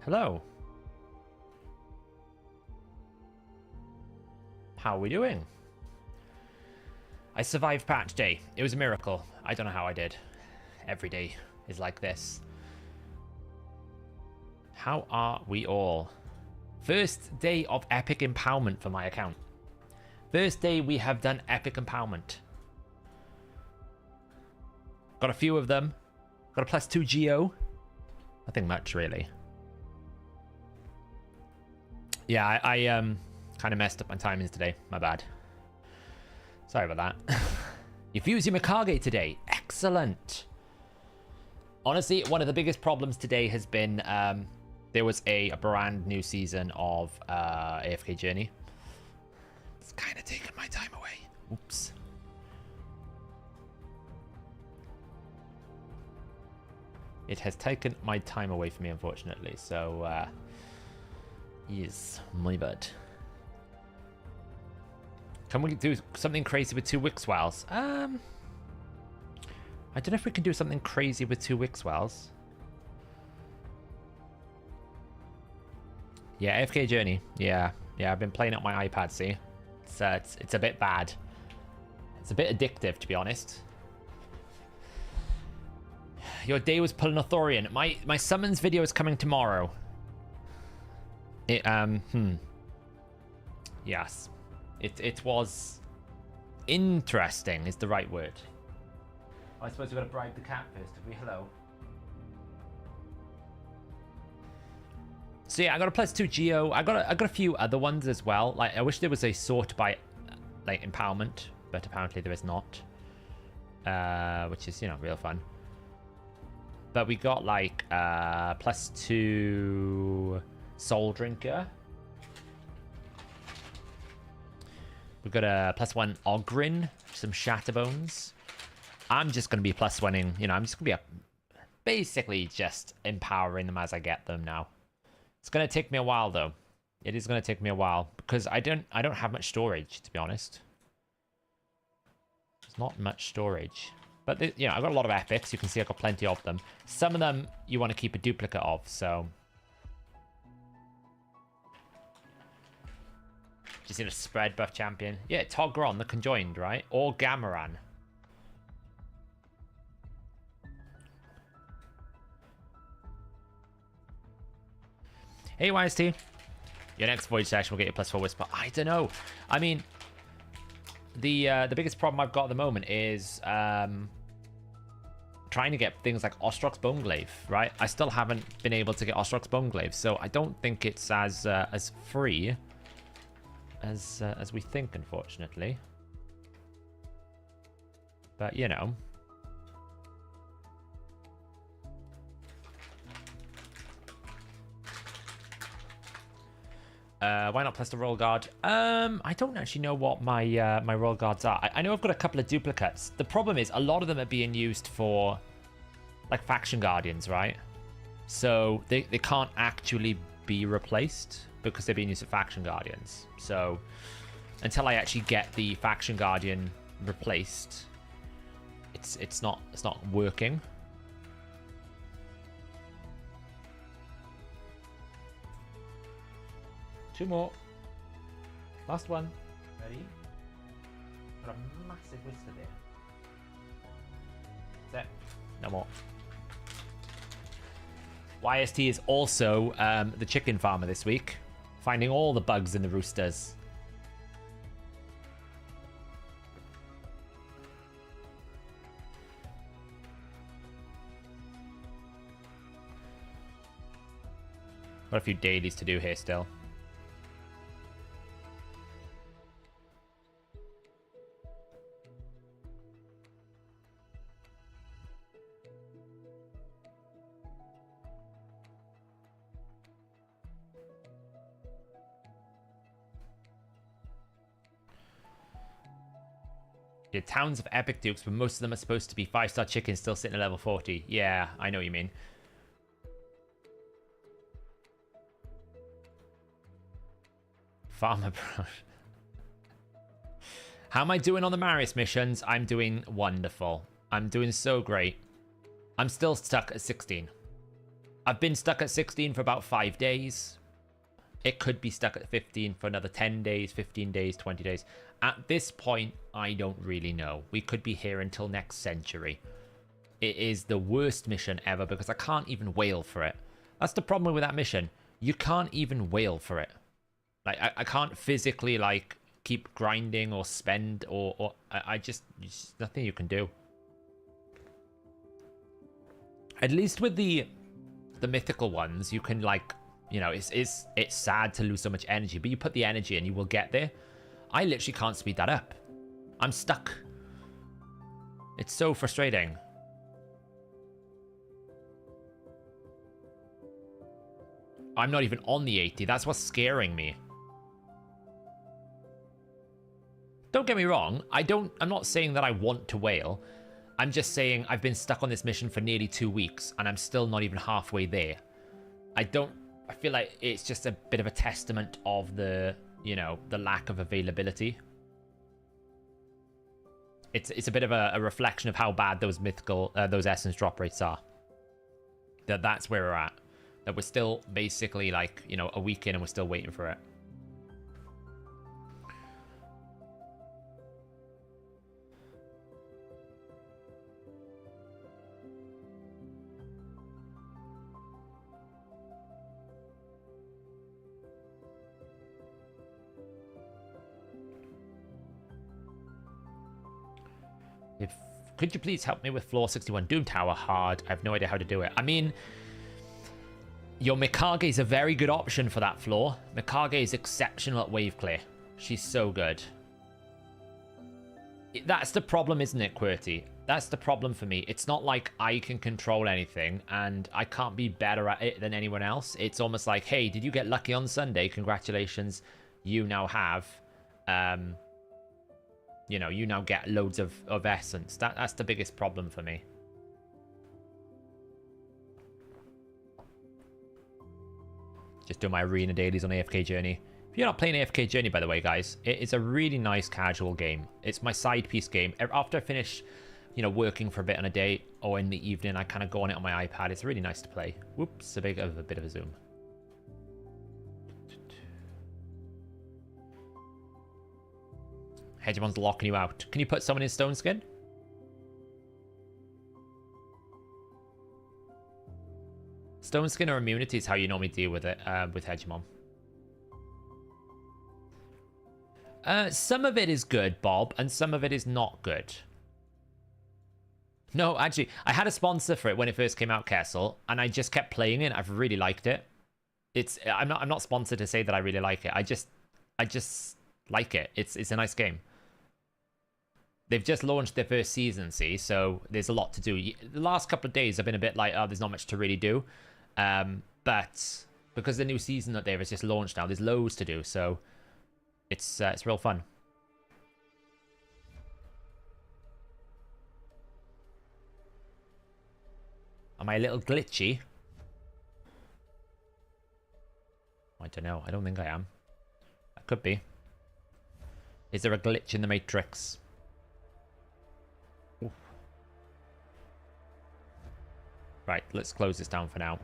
Hello. How are we doing? I survived patch day. It was a miracle. I don't know how I did. Every day is like this. How are we all? First day of epic empowerment for my account. First day we have done epic empowerment. Got a few of them. Got a +2 geo. Nothing much really. Yeah, I kind of messed up my timings today. My bad. Sorry about that. You fused your Mikage today. Excellent. Honestly, one of the biggest problems today has been there was a brand new season of AFK Journey. It's kind of taken my time away. Oops. It has taken my time away from me, unfortunately. So, yes, my bad. Can we do something crazy with 2 Wixwells? I don't know if we can do something crazy with 2 Wixwells. Yeah, AFK Journey. Yeah, I've been playing it on my iPad, see? It's a bit bad. It's a bit addictive, to be honest. Your day was pulling a Thorian. My summons video is coming tomorrow. Yes. It was interesting is the right word. I suppose we've got to bribe the cat first, have we? Hello. So yeah, I got a +2 geo. I got a few other ones as well. Like I wish there was a sort by like empowerment, but apparently there is not. Which is, you know, real fun. But we got like +2 Soul Drinker. We've got a +1 Ogrin, some Shatterbones. I'm just going to be +1ing, you know, I'm just going to be basically just empowering them as I get them now. It's going to take me a while though. It is going to take me a while because I don't have much storage, to be honest. There's not much storage. But, you know, I've got a lot of epics. You can see I've got plenty of them. Some of them you want to keep a duplicate of, so... You see the spread buff champion? Yeah, Togron, the conjoined, right? Or Gamaran. Hey, YST. Your next void session will get you +4 whisper. I don't know. I mean, the biggest problem I've got at the moment is trying to get things like Ostrox Boneglaive, right? I still haven't been able to get Ostrox Boneglaive, so I don't think it's as free as we think, unfortunately. But you know. Why not plus the roll guard? I don't actually know what my my roll guards are. I know I've got a couple of duplicates. The problem is a lot of them are being used for like faction guardians, right? So they can't actually be replaced because they're being used for faction guardians. So until I actually get the faction guardian replaced, it's not working. Two more. Last one. Ready? Got a massive whisper there. That's it. No more. YST is also the chicken farmer this week, finding all the bugs in the roosters. Got a few dailies to do here still. Yeah, towns of epic dukes, but most of them are supposed to be 5-star chickens still sitting at level 40. Yeah, I know what you mean. Farmer bro. How am I doing on the Marius missions? I'm doing wonderful. I'm doing so great. I'm still stuck at 16. I've been stuck at 16 for about 5 days. It could be stuck at 15 for another 10 days, 15 days, 20 days. At this point, I don't really know. We could be here until next century. It is the worst mission ever because I can't even wail for it. That's the problem with that mission. You can't even wail for it. Like, I can't physically, like, keep grinding or spend or I just nothing you can do. At least with the mythical ones, you can, like, you know, it's sad to lose so much energy, but you put the energy in, you will get there. I literally can't speed that up. I'm stuck. It's so frustrating. I'm not even on the 80. That's what's scaring me. Don't get me wrong. I'm not saying that I want to wail. I'm just saying I've been stuck on this mission for nearly 2 weeks and I'm still not even halfway there. I feel like it's just a bit of a testament of the, you know, the lack of availability. It's a bit of a reflection of how bad those mythical, those essence drop rates are. That's where we're at. That we're still basically, like, you know, a week in and we're still waiting for it. Could you please help me with floor 61 Doom Tower hard? I have no idea how to do it. I mean, your Mikage is a very good option for that floor. Mikage is exceptional at wave clear. She's so good. That's the problem, isn't it, QWERTY? That's the problem for me. It's not like I can control anything and I can't be better at it than anyone else. It's almost like, hey, did you get lucky on Sunday? Congratulations. You now have... you know, you now get loads of essence. That's the biggest problem for me. Just do my arena dailies on AFK Journey. If you're not playing AFK Journey, by the way, guys, it is a really nice casual game. It's my side piece game. After I finish, you know, working for a bit on a day or in the evening, I kind of go on it on my iPad. It's really nice to play. Whoops, a bit of a zoom. Hegemon's locking you out. Can you put someone in Stone Skin? Stone Skin or immunity is how you normally deal with it with Hegemon. Some of it is good, Bob, and some of it is not good. No, actually, I had a sponsor for it when it first came out, Kessel, and I just kept playing it. I've really liked it. I'm not sponsored to say that I really like it. I just like it. It's a nice game. They've just launched their first season, see, so there's a lot to do. The last couple of days have been a bit like, oh, there's not much to really do. But because the new season that there is just launched now, there's loads to do, so it's real fun. Am I a little glitchy? I don't know. I don't think I am. That could be. Is there a glitch in the Matrix? Ooh. Right, let's close this down for now.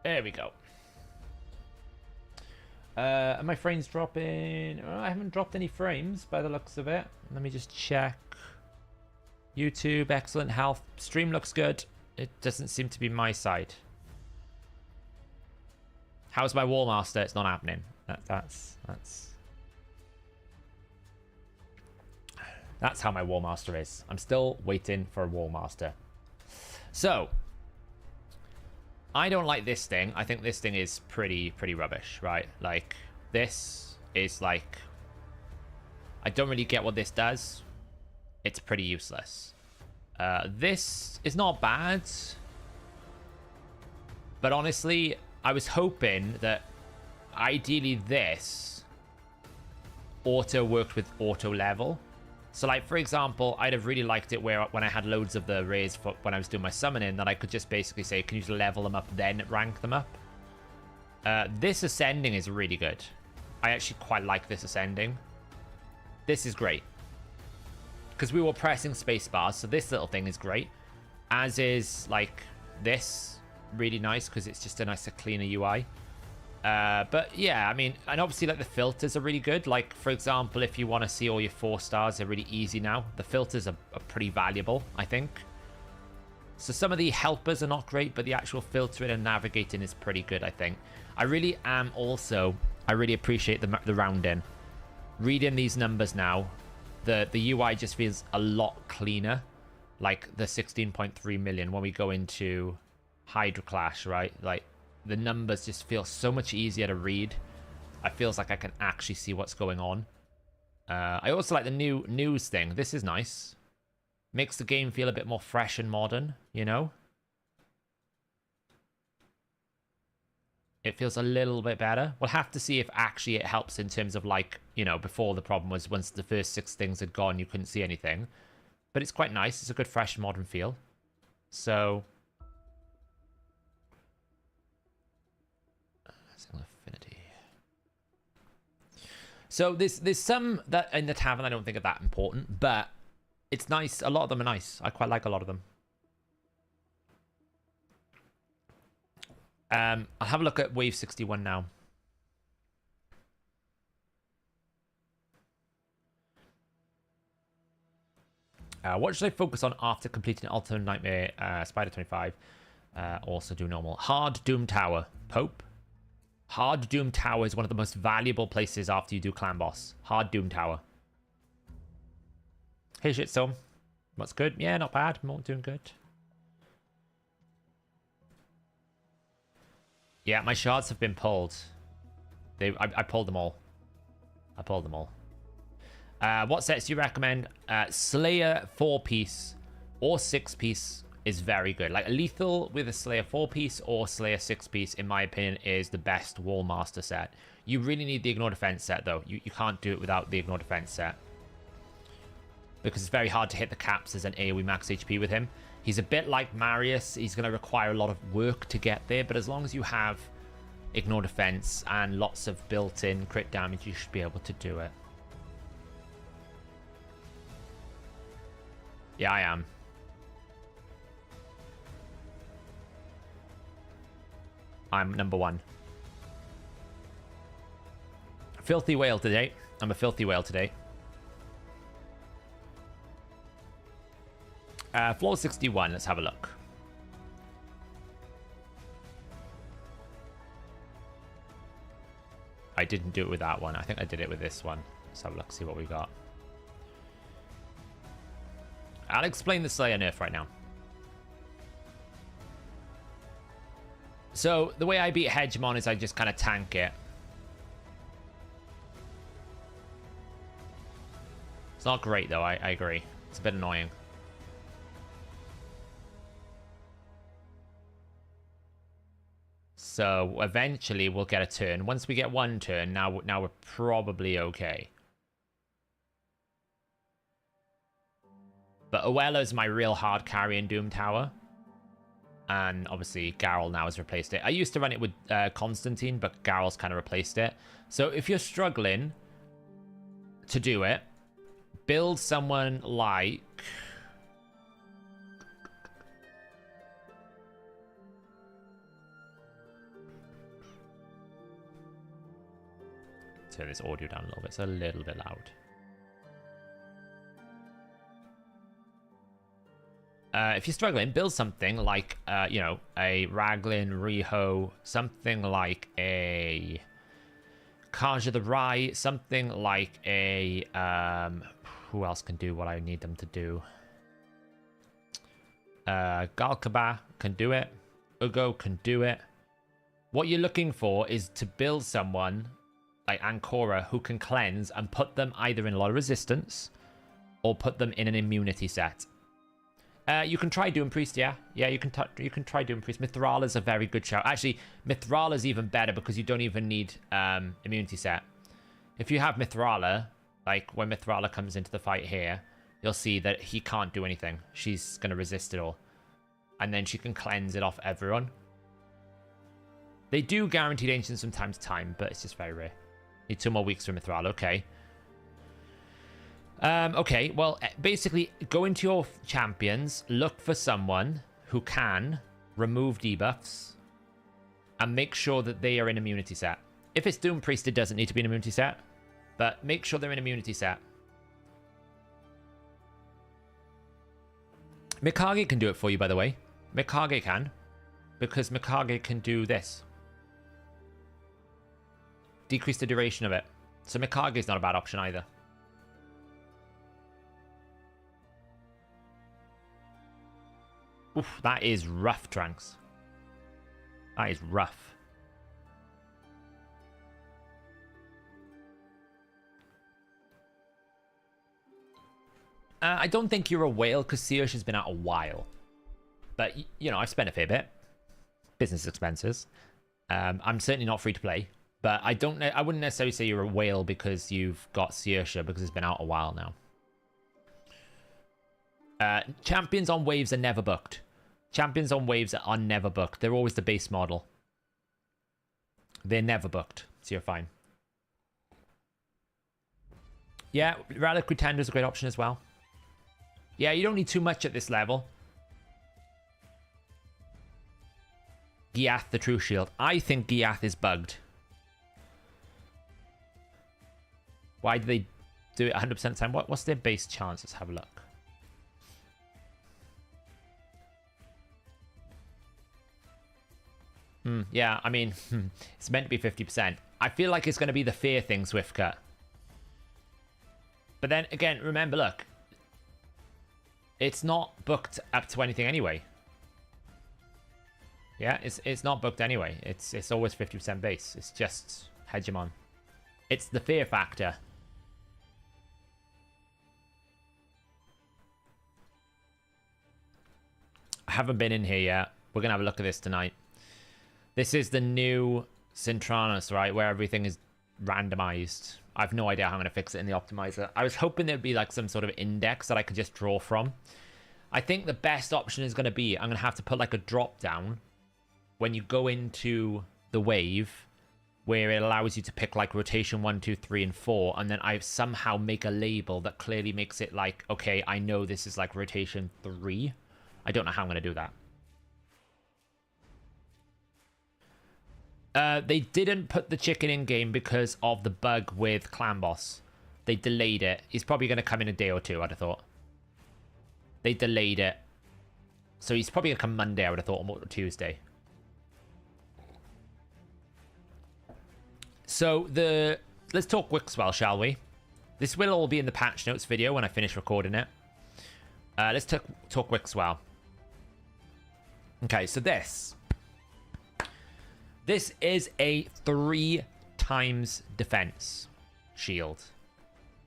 There we go. Are my frames dropping? Oh, I haven't dropped any frames by the looks of it. Let me just check. YouTube, excellent health. Stream looks good. It doesn't seem to be my side. How's my Wall Master? It's not happening. That's how my Wall Master is. I'm still waiting for a Wall Master. So, I don't like this thing. I think this thing is pretty rubbish, right? Like, this is like... I don't really get what this does. It's pretty useless. This is not bad. But honestly, I was hoping that ideally this auto worked with auto level. So, like, for example, I'd have really liked it where when I had loads of the rays for when I was doing my summoning, that I could just basically say, can you just level them up, then rank them up? This ascending is really good. I actually quite like this ascending. this is great. Because we were pressing spacebar, so this little thing is great. As is, like, this. Really nice, because it's just a nicer, cleaner UI. But, yeah, I mean, and obviously, like, the filters are really good. Like, for example, if you want to see all your 4 stars, they're really easy now. The filters are pretty valuable, I think. So some of the helpers are not great, but the actual filtering and navigating is pretty good, I think. I really appreciate the rounding. Reading these numbers now, the UI just feels a lot cleaner. Like the 16.3 million when we go into Hydra Clash, right? Like the numbers just feel so much easier to read. It feels like I can actually see what's going on. I also like the new news thing. This is nice. Makes the game feel a bit more fresh and modern, you know? It feels a little bit better. We'll have to see if actually it helps in terms of, like, you know, before the problem was once the first 6 things had gone, you couldn't see anything. But it's quite nice. It's a good, fresh, modern feel. So... Affinity. So there's some that in the tavern I don't think are that important, but... It's nice. A lot of them are nice. I quite like a lot of them. I'll have a look at Wave 61 now. What should I focus on after completing Ultimate Nightmare? Spider 25. Also do normal. Hard Doom Tower. Pope. Hard Doom Tower is one of the most valuable places after you do Clan Boss. Hard Doom Tower. Hey, Shitstorm. What's good? Yeah, not bad. I'm all doing good. Yeah, my shards have been pulled. I pulled them all. I pulled them all. What sets do you recommend? Slayer 4-piece or 6-piece is very good. Like, a lethal with a Slayer 4-piece or Slayer 6-piece, in my opinion, is the best Wallmaster set. You really need the Ignore Defense set, though. You can't do it without the Ignore Defense set. Because it's very hard to hit the caps as an AoE max HP with him. He's a bit like Marius. He's going to require a lot of work to get there, but as long as you have Ignore Defense and lots of built-in crit damage, you should be able to do it. Yeah, I am. I'm number 1. Filthy whale today. I'm a filthy whale today. Floor 61, let's have a look. I didn't do it with that one. I think I did it with this one. Let's have a look, see what we got. I'll explain the Slayer nerf right now. So, the way I beat Hegemon is I just kind of tank it. It's not great, though, I agree. It's a bit annoying. So eventually we'll get a turn. Once we get 1 turn, now we're probably okay. But Oella is my real hard carry in Doom Tower. And obviously Garrel now has replaced it. I used to run it with Constantine, but Garrel's kind of replaced it. So if you're struggling to do it, build someone like... Turn this audio down a little bit. It's a little bit loud. If you're struggling, build something like, you know, a Raglan, Riho, something like a Kaja the Rai, something like a, who else can do what I need them to do? Galkaba can do it. Ugo can do it. What you're looking for is to build someone like Ancora who can cleanse and put them either in a lot of resistance or put them in an immunity set. You can try Doom Priest, yeah. Yeah, you can try Doom Priest. Mithrala's a very good shout. Actually, Mithrala's even better because you don't even need immunity set. If you have Mithrala, like when Mithrala comes into the fight here, you'll see that he can't do anything. She's going to resist it all. And then she can cleanse it off everyone. They do guaranteed ancients from time to time, but it's just very rare. Need 2 more weeks for Mithrala, okay. Okay, well, basically, go into your champions, look for someone who can remove debuffs, and make sure that they are in immunity set. If it's Doom Priest, it doesn't need to be an immunity set, but make sure they're in immunity set. Mikage can do it for you, by the way. Mikage can, because Mikage can do this. Decrease the duration of it. So Mikage is not a bad option either. Oof, that is rough, Trunks. That is rough. I don't think you're a whale because Search has been out a while. But, you know, I've spent a fair bit. Business expenses. I'm certainly not free to play. But I wouldn't necessarily say you're a whale because you've got Searsha because it's been out a while now. Champions on waves are never booked. Champions on waves are never booked. They're always the base model. They're never booked, so you're fine. Yeah, Reliquary Tender is a great option as well. Yeah, you don't need too much at this level. Giath, the True Shield. I think Giath is bugged. Why do they do it 100% of the time? What's their base chance? Let's have a look. Yeah, I mean, it's meant to be 50%. I feel like it's going to be the fear thing, Swiftcut. But then, again, remember, look. It's not booked up to anything anyway. Yeah, it's not booked anyway. It's always 50% base. It's just Hegemon. It's the fear factor. I haven't been in here yet. We're going to have a look at this tonight. This is the new Sintranos, right? Where everything is randomized. I have no idea how I'm going to fix it in the optimizer. I was hoping there'd be like some sort of index that I could just draw from. I think the best option is going to be, I'm going to have to put like a drop down when you go into the wave where it allows you to pick like rotation 1, 2, 3, and 4. And then I somehow make a label that clearly makes it like, okay, I know this is like rotation 3. I don't know how I'm going to do that. They didn't put the chicken in game because of the bug with Clan Boss. They delayed it. He's probably going to come in a day or two, I'd have thought. They delayed it. So he's probably going to come Monday, I would have thought, or Tuesday. So let's talk Wixwell, shall we? This will all be in the patch notes video when I finish recording it. Let's talk Wixwell. Okay, so this is a 3 times defense shield,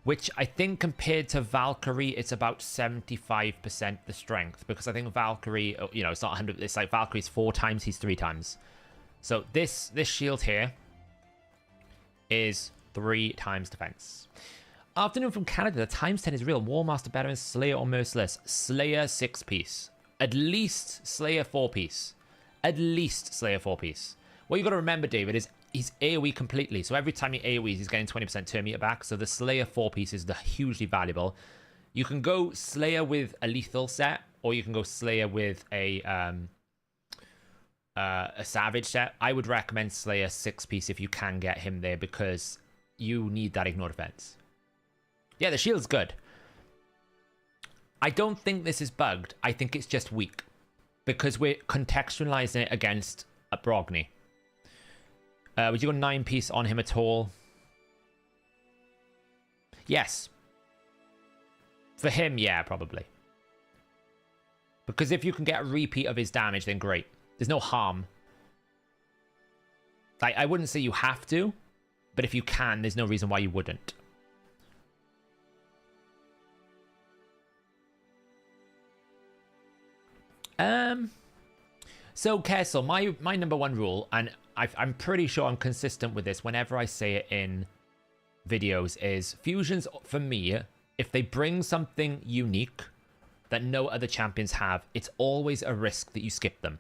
which I think compared to Valkyrie, it's about 75% the strength, because I think Valkyrie, you know, it's not 100, it's like Valkyrie's 4 times, he's 3 times. So this shield here is 3 times defense. Afternoon from Canada, the times 10 is real. Warmaster, Veteran, Slayer, or Merciless. Slayer 6-piece. At least Slayer 4-piece. At least Slayer 4-piece. What you got to remember, David, is he's AoE completely. So every time he AoEs, he's getting 20% turn meter back. So the Slayer 4-piece is hugely valuable. You can go Slayer with a lethal set, or you can go Slayer with a Savage set. I would recommend Slayer 6-piece if you can get him there, because you need that ignore defense. Yeah, the shield's good. I don't think this is bugged. I think it's just weak, because we're contextualizing it against a Brogni. Would you go 9-piece on him at all? Yes. For him, yeah, probably. Because if you can get a repeat of his damage, then great. There's no harm. I wouldn't say you have to, but if you can, there's no reason why you wouldn't. So Kessel, my number one rule, and I'm pretty sure I'm consistent with this whenever I say it in videos, is fusions, for me, if they bring something unique that no other champions have, it's always a risk that you skip them.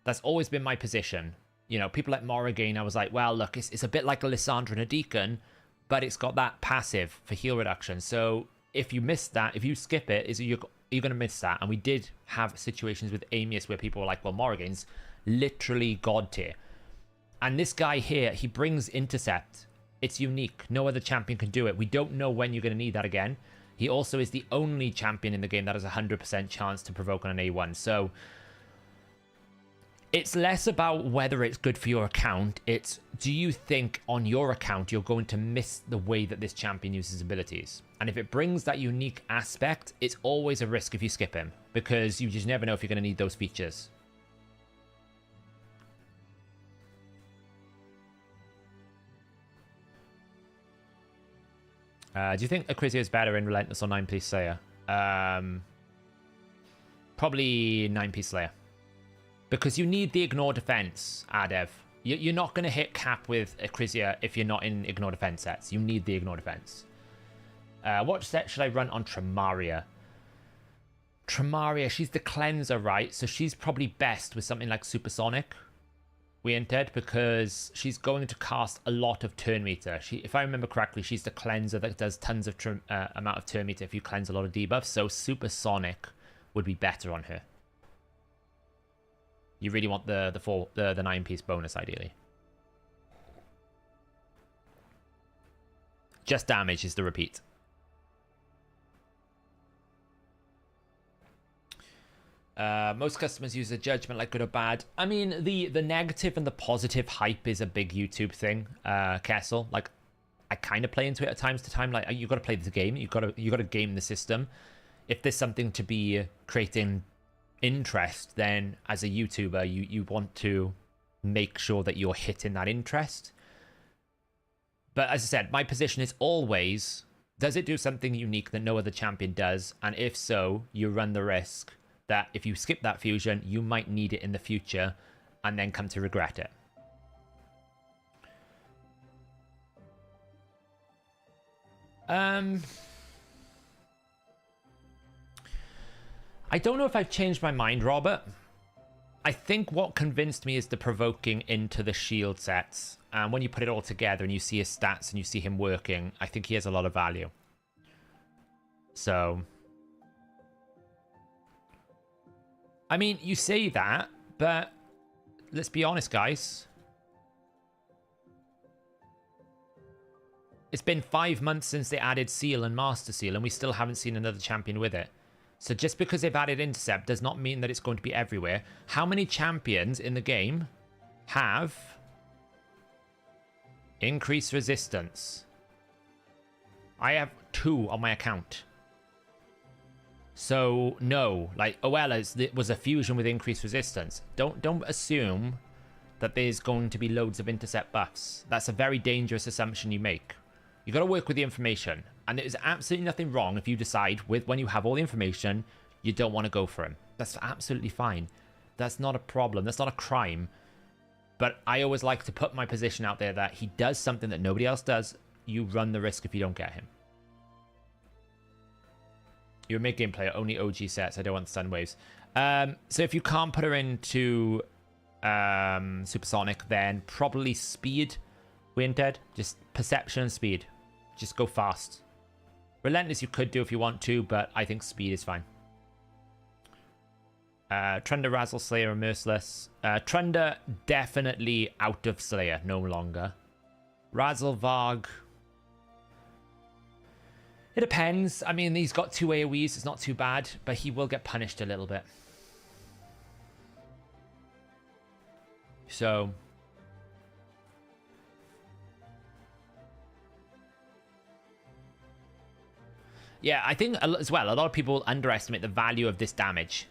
That's always been my position. You know, people like Morrigan, I was like, well, look, it's a bit like a Lissandra and a Deacon, but it's got that passive for heal reduction. So if you miss that, if you skip it, you're going to miss that. And we did have situations with Amius where people were like, well, Morrigan's literally god tier. And this guy here, he brings intercept. It's unique. No other champion can do it. We don't know when you're going to need that again. He also is the only champion in the game that has a 100% chance to provoke on an A1. So it's less about whether it's good for your account. It's, do you think on your account you're going to miss the way that this champion uses abilities? And if it brings that unique aspect, it's always a risk if you skip him, because you just never know if you're going to need those features. Do you think Acrizia is better in Relentless or 9-piece Slayer? Probably 9-piece Slayer. Because you need the Ignore Defense, Adev. You're not going to hit cap with Acrizia if you're not in Ignore Defense sets. You need the Ignore Defense. What set should I run on Tremaria? Tremaria, she's the cleanser, right? So she's probably best with something like Supersonic. We entered because she's going to cast a lot of turn meter. If I remember correctly, she's the cleanser that does tons of amount of turn meter if you cleanse a lot of debuffs. So Supersonic would be better on her. You really want the 9-piece bonus, ideally. Just damage is the repeat. Most customers use a judgment like good or bad. I mean, the negative and the positive hype is a big YouTube thing, Kessel. Like, I kind of play into it at times to time. Like, you got to play the game. You got to game the system. If there's something to be creating interest, then as a YouTuber, you want to make sure that you're hitting that interest. But as I said, my position is always, does it do something unique that no other champion does? And if so, you run the risk that if you skip that fusion, you might need it in the future and then come to regret it. I don't know if I've changed my mind, Robert. I think what convinced me is the provoking into the shield sets. And when you put it all together and you see his stats and you see him working, I think he has a lot of value. So, I mean, you say that, but let's be honest, guys. It's been 5 months since they added Seal and Master Seal, and we still haven't seen another champion with it. So just because they've added Intercept does not mean that it's going to be everywhere. How many champions in the game have increased resistance? I have 2 on my account. So no, like Oella's was a fusion with increased resistance. Don't assume that there's going to be loads of intercept buffs. That's a very dangerous assumption you make. You got to work with the information, and there's absolutely nothing wrong if you decide when you have all the information you don't want to go for him. That's absolutely fine. That's not a problem. That's not a crime. But I always like to put my position out there that he does something that nobody else does. You run the risk if you don't get him. You're a mid-game player, only OG sets. I don't want Sun Waves. So if you can't put her into Supersonic, then probably speed. We're dead. Just perception and speed. Just go fast. Relentless you could do if you want to, but I think speed is fine. Trunda, Razzle, Slayer, and Merciless. Trunda definitely out of Slayer, no longer. Razzle, Varg. It depends. I mean, he's got 2 AoEs. It's not too bad, but he will get punished a little bit. So yeah, I think as well, a lot of people underestimate the value of this damage.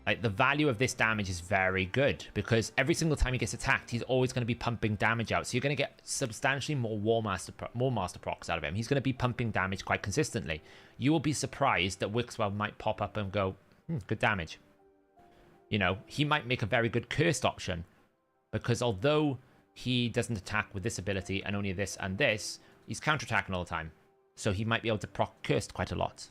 Like, the value of this damage is very good, because every single time he gets attacked, he's always going to be pumping damage out. So you're going to get substantially more master procs out of him. He's going to be pumping damage quite consistently. You will be surprised that Wixwell might pop up and go, good damage. You know, he might make a very good cursed option, because although he doesn't attack with this ability and only this and this, he's counterattacking all the time. So he might be able to proc cursed quite a lot.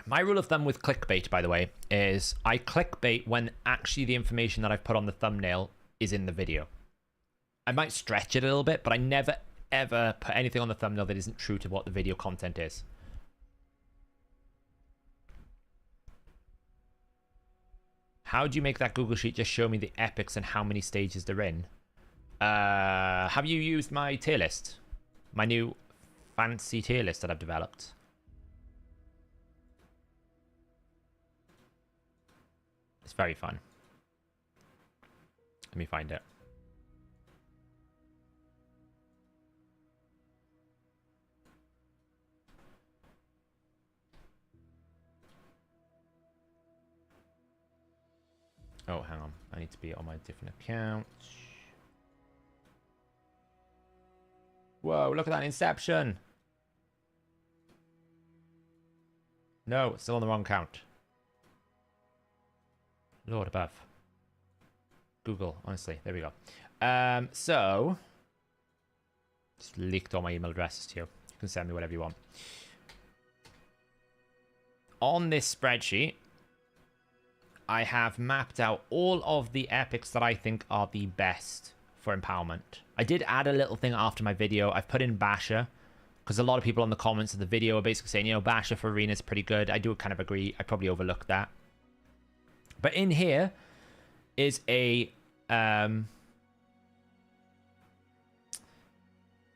My rule of thumb with clickbait, by the way, is I clickbait when actually the information that I've put on the thumbnail is in the video. I might stretch it a little bit, but I never, ever put anything on the thumbnail that isn't true to what the video content is. How do you make that Google Sheet just show me the epics and how many stages they're in? Have you used my tier list? My new fancy tier list that I've developed? It's very fun. Let me find it. Oh, hang on. I need to be on my different account. Whoa, look at that Inception. No, it's still on the wrong account. Lord above. Google, honestly. There we go. So, just leaked all my email addresses to you. You can send me whatever you want. On this spreadsheet, I have mapped out all of the epics that I think are the best for empowerment. I did add a little thing after my video. I've put in Basher, because a lot of people on the comments of the video are basically saying, you know, Basher for Arena is pretty good. I do kind of agree. I probably overlooked that. But in here is a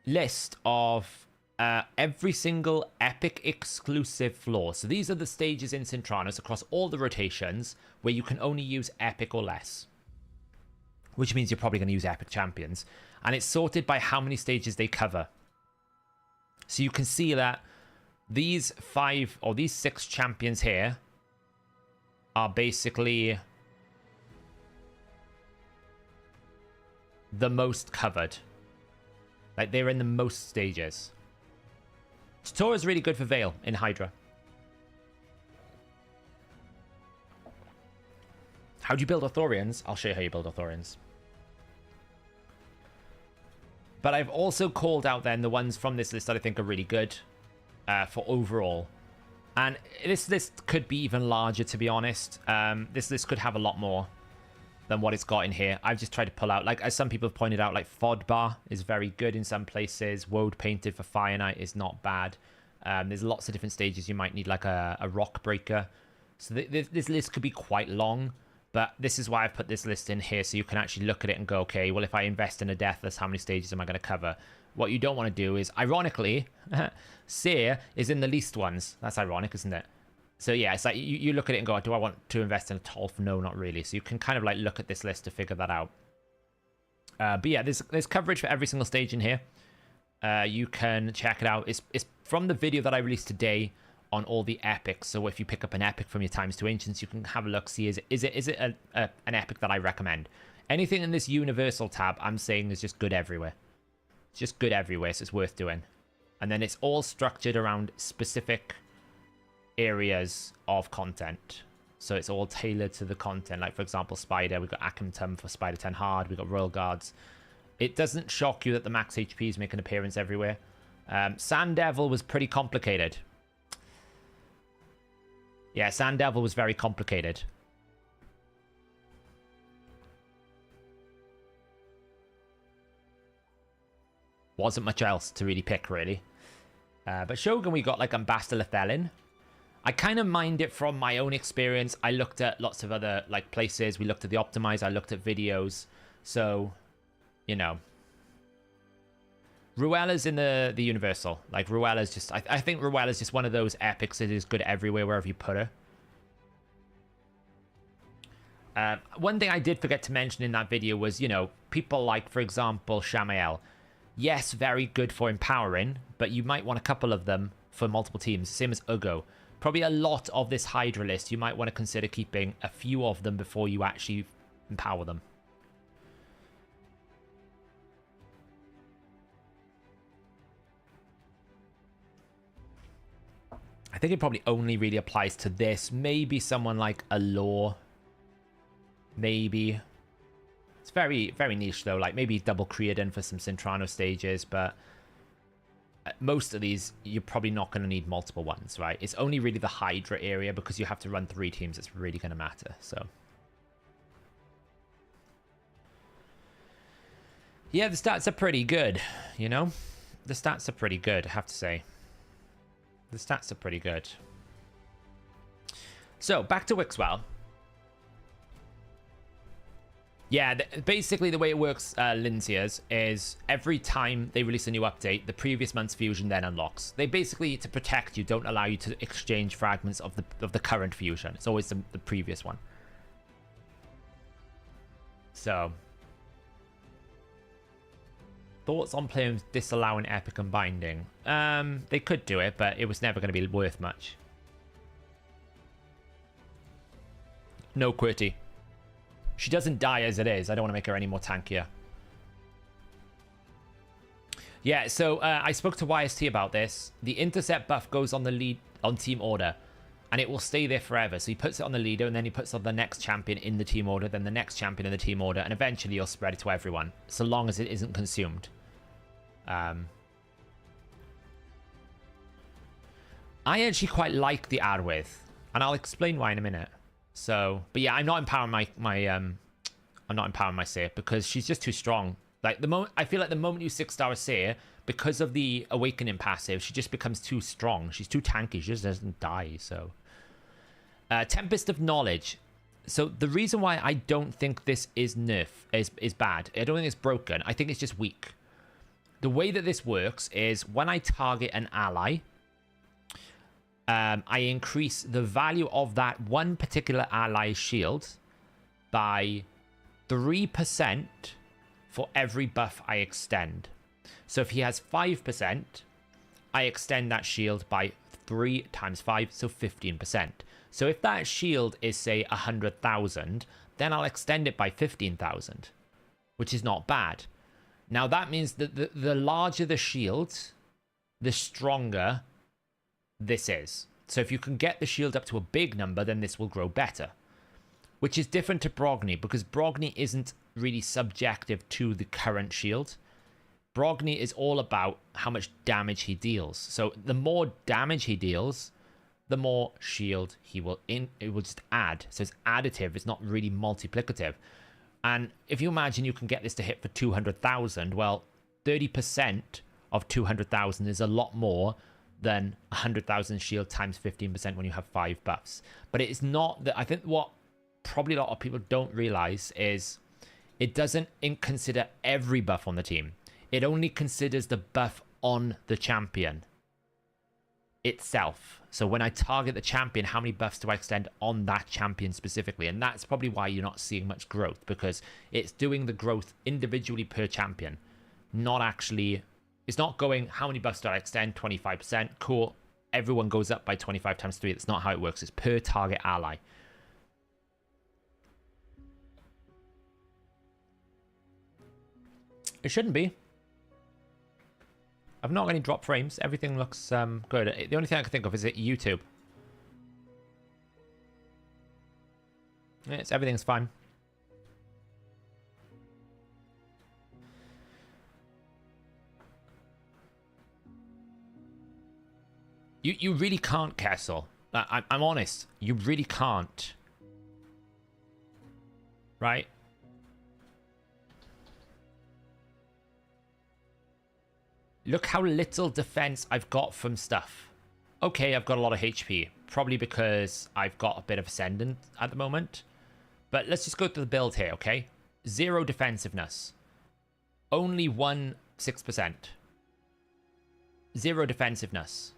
list of every single epic exclusive floor. So these are the stages in Sintranos across all the rotations where you can only use epic or less, which means you're probably going to use epic champions. And it's sorted by how many stages they cover. So you can see that these 5 or these 6 champions here are basically the most covered. Like, they're in the most stages. Tutor is really good for Veil in Hydra. How do you build Authorians? I'll show you how you build Authorians. But I've also called out then the ones from this list that I think are really good for overall. And this list could be even larger, to be honest. This list could have a lot more than what it's got in here. I've just tried to pull out, like, as some people have pointed out, like, Fodbar is very good in some places. Woad Painted for Fire Knight is not bad. There's lots of different stages you might need, like a Rock Breaker. So this list could be quite long, but this is why I've put this list in here, so you can actually look at it and go, okay, well, if I invest in a Deathless, how many stages am I going to cover? What you don't want to do is, ironically, Seer is in the least ones. That's ironic, isn't it? So yeah, it's like you look at it and go, do I want to invest in a Tolf? No, not really. So you can kind of like look at this list to figure that out. But yeah, there's coverage for every single stage in here. You can check it out. It's from the video that I released today on all the epics. So if you pick up an epic from your Times to Ancients, you can have a look, see is it an epic that I recommend. Anything in this universal tab, I'm saying is just good everywhere. It's just good everywhere, so it's worth doing. And then it's all structured around specific areas of content. So it's all tailored to the content. Like, for example, Spider, we've got Akimtum for Spider 10 Hard, we've got Royal Guards. It doesn't shock you that the max HPs make an appearance everywhere. Sand Devil was pretty complicated. Yeah, Sand Devil was very complicated. Wasn't much else to really pick, really. But Shogun, we got like Ambassador Lethelin. I kind of mined it from my own experience. I looked at lots of other like places. We looked at the optimize. I looked at videos. So, you know, Ruella's in the universal. Like, Ruella's just, I think Ruella's just one of those epics that is good everywhere, wherever you put her. One thing I did forget to mention in that video was, you know, people like, for example, Shamael. Yes, very good for empowering, but you might want a couple of them for multiple teams. Same as Ugo. Probably a lot of this Hydra list, you might want to consider keeping a few of them before you actually empower them. I think it probably only really applies to this. Maybe someone like Allure. Maybe. It's very, very niche though. Like maybe double Creodon for some Sintrano stages, but most of these, you're probably not going to need multiple ones, right? It's only really the Hydra area because you have to run 3 teams. It's really going to matter, so. Yeah, the stats are pretty good, you know? The stats are pretty good, I have to say. The stats are pretty good. So, back to Wixwell. Yeah, basically the way it works, Linseers, is every time they release a new update, the previous month's fusion then unlocks. They basically, to protect you, don't allow you to exchange fragments of the current fusion. It's always the previous one. So, thoughts on players disallowing epic and binding? They could do it, but it was never going to be worth much. No QWERTY. She doesn't die as it is. I don't want to make her any more tankier. Yeah, so I spoke to YST about this. The intercept buff goes on the lead on team order, and it will stay there forever. So he puts it on the leader, and then he puts on the next champion in the team order, then the next champion in the team order, and eventually you'll spread it to everyone, so long as it isn't consumed. I actually quite like the Arwydd, and I'll explain why in a minute. So, but yeah, I'm not empowering I'm not empowering my Seer because she's just too strong. Like the moment I feel like the moment you 6-star a Seer, because of the awakening passive, she just becomes too strong. She's too tanky. She just doesn't die. So, Tempest of Knowledge. So the reason why I don't think this is is bad. I don't think it's broken. I think it's just weak. The way that this works is when I target an ally, I increase the value of that one particular ally's shield by 3% for every buff I extend. So if he has 5%, I extend that shield by 3 times 5, so 15%. So if that shield is, say, 100,000, then I'll extend it by 15,000, which is not bad. Now that means that the larger the shield, the stronger this is. So if you can get the shield up to a big number, then this will grow better. Which is different to Brogni, because Brogni isn't really subjective to the current shield. Brogni is all about how much damage he deals. So the more damage he deals, the more shield it will just add. So it's additive, it's not really multiplicative. And if you imagine you can get this to hit for 200,000, well, 30% of 200,000 is a lot more than 100,000 shield times 15% when you have 5 buffs. But it is not that. I think what probably a lot of people don't realize is it doesn't consider every buff on the team. It only considers the buff on the champion itself. So when I target the champion, how many buffs do I extend on that champion specifically? And that's probably why you're not seeing much growth, because it's doing the growth individually per champion, not actually. It's not going, how many buffs do I extend? 25%. Cool. Everyone goes up by 25 times 3. That's not how it works. It's per target ally. It shouldn't be. I've not got any drop frames. Everything looks good. The only thing I can think of is YouTube. Everything's fine. You really can't, Kessel. I'm honest. You really can't. Right? Look how little defense I've got from stuff. Okay, I've got a lot of HP. Probably because I've got a bit of Ascendant at the moment. But let's just go to the build here, okay? 0 defensiveness. Only 6%. 0 defensiveness.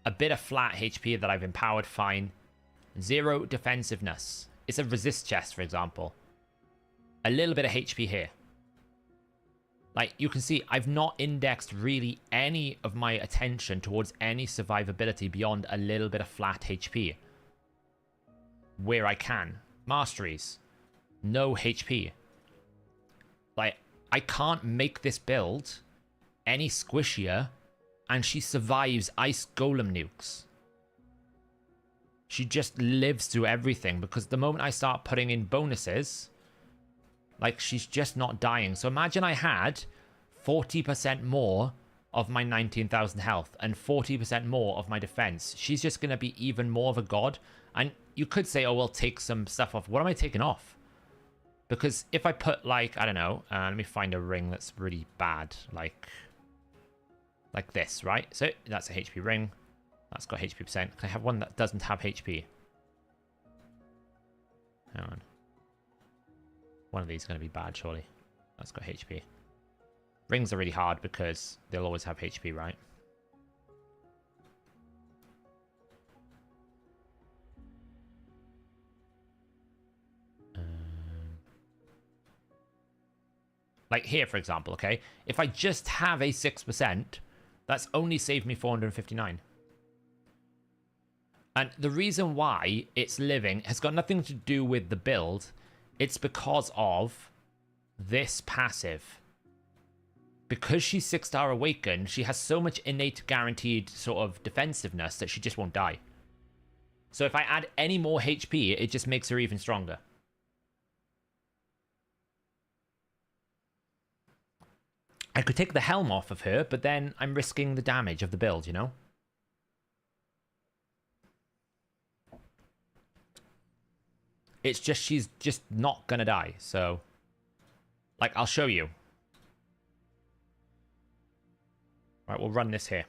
A bit of flat HP that I've empowered, fine. 0 defensiveness. It's a resist chest, for example. A little bit of HP here. Like, you can see, I've not indexed really any of my attention towards any survivability beyond a little bit of flat HP. Where I can. Masteries. No HP. Like, I can't make this build any squishier, and she survives Ice Golem nukes. She just lives through everything, because the moment I start putting in bonuses, like, she's just not dying. So imagine I had 40% more of my 19,000 health and 40% more of my defense. She's just going to be even more of a god. And you could say, oh, well, take some stuff off. What am I taking off? Because if I put, like, I don't know, let me find a ring that's really bad, like this, right? So that's a HP ring. That's got HP percent. Can I have one that doesn't have HP? Hang on. One of these is going to be bad, surely. That's got HP. Rings are really hard because they'll always have HP, right? Like here, for example, okay? If I just have a 6%, that's only saved me 459. And the reason why it's living has got nothing to do with the build. It's because of this passive. Because she's 6-star awakened, she has so much innate guaranteed sort of defensiveness that she just won't die. So if I add any more HP, it just makes her even stronger. I could take the helm off of her, but then I'm risking the damage of the build, you know? It's just, she's just not gonna die, so... Like, I'll show you. Right, we'll run this here.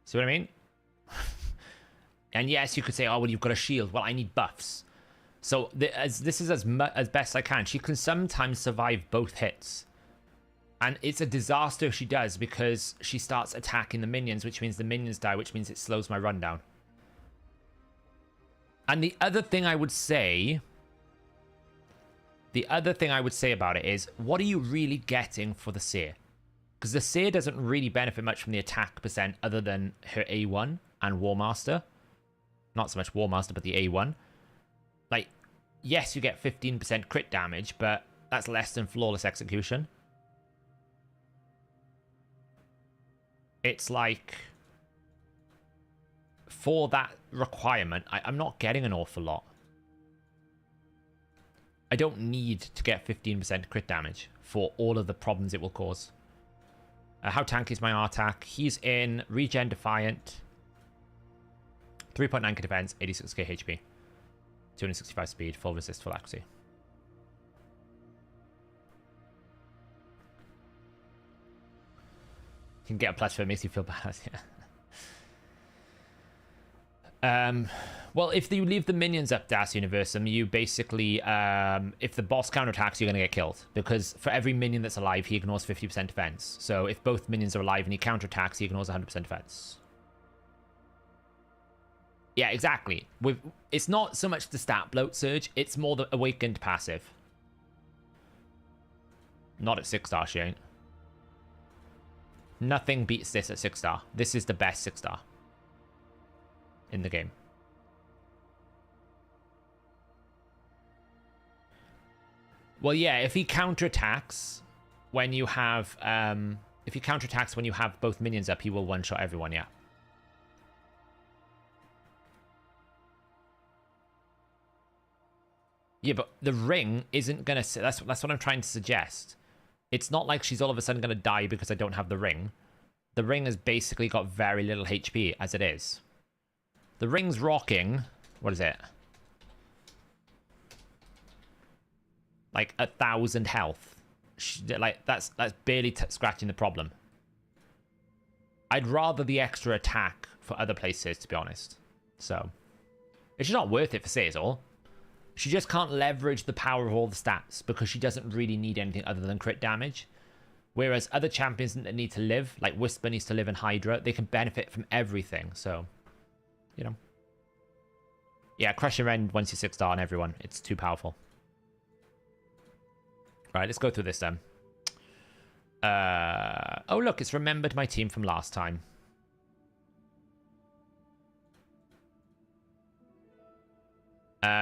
See what I mean? And yes, you could say, oh, well, you've got a shield. Well, I need buffs. So this is as best I can. She can sometimes survive both hits. And it's a disaster if she does, because she starts attacking the minions, which means the minions die, which means it slows my run down. And the other thing I would say about it is, what are you really getting for the Seer? Because the Seer doesn't really benefit much from the attack percent other than her A1 and War Master. Not so much War Master, but the A1. Like, yes, you get 15% crit damage, but that's less than Flawless Execution. It's like, for that requirement, I'm not getting an awful lot. I don't need to get 15% crit damage for all of the problems it will cause. How tanky is my R-Tac? He's in Regen Defiant. 3.9k defense, 86k HP. 265 speed, full resist, full accuracy. You can get a plus for it, makes you feel bad, yeah. Well, if you leave the minions up Das Universum, you basically, if the boss counterattacks, you're going to get killed. Because for every minion that's alive, he ignores 50% defense. So if both minions are alive and he counterattacks, he ignores 100% defense. Yeah, exactly. It's not so much the stat bloat surge, it's more the awakened passive. Not at 6-star, she ain't. Nothing beats this at 6-star. This is the best 6-star in the game. Well, yeah, if he counterattacks when you have both minions up, he will one-shot everyone, yeah. Yeah, but the ring isn't gonna... That's what I'm trying to suggest. It's not like she's all of a sudden gonna die because I don't have the ring. The ring has basically got very little HP as it is. The ring's rocking... What is it? Like 1,000 health. Like, that's barely scratching the problem. I'd rather the extra attack for other places, to be honest. So, it's just not worth it for Cecil. She just can't leverage the power of all the stats because she doesn't really need anything other than crit damage. Whereas other champions that need to live, like Whisper needs to live in Hydra, they can benefit from everything. So, you know. Yeah, Crush your End once you're 6-star on everyone. It's too powerful. Right, let's go through this then. Oh, look, it's remembered my team from last time.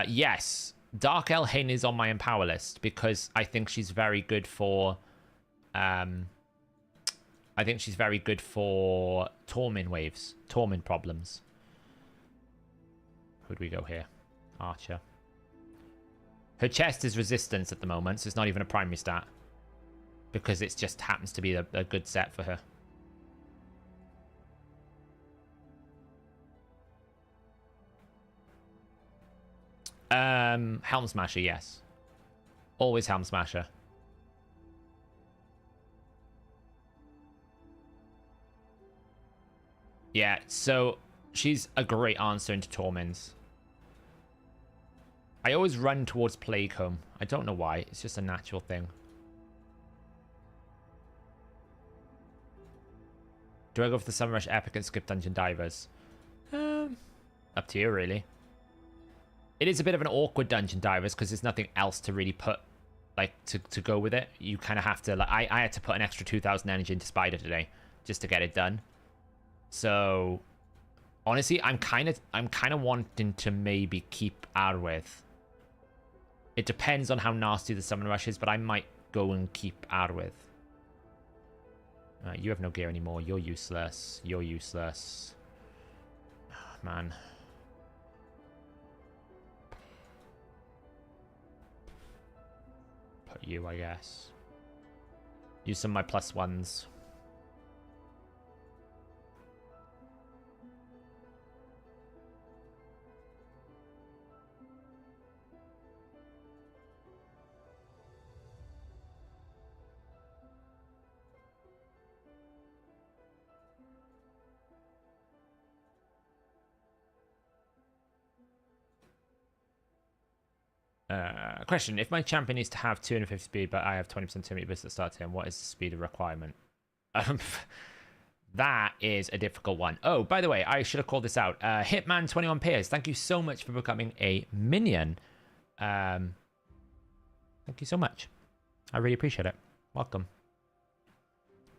Yes, Dark Elhain is on my Empower list because I think she's very good for... I think she's very good for Tormin waves, Tormin problems. Who do we go here? Archer. Her chest is resistance at the moment, so it's not even a primary stat. because it just happens to be a good set for her. Helm Smasher, yes. Always Helm Smasher. Yeah, so she's a great answer into Torments. I always run towards Plague Home. I don't know why. It's just a natural thing. Do I go for the Summer Rush Epic and skip Dungeon Divers? Up to you, really. It is a bit of an awkward Dungeon Divers because there's nothing else to really put, like, to go with it. You kind of have to, like, I had to put an extra 2,000 energy into Spider today just to get it done. So, honestly, I'm kind of wanting to maybe keep Arwith. It depends on how nasty the Summon Rush is, but I might go and keep Arwith. You have no gear anymore. You're useless. You're useless. Oh, man. Put you, I guess. Use some of my +1s. Question: if my champion needs to have 250 speed, but I have 20% 2 meter burst at the start turn, what is the speed requirement? That is a difficult one. Oh, by the way, I should have called this out. Hitman 21 Pairs, thank you so much for becoming a minion. Thank you so much. I really appreciate it. Welcome.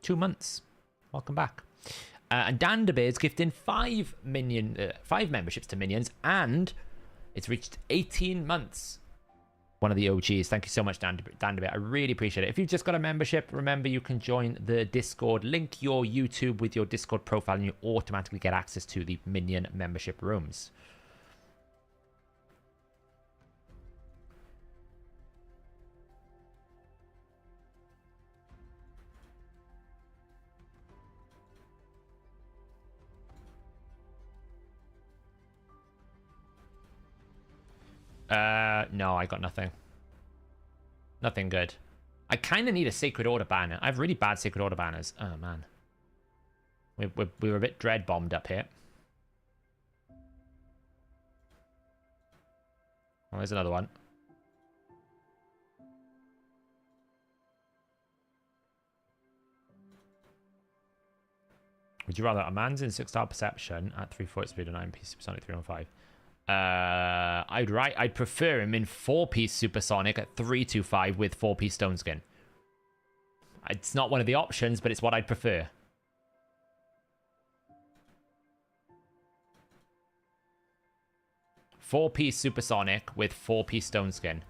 2 months. Welcome back. And Dandabear's gifting 5 memberships to minions, and it's reached 18 months. One of the OGs. Thank you so much, Dandabear. I really appreciate it. If you've just got a membership, remember you can join the Discord. Link your YouTube with your Discord profile and you automatically get access to the minion membership rooms. No, I got nothing. Nothing good. I kind of need a Sacred Order banner. I have really bad Sacred Order banners. Oh, man. We were a bit dread bombed up here. Oh, there's another one. Would you rather a man's in 6-star perception at 340 speed and 9-piece supersonic 315? I'd prefer him in 4-piece supersonic at 325 with 4-piece stone skin. It's not one of the options, but it's what I'd prefer. Four-piece supersonic with 4-piece stone skin.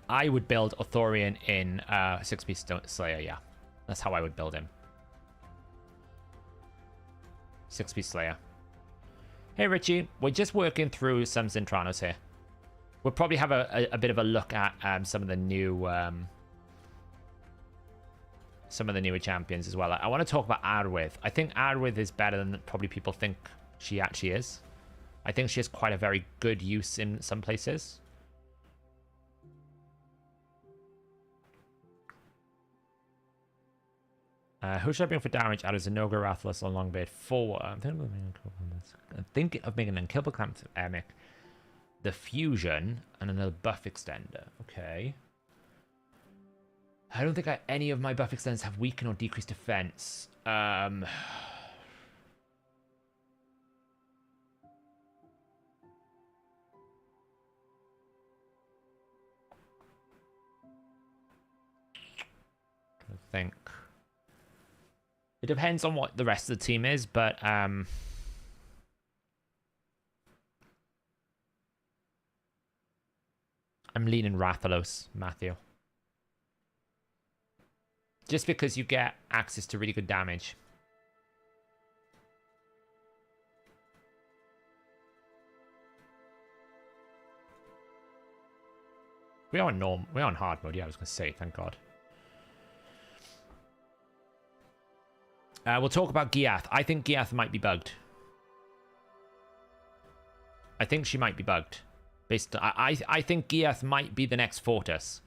I would build Authorian in 6-piece Slayer, yeah. That's how I would build him. 6-piece Slayer. Hey, Richie. We're just working through some Sintranos here. We'll probably have a bit of a look at some of the new... some of the newer champions as well. I want to talk about Arwith. I think Arwith is better than probably people think she actually is. I think she has quite a very good use in some places. Who should I bring for damage out of Zenoga, Rathalos, or Longbeard? For I'm thinking of making an Unkillable Clamp Emic, the Fusion, and another buff extender. Okay. I don't think any of my buff extenders have weaken or decreased defense. I think. It depends on what the rest of the team is, but I'm leaning Rathalos, Matthew. Just because you get access to really good damage. We're on hard mode. Yeah, I was going to say, thank God. We'll talk about Giath. I think Giath might be bugged. I think she might be bugged. I think Giath might be the next Fortis.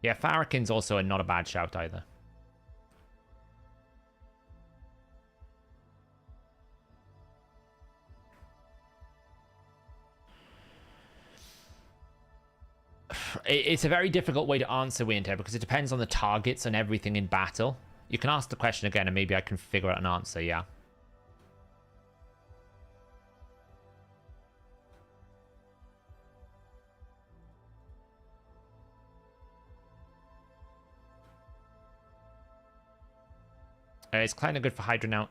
Yeah, Farrakhan's also not a bad shout either. It's a very difficult way to answer, Winter, because it depends on the targets and everything in battle. You can ask the question again and maybe I can figure out an answer, yeah. It's kind of good for Hydra now.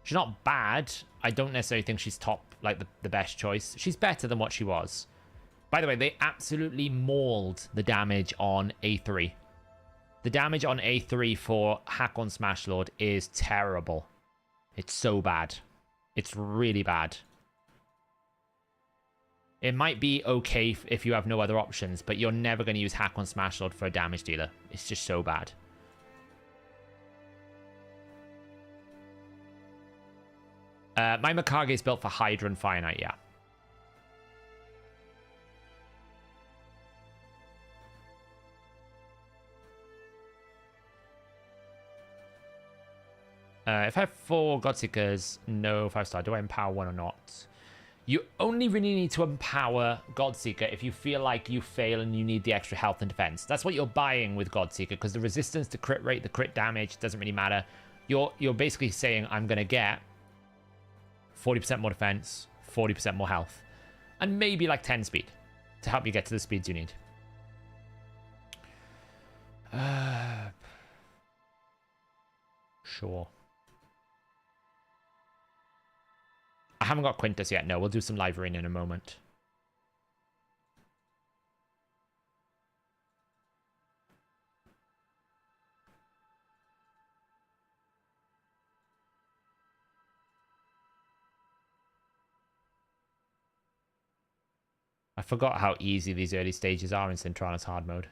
She's not bad. I don't necessarily think she's top, like the best choice. She's better than what she was. By the way, they absolutely mauled the damage on A3. The damage on A3 for Hack on Smash Lord is terrible. It's so bad. It's really bad. It might be okay if you have no other options, but you're never going to use Hack on Smash Lord for a damage dealer. It's just so bad. My Mikage is built for Hydra and Fire Knight, yeah. If I have 4 Godseekers, no 5-star. Do I empower one or not? You only really need to empower Godseeker if you feel like you fail and you need the extra health and defense. That's what you're buying with Godseeker, because the resistance to crit rate, the crit damage, doesn't really matter. You're basically saying, I'm going to get 40% more defense, 40% more health, and maybe like 10 speed to help you get to the speeds you need. Sure. I haven't got Quintus yet. No, we'll do some live arena in a moment. I forgot how easy these early stages are in Sintranos hard mode.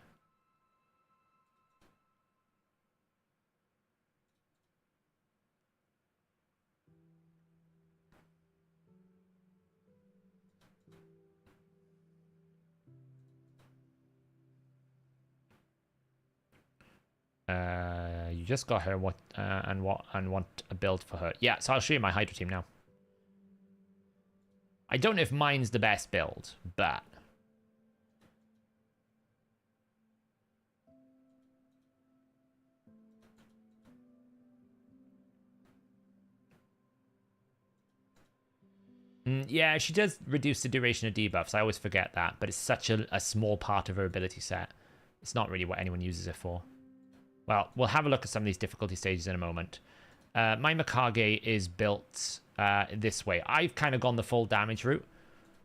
You just got her and want a build for her. Yeah, so I'll show you my Hydra team now. I don't know if mine's the best build, but yeah, she does reduce the duration of debuffs. I always forget that, but it's such a small part of her ability set. It's not really what anyone uses it for. Well, we'll have a look at some of these difficulty stages in a moment. My Mikage is built this way. I've kind of gone the full damage route.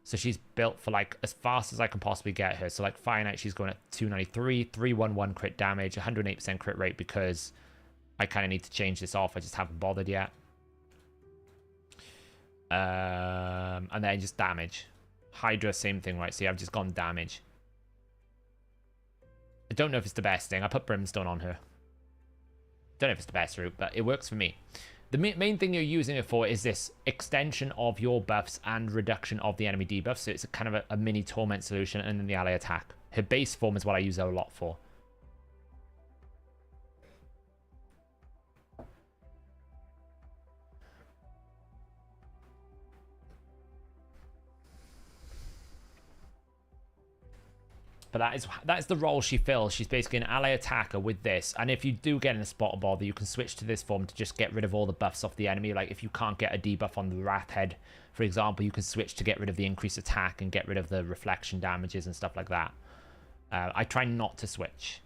So she's built for like as fast as I can possibly get her. So like Fire Knight, she's going at 293, 311 crit damage, 108% crit rate, because I kind of need to change this off. I just haven't bothered yet. And then just damage. Hydra, same thing, right? See, I've just gone damage. I don't know if it's the best thing. I put Brimstone on her. Don't know if it's the best route, but it works for me. The main thing you're using it for is this extension of your buffs and reduction of the enemy debuffs. So it's a kind of a mini torment solution, and then the ally attack. Her base form is what I use her a lot for. But that is the role she fills. She's basically an ally attacker with this. And if you do get in a spot of bother, you can switch to this form to just get rid of all the buffs off the enemy. Like if you can't get a debuff on the Wrath Head, for example, you can switch to get rid of the increased attack and get rid of the reflection damages and stuff like that. I try not to switch.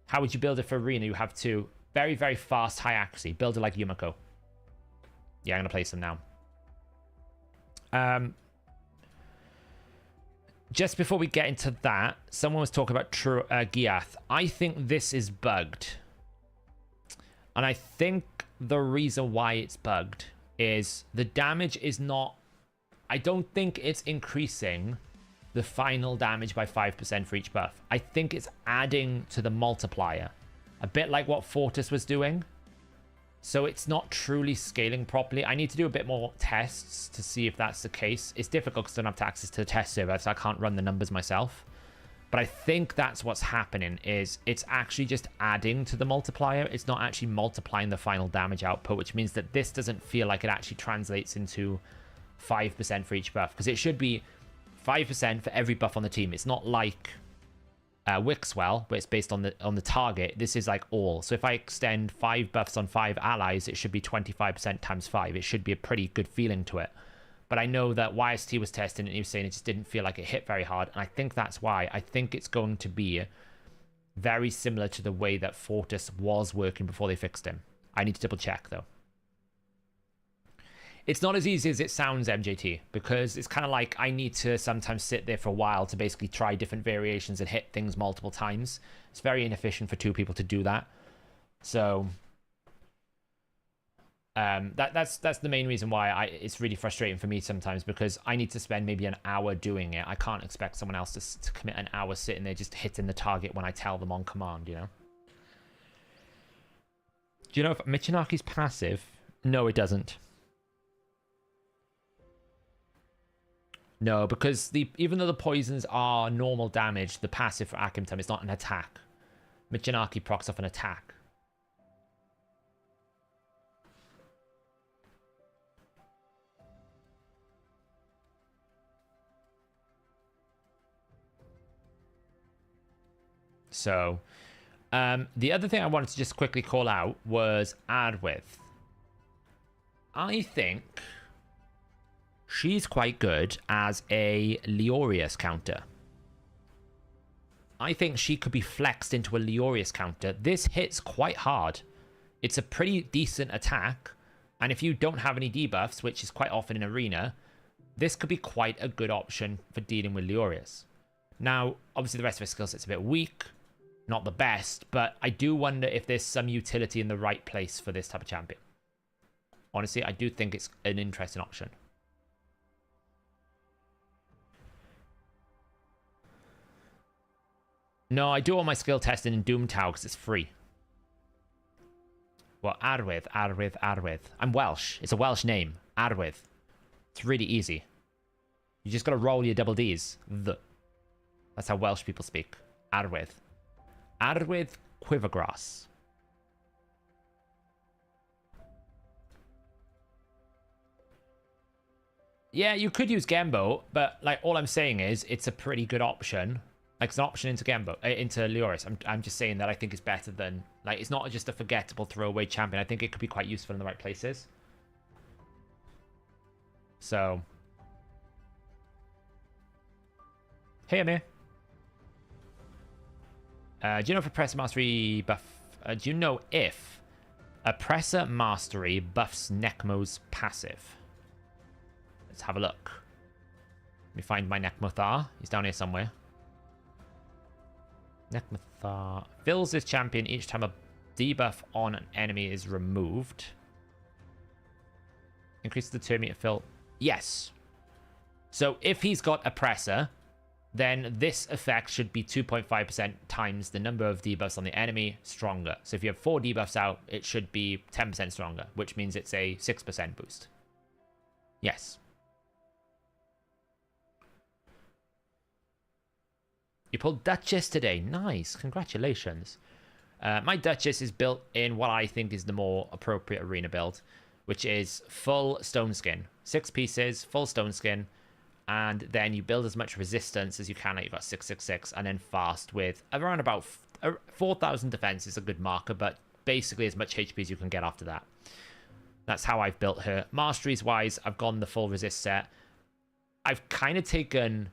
How would you build it for Arena? You have two very, very fast, high accuracy. Build it like Yumiko. Yeah, I'm going to place them now. Just before we get into that, someone was talking about Giath. I think this is bugged. And I think the reason why it's bugged is the damage is not... I don't think it's increasing the final damage by 5% for each buff. I think it's adding to the multiplier. A bit like what Fortis was doing. So it's not truly scaling properly. I need to do a bit more tests to see if that's the case. It's difficult because I don't have access to the test server, so I can't run the numbers myself. But I think that's what's happening, is it's actually just adding to the multiplier. It's not actually multiplying the final damage output, which means that this doesn't feel like it actually translates into 5% for each buff. Because it should be 5% for every buff on the team. It's not like Wixwell, but it's based on the target. This is like all. So if I extend 5 buffs on 5 allies, it should be 25% times 5. It should be a pretty good feeling to it. But I know that YST was testing it and he was saying it just didn't feel like it hit very hard. And I think that's why. I think it's going to be very similar to the way that Fortis was working before they fixed him. I need to double check though. It's not as easy as it sounds, MJT, because it's kind of like I need to sometimes sit there for a while to basically try different variations and hit things multiple times. It's very inefficient for 2 people to do that. So that's the main reason why it's really frustrating for me sometimes, because I need to spend maybe an hour doing it. I can't expect someone else to commit an hour sitting there just hitting the target when I tell them on command, you know? Do you know if Michinaki's passive? No, it doesn't. No, because even though the poisons are normal damage, the passive for Akimtum is not an attack. Michinaki procs off an attack. So, the other thing I wanted to just quickly call out was Adwith. I think she's quite good as a Leorius counter. I think she could be flexed into a Leorius counter. This hits quite hard. It's a pretty decent attack. And if you don't have any debuffs, which is quite often in Arena, this could be quite a good option for dealing with Leorius. Now, obviously the rest of her skill set's a bit weak. Not the best, but I do wonder if there's some utility in the right place for this type of champion. Honestly, I do think it's an interesting option. No, I do all my skill testing in Doom Tower because it's free. Well, Adwith. I'm Welsh. It's a Welsh name. Adwith. It's really easy. You just gotta roll your double Ds. That's how Welsh people speak. Adwith. Adwith Quivergrass. Yeah, you could use Gembo, but like all I'm saying is it's a pretty good option. Like it's an option into Gembo, into Leorius. I'm just saying that I think it's better than, like, it's not just a forgettable throwaway champion. I think it could be quite useful in the right places. So, hey Amir. Do you know if Oppressor Mastery buff? Do you know if Oppressor Mastery buffs Necmo's passive? Let's have a look. Let me find my Necmothar. He's down here somewhere. Necmothar fills this champion each time a debuff on an enemy is removed. Increases the turn meter fill. Yes. So if he's got Oppressor, then this effect should be 2.5% times the number of debuffs on the enemy stronger. So if you have 4 debuffs out, it should be 10% stronger, which means it's a 6% boost. Yes. You pulled Duchess today. Nice. Congratulations. My Duchess is built in what I think is the more appropriate arena build, which is full stone skin. 6 pieces, full stone skin. And then you build as much resistance as you can. Like you've got 666, and then fast with around about 4,000 defense is a good marker, but basically as much HP as you can get after that. That's how I've built her. Masteries wise, I've gone the full resist set. I've kind of taken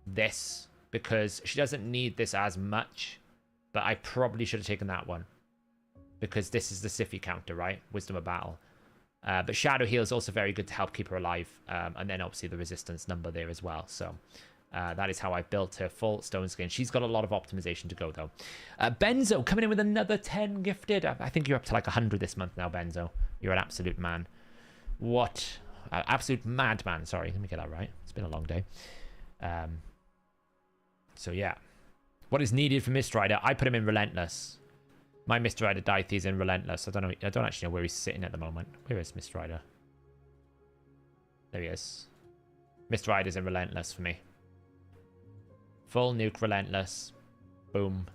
this because she doesn't need this as much, but I probably should have taken that one because this is the Siphi counter, right? Wisdom of Battle. But Shadow Heal is also very good to help keep her alive. And then obviously the resistance number there as well. So That is how I built her full stone skin. She's got a lot of optimization to go, though. Benzo coming in with another 10 gifted. I think you're up to like 100 this month now, Benzo. You're an absolute man. What? Absolute madman. Sorry, let me get that right. It's been a long day. So, yeah. What is needed for Mist Rider? I put him in Relentless. My Mist Rider Dythe is in Relentless. I don't actually know where he's sitting at the moment. Where is Mist Rider? There he is. Mist Rider's in Relentless for me. Full nuke Relentless. Boom.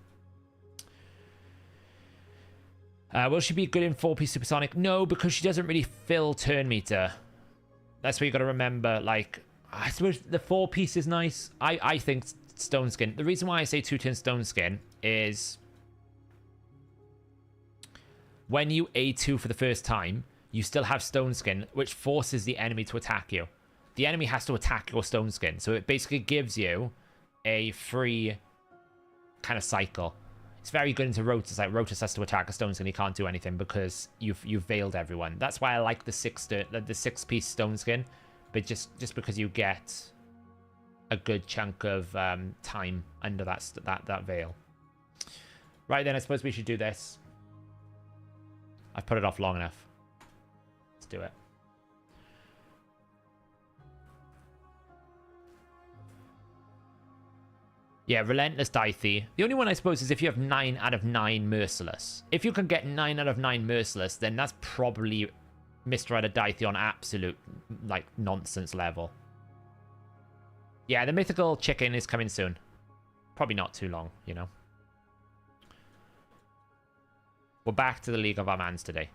Will she be good in 4-piece Supersonic? No, because she doesn't really fill turn meter. That's what you got to remember. Like, I suppose the 4-piece is nice. I think Stone Skin. The reason why I say 2-turn Stone Skin is when you A2 for the first time, you still have Stone Skin, which forces the enemy to attack you. The enemy has to attack your Stone Skin. So it basically gives you a free kind of cycle. It's very good into Rotus. Like Rotus has to attack a Stone Skin, he can't do anything because you've veiled everyone. That's why I like the 6-piece Stone Skin, but just because you get a good chunk of time under that veil. Right then, I suppose we should do this. I've put it off long enough. Let's do it. Yeah, Relentless Dythe. The only one I suppose is if you have 9 out of 9 Merciless. If you can get 9 out of 9 Merciless, then that's probably Mist Rider Dythe on absolute, like, nonsense level. Yeah, the mythical chicken is coming soon. Probably not too long, you know. We're back to the League of Our Mans today.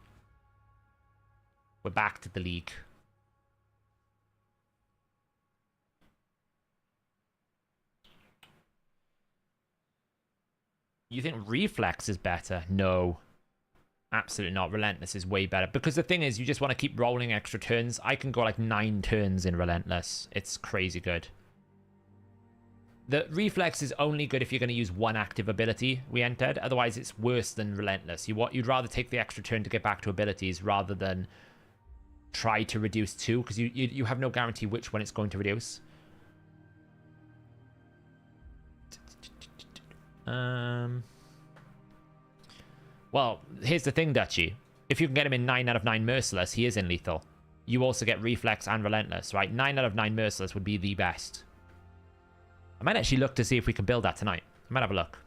We're back to the league. You think Reflex is better? No. Absolutely not. Relentless is way better. Because the thing is, you just want to keep rolling extra turns. I can go like 9 turns in Relentless. It's crazy good. The Reflex is only good if you're going to use one active ability we entered. Otherwise, it's worse than Relentless. You'd rather take the extra turn to get back to abilities rather than try to reduce 2. Because you have no guarantee which one it's going to reduce. Well, here's the thing, Dutchy. If you can get him in 9 out of 9 Merciless, he is in lethal. You also get Reflex and Relentless, right? 9 out of 9 Merciless would be the best. I might actually look to see if we can build that tonight. I might have a look.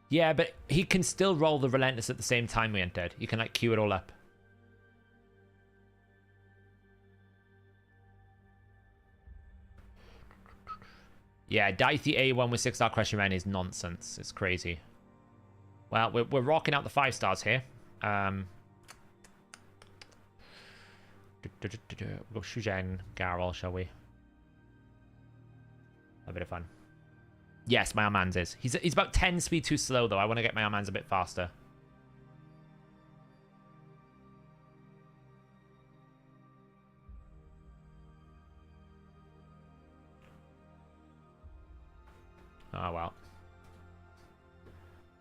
Yeah, but he can still roll the Relentless at the same time we entered. You can, like, queue it all up. Yeah, Dythe A1 with 6-star Crushing Ren is nonsense. It's crazy. Well, we're rocking out the 5 stars here. We'll go Shujen Garol, shall we? A bit of fun. Yes, my Armand's is. He's about 10 speed too slow, though. I want to get my Armand's a bit faster. Oh, well.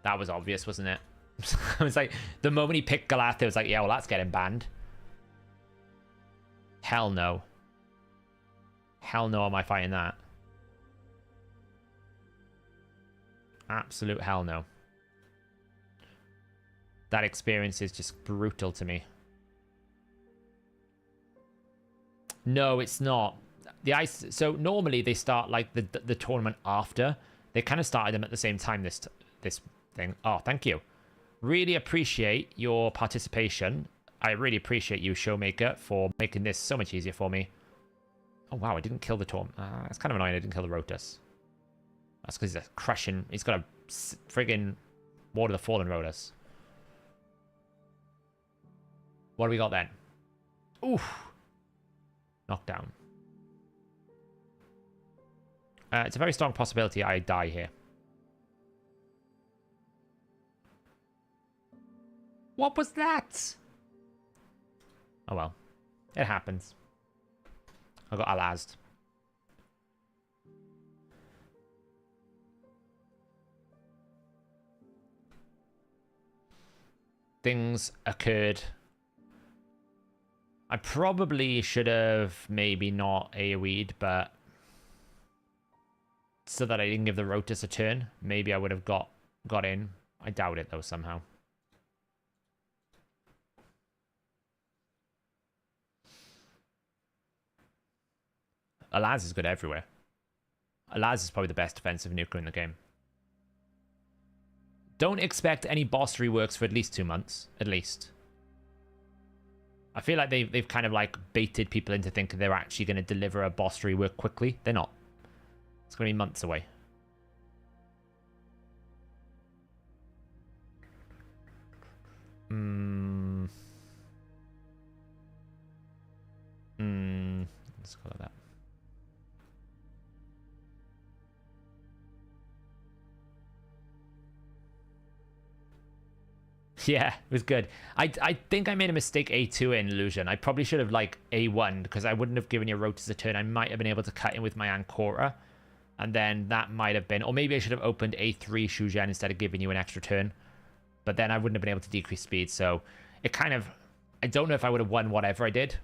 That was obvious, wasn't it? It was like, the moment he picked Galath, it was like, yeah, well, that's getting banned. Hell no. Hell no am I fighting that. Absolute hell no. That experience is just brutal to me. No, it's not. The ice. So normally they start like the tournament after. They kind of started them at the same time. This thing. Oh, thank you. Really appreciate your participation. I really appreciate you, Showmaker, for making this so much easier for me. Oh wow, I didn't kill the Torm. It's kind of annoying I didn't kill the Rotus. That's because he's a crushing. He's got a friggin' Ward of the Fallen Rotus. What do we got then? Oof. Knockdown. It's a very strong possibility I die here. What was that? Oh well. It happens. I got Alazed. Things occurred I probably should have maybe not AoE'd, but so that I didn't give the Rotus a turn, maybe I would have got in. I doubt it though somehow. Alaz is good everywhere. Alaz is probably the best defensive nuker in the game. Don't expect any boss reworks for at least 2 months, at least. I feel like they've kind of like baited people into thinking they're actually going to deliver a boss rework quickly. They're not. It's going to be months away. Let's call it that. Yeah, it was good. I think I made a mistake A2 in Illusion. I probably should have like A1 because I wouldn't have given you Rotus a turn. I might have been able to cut in with my Ancora. And then that might have been... Or maybe I should have opened A3 Shujian instead of giving you an extra turn. But then I wouldn't have been able to decrease speed. So it kind of... I don't know if I would have won whatever I did.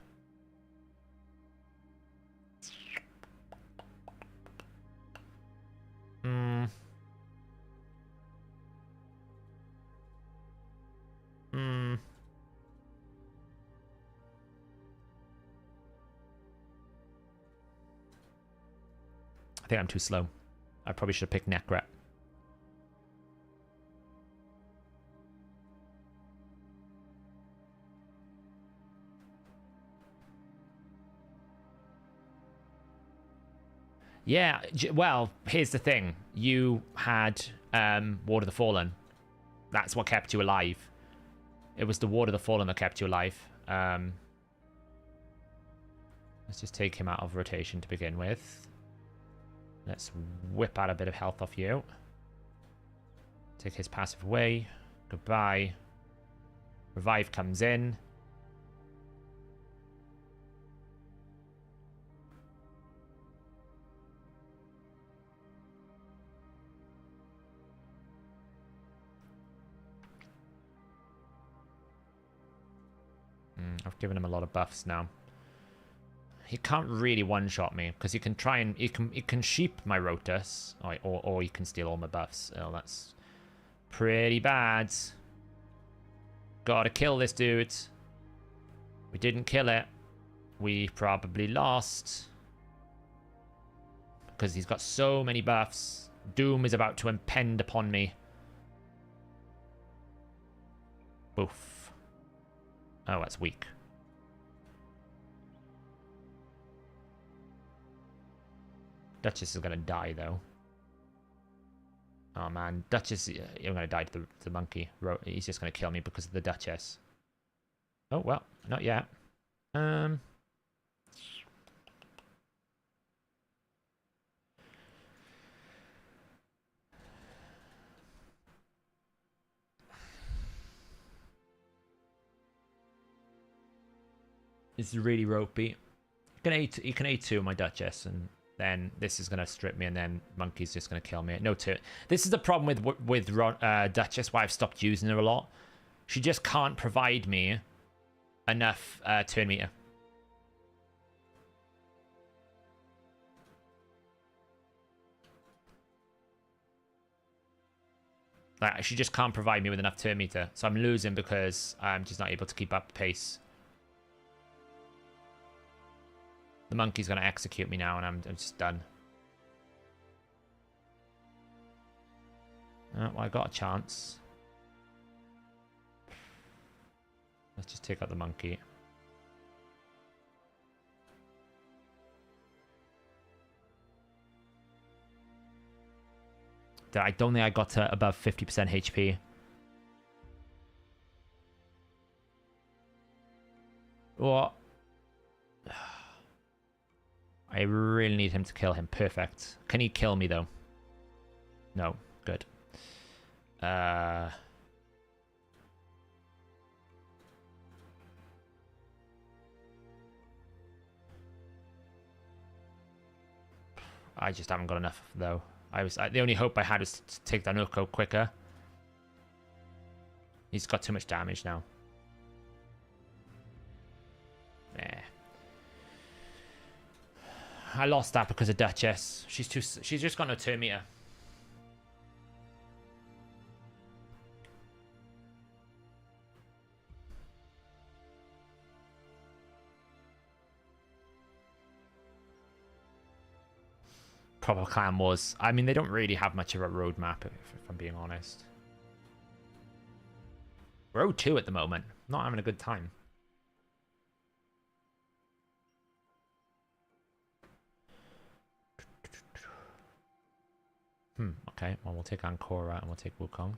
I think I'm too slow. I probably should have picked Necret. Yeah, well, here's the thing. You had Ward of the Fallen. That's what kept you alive. It was the Ward of the Fallen that kept you alive. Let's just take him out of rotation to begin with. Let's whip out a bit of health off you. Take his passive away. Goodbye. Revive comes in. I've given him a lot of buffs now. He can't really one-shot me because he can try and he can sheep my Rotus, or he can steal all my buffs. Oh, that's pretty bad. Gotta kill this dude. We didn't kill it. We probably lost because he's got so many buffs. Doom is about to impend upon me. Oof. Oh, that's weak. Duchess is gonna die though. Oh man, Duchess, I'm gonna die to the monkey. He's just gonna kill me because of the Duchess. Oh well, not yet. It's really ropey. You can A2 my Duchess, and then this is going to strip me, and then Monkey's just going to kill me. No turn. This is the problem with Duchess, why I've stopped using her a lot. She just can't provide me enough turn meter. Like, she just can't provide me with enough turn meter. So I'm losing because I'm just not able to keep up the pace. The monkey's going to execute me now, and I'm just done. Oh, well, I got a chance. Let's just take out the monkey. I don't think I got to above 50% HP. What? I really need him to kill him. Perfect. Can he kill me, though? No. Good. I just haven't got enough, though. The only hope I had was to take down Urko quicker. He's got too much damage now. I lost that because of Duchess. She's just got no turn meter. Proper Clan Wars. I mean, they don't really have much of a roadmap, if I'm being honest. We're 0-2 at the moment. Not having a good time. Okay. Well, we'll take Ankora and we'll take Wukong.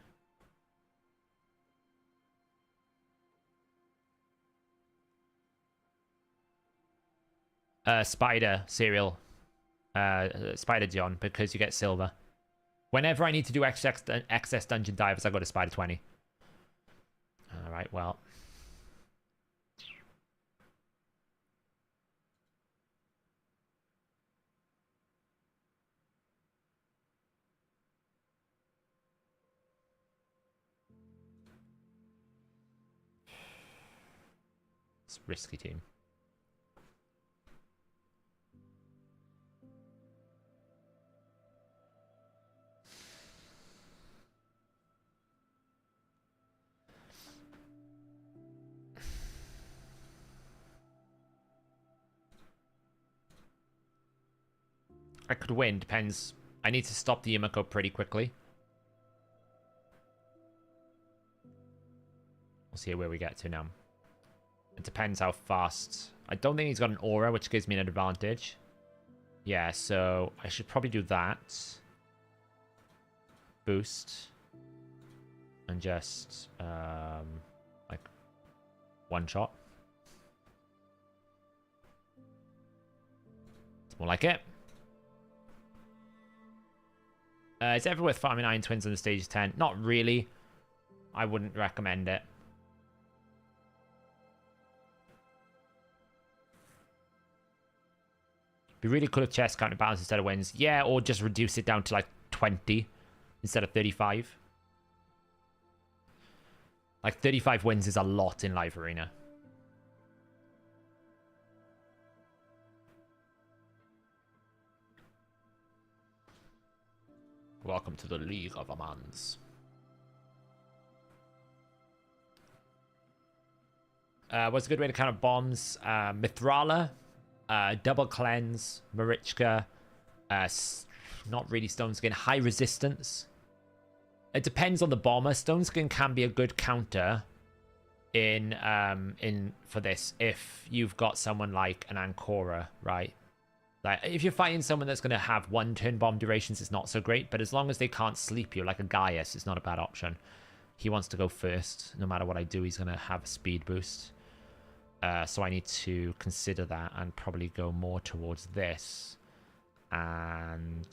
Spider cereal. Spider John, because you get silver. Whenever I need to do excess dungeon divers, I go to Spider 20. Alright, well. It's a risky team. I could win, depends. I need to stop the Yumiko pretty quickly. We'll see where we get to now. It depends how fast. I don't think he's got an aura, which gives me an advantage. Yeah, so I should probably do that. Boost. And just, like, one shot. It's more like it. Is it ever worth farming Iron Twins on the stage 10? Not really. I wouldn't recommend it. Be really cool if chess counterbalance instead of wins. Yeah, or just reduce it down to like 20 instead of 35. Like 35 wins is a lot in live arena. Welcome to the League of Amans. What's a good way to counter bombs? Mithrala, Double Cleanse, Marichka, not really Stone Skin, High Resistance. It depends on the bomber. Stone Skin can be a good counter in for this if you've got someone like an Ankora, right? Like, if you're fighting someone that's going to have one turn bomb durations, it's not so great. But as long as they can't sleep you, like a Gaius, it's not a bad option. He wants to go first. No matter what I do, he's going to have a speed boost. So I need to consider that and probably go more towards this. And...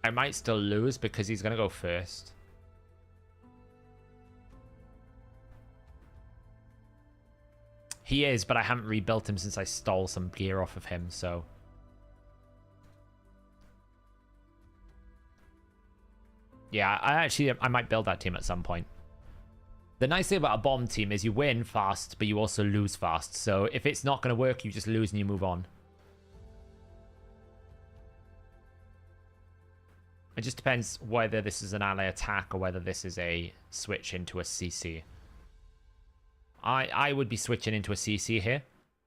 I might still lose because he's going to go first. He is, but I haven't rebuilt him since I stole some gear off of him, so... Yeah, I might build that team at some point. The nice thing about a bomb team is you win fast, but you also lose fast. So if it's not going to work, you just lose and you move on. It just depends whether this is an ally attack or whether this is a switch into a CC. I would be switching into a CC here.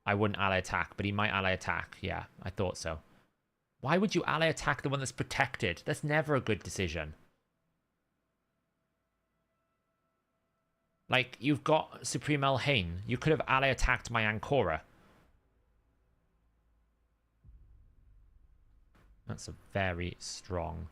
I wouldn't ally attack, but he might ally attack. Yeah, I thought so. Why would you ally attack the one that's protected? That's never a good decision. Like, you've got Supreme Elhain. You could have ally attacked my Ankora. That's a very strong.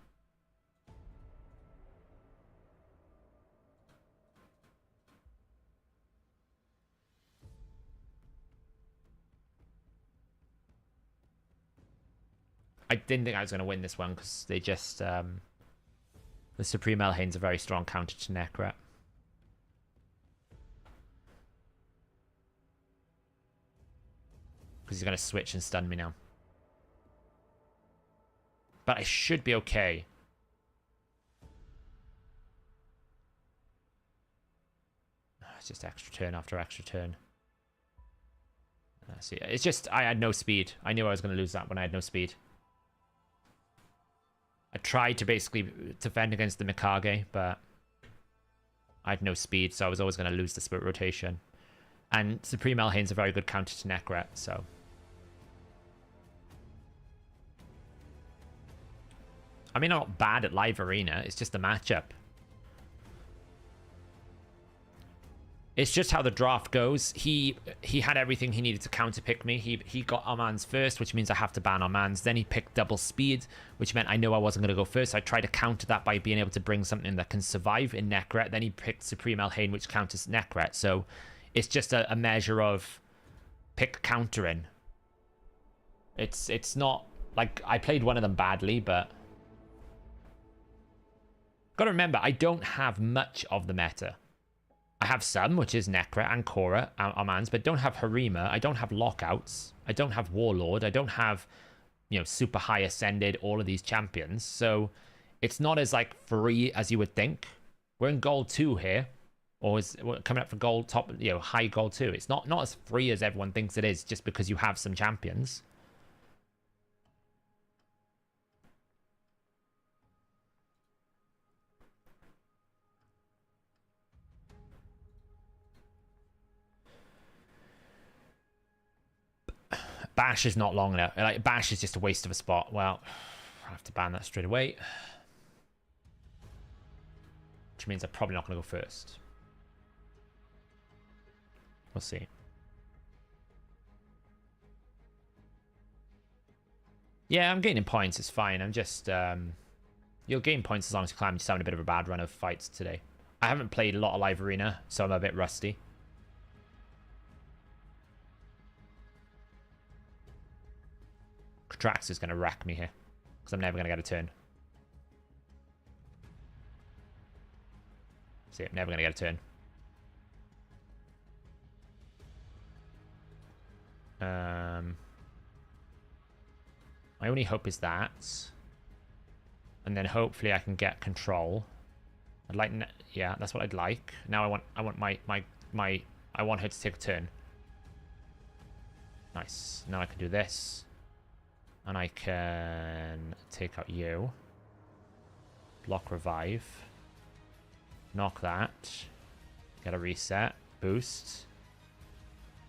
I didn't think I was going to win this one because they just... the Supreme Elhain's a very strong counter to Necret. Because he's going to switch and stun me now. But I should be okay. It's just extra turn after extra turn. See, it's just, I had no speed. I knew I was going to lose that when I had no speed. I tried to basically defend against the Mikage, but I had no speed, so I was always going to lose the Spirit Rotation. And Supreme Elhain's a very good counter to Necret, so... I mean, I'm not bad at live arena. It's just the matchup. It's just how the draft goes. He had everything he needed to counterpick me. He got Armands first, which means I have to ban Armands. Then he picked double speed, which meant I know I wasn't going to go first. I tried to counter that by being able to bring something that can survive in Necret. Then he picked Supreme Elhain, which counters Necret. So it's just a measure of pick countering. It's not like I played one of them badly, but... Gotta remember, I don't have much of the meta. I have some, which is Necret and Korra, Armands, but don't have Harima. I don't have Lockouts. I don't have Warlord. I don't have, you know, super high ascended, all of these champions. So it's not as, like, free as you would think. We're in gold 2 here. Or we're coming up for gold top, you know, high gold 2. It's not as free as everyone thinks it is just because you have some champions. Bash is not long enough. Like, Bash is just a waste of a spot. Well, I have to ban that straight away. Which means I'm probably not going to go first. We'll see. Yeah, I'm gaining points. It's fine. I'm just... you'll gain points as long as you climb. I'm just having a bit of a bad run of fights today. I haven't played a lot of live arena, so I'm a bit rusty. Trax is going to wreck me here because I'm never going to get a turn. See, I'm never going to get a turn. My only hope is that, and then hopefully I can get control. I'd like, yeah, that's what I'd like. Now I want I want her to take a turn. Nice. Now I can do this. And I can take out you. Block revive. Knock that. Get a reset. Boost.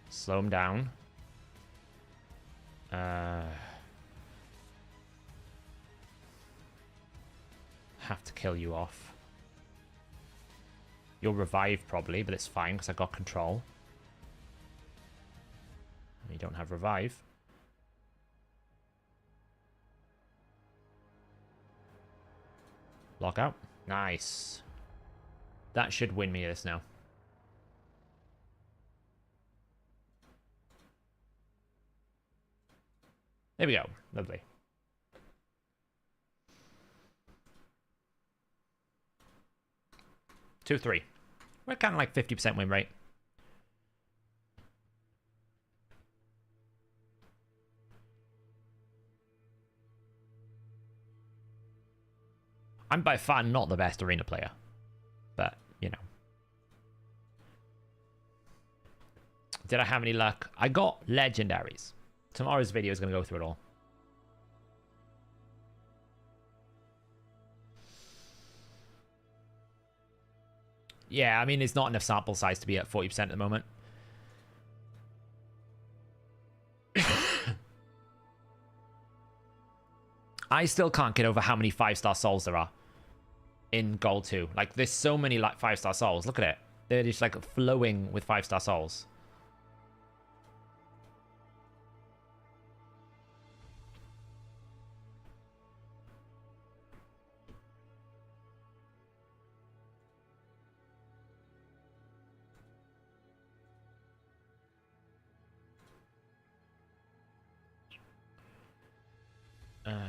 Slow him down. Have to kill you off. You'll revive probably, but it's fine because I got control. You don't have revive. Lockout. Nice. That should win me this now. There we go. Lovely. Two, 3. We're kind of like 50% win rate. I'm by far not the best arena player. But, you know. Did I have any luck? I got legendaries. Tomorrow's video is going to go through it all. Yeah, I mean, it's not enough sample size to be at 40% at the moment. I still can't get over how many 5-star souls there are in Gold 2. Like, there's so many like 5-star souls. Look at it. They're just like flowing with 5-star souls.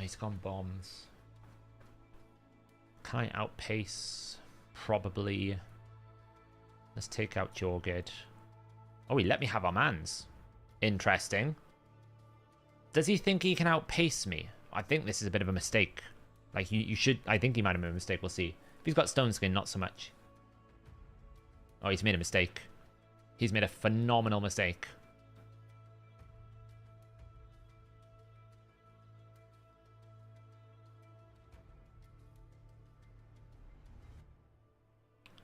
He's gone bombs. Can I outpace? Probably. Let's take out Jorgid. Oh, he let me have our mans. Interesting. Does he think he can outpace me? I think this is a bit of a mistake. Like, you should... I think he might have made a mistake. We'll see. If he's got Stone Skin, not so much. Oh, he's made a mistake. He's made a phenomenal mistake.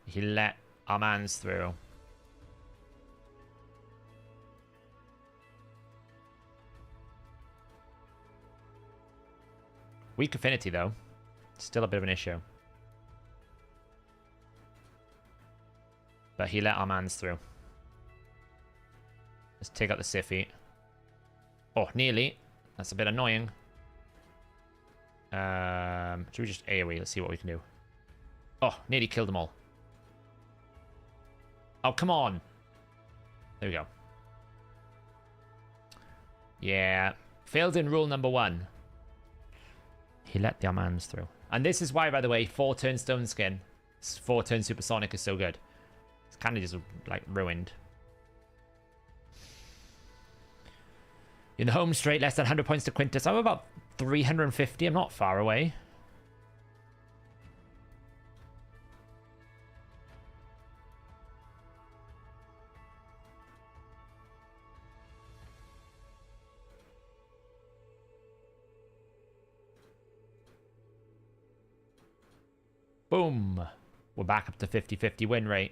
He let our mans through. Weak affinity, though. Still a bit of an issue. But he let our mans through. Let's take out the Siffy. Oh, nearly. That's a bit annoying. Should we just AoE? Let's see what we can do. Oh, nearly killed them all. Oh, come on. There we go. Yeah. Failed in rule number 1. He let the Armans through. And this is why, by the way, 4-turn Stone Skin, 4-turn Supersonic is so good. It's kind of just, like, ruined. In the home straight, less than 100 points to Quintus. I'm about 350. I'm not far away. Boom. We're back up to 50-50 win rate.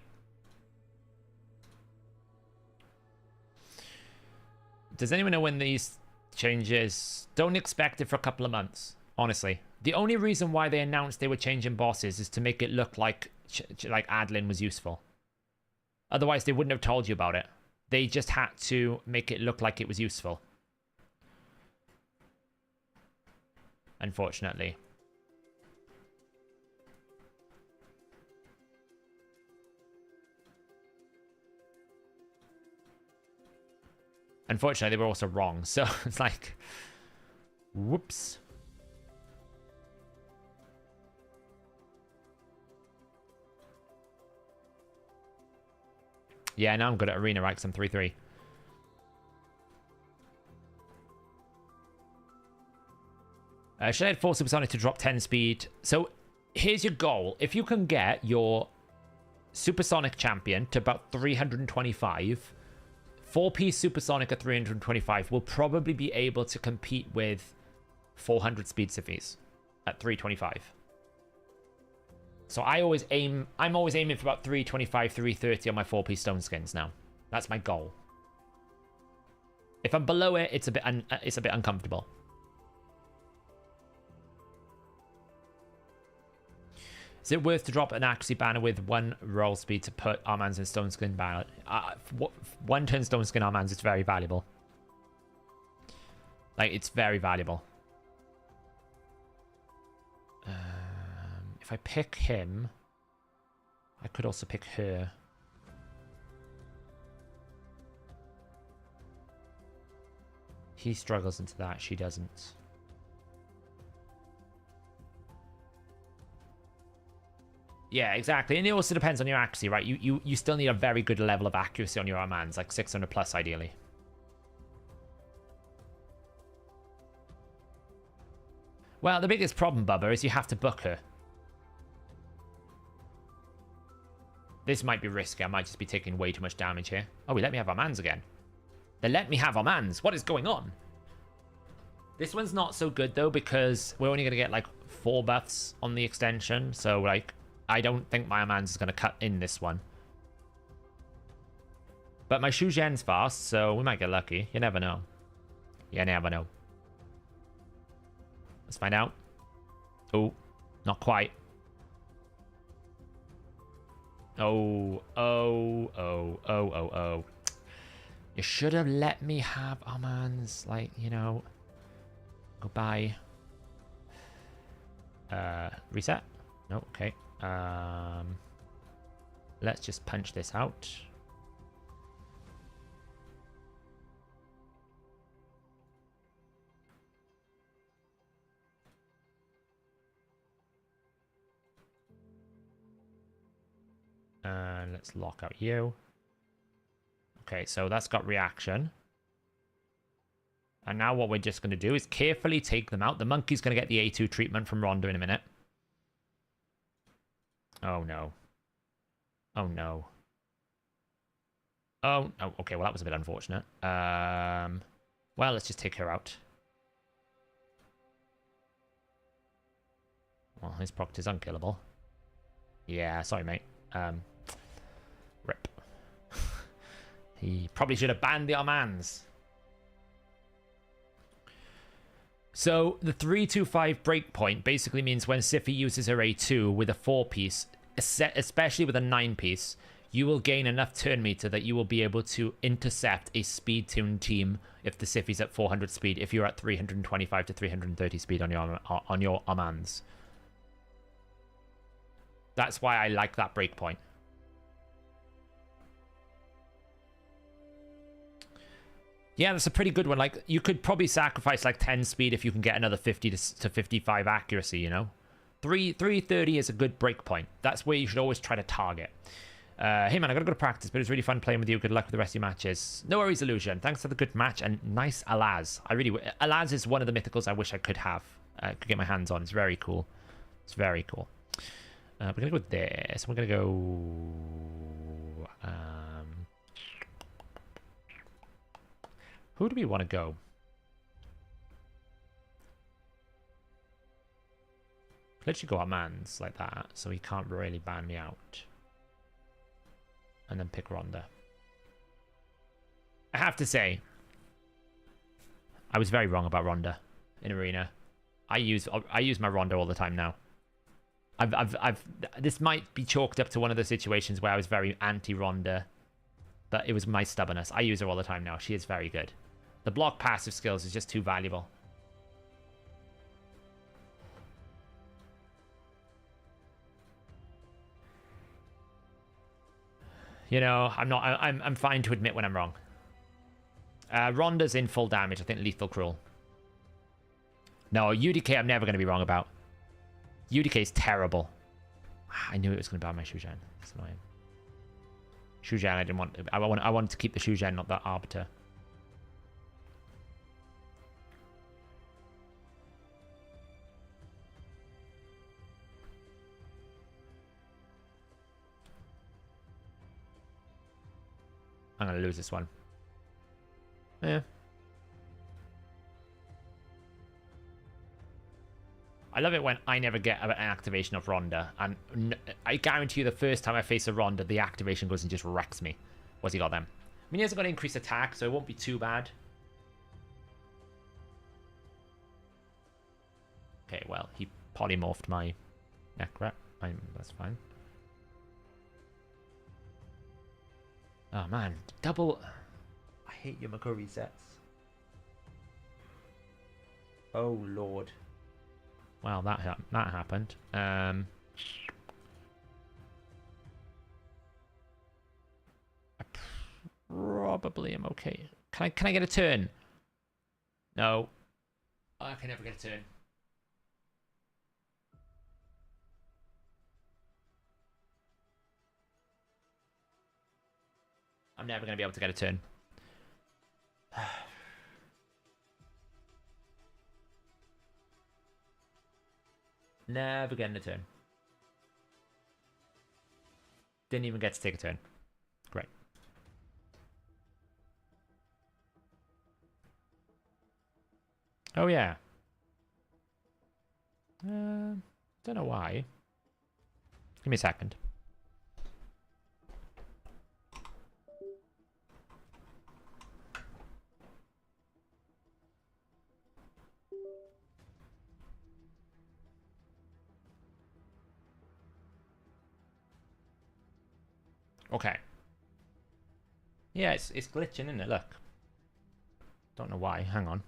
Does anyone know when these changes? Don't expect it for a couple of months, honestly. The only reason why they announced they were changing bosses is to make it look like Adlin was useful. Otherwise, they wouldn't have told you about it. They just had to make it look like it was useful. Unfortunately. Unfortunately, they were also wrong. So it's like, whoops. Yeah, now I'm good at arena, right? Because I'm 3-3. Should I add 4 Supersonic to drop 10 speed? So here's your goal. If you can get your Supersonic champion to about 325... 4-piece Supersonic at 325 will probably be able to compete with 400 speed Siffies at 325. So I'm always aiming for about 325, 330 on my 4-piece Stone Skins now. That's my goal. If I'm below it, it's a bit uncomfortable. Is it worth to drop an accuracy banner with 1 roll speed to put Armans in Stone Skin banner? 1 turn Stone Skin Armans is very valuable. Like, it's very valuable. If I pick him, I could also pick her. He struggles into that, she doesn't. Yeah, exactly. And it also depends on your accuracy, right? You still need a very good level of accuracy on your Armans, like 600 plus ideally. Well, the biggest problem, Bubba, is you have to book her. This might be risky. I might just be taking way too much damage here. Oh, we let me have Armans again. They let me have Armans. What is going on? This one's not so good, though, because we're only going to get, like, 4 buffs on the extension. So, like, I don't think my Armans is going to cut in this one. But my Shu Zhen's fast, so we might get lucky. You never know. You never know. Let's find out. Oh, not quite. Oh. You should have let me have Armans, like, you know. Goodbye. Reset? No, okay. Let's just punch this out. And let's lock out you. Okay, so that's got reaction. And now what we're just going to do is carefully take them out. The monkey's going to get the A2 treatment from Rhonda in a minute. Oh, no. Oh, no. Oh, oh, okay, well, that was a bit unfortunate. Well, let's just take her out. Well, his Proctor's unkillable. Yeah, sorry, mate. Rip. He probably should have banned the Armands. So, the 325 breakpoint basically means when Siffy uses her A2 with a 4-piece, especially with a 9-piece, you will gain enough turn meter that you will be able to intercept a speed-tuned team if the Siffy's at 400 speed, if you're at 325 to 330 speed on your Armands. That's why I like that breakpoint. Yeah, that's a pretty good one. Like, you could probably sacrifice like 10 speed if you can get another 50 to 55 accuracy, you know? 330 is a good breakpoint. That's where you should always try to target. Hey man, I gotta go to practice, but it was really fun playing with you. Good luck with the rest of your matches. No worries, Illusion. Thanks for the good match and nice Alaz. Alaz is one of the mythicals I wish I could have. Could get my hands on. It's very cool. It's very cool. We're gonna go with this. We're gonna go. Who do we want to go? Literally go Armands like that, so he can't really ban me out. And then pick Rhonda. I have to say, I was very wrong about Rhonda in Arena. I use my Rhonda all the time now. This might be chalked up to one of the situations where I was very anti-Rhonda, but it was my stubbornness. I use her all the time now. She is very good. The block passive skills is just too valuable. You know, I'm fine to admit when I'm wrong. Rhonda's in full damage. I think lethal cruel. No, UDK I'm never going to be wrong about. UDK is terrible. I knew it was going to ban my Shujan. That's annoying. Shujan, I didn't want. I wanted to keep the Shujan, not the Arbiter. I'm going to lose this one. Yeah. I love it when I never get an activation of Rhonda. And I guarantee you the first time I face a Rhonda, the activation goes and just wrecks me. What's he got then? I mean, he hasn't got increased attack, so it won't be too bad. Okay, well, he polymorphed my Necra. That's fine. Oh, man. Double... I hate your Mako resets. Oh, Lord. Well, that happened. I probably am okay. Can I get a turn? No. I can never get a turn. I'm never going to be able to get a turn. Never getting a turn. Didn't even get to take a turn. Great. Oh, yeah. Don't know why. Give me a second. Okay. Yeah, it's glitching, isn't it? Look. Don't know why. Hang on.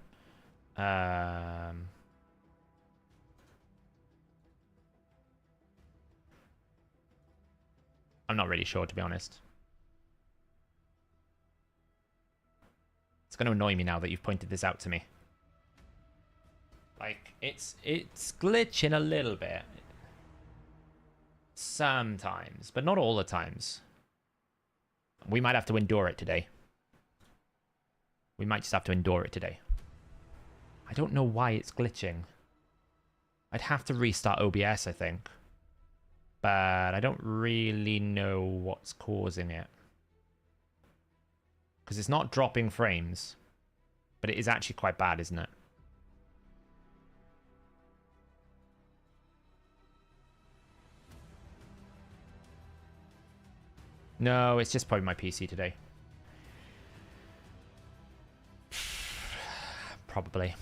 I'm not really sure, to be honest. It's going to annoy me now that you've pointed this out to me. Like, it's glitching a little bit. Sometimes, but not all the times. We might have to endure it today. We might just have to endure it today. I don't know why it's glitching. I'd have to restart OBS, I think. But I don't really know what's causing it. Because it's not dropping frames. But it is actually quite bad, isn't it? No, it's just probably my PC today. Probably.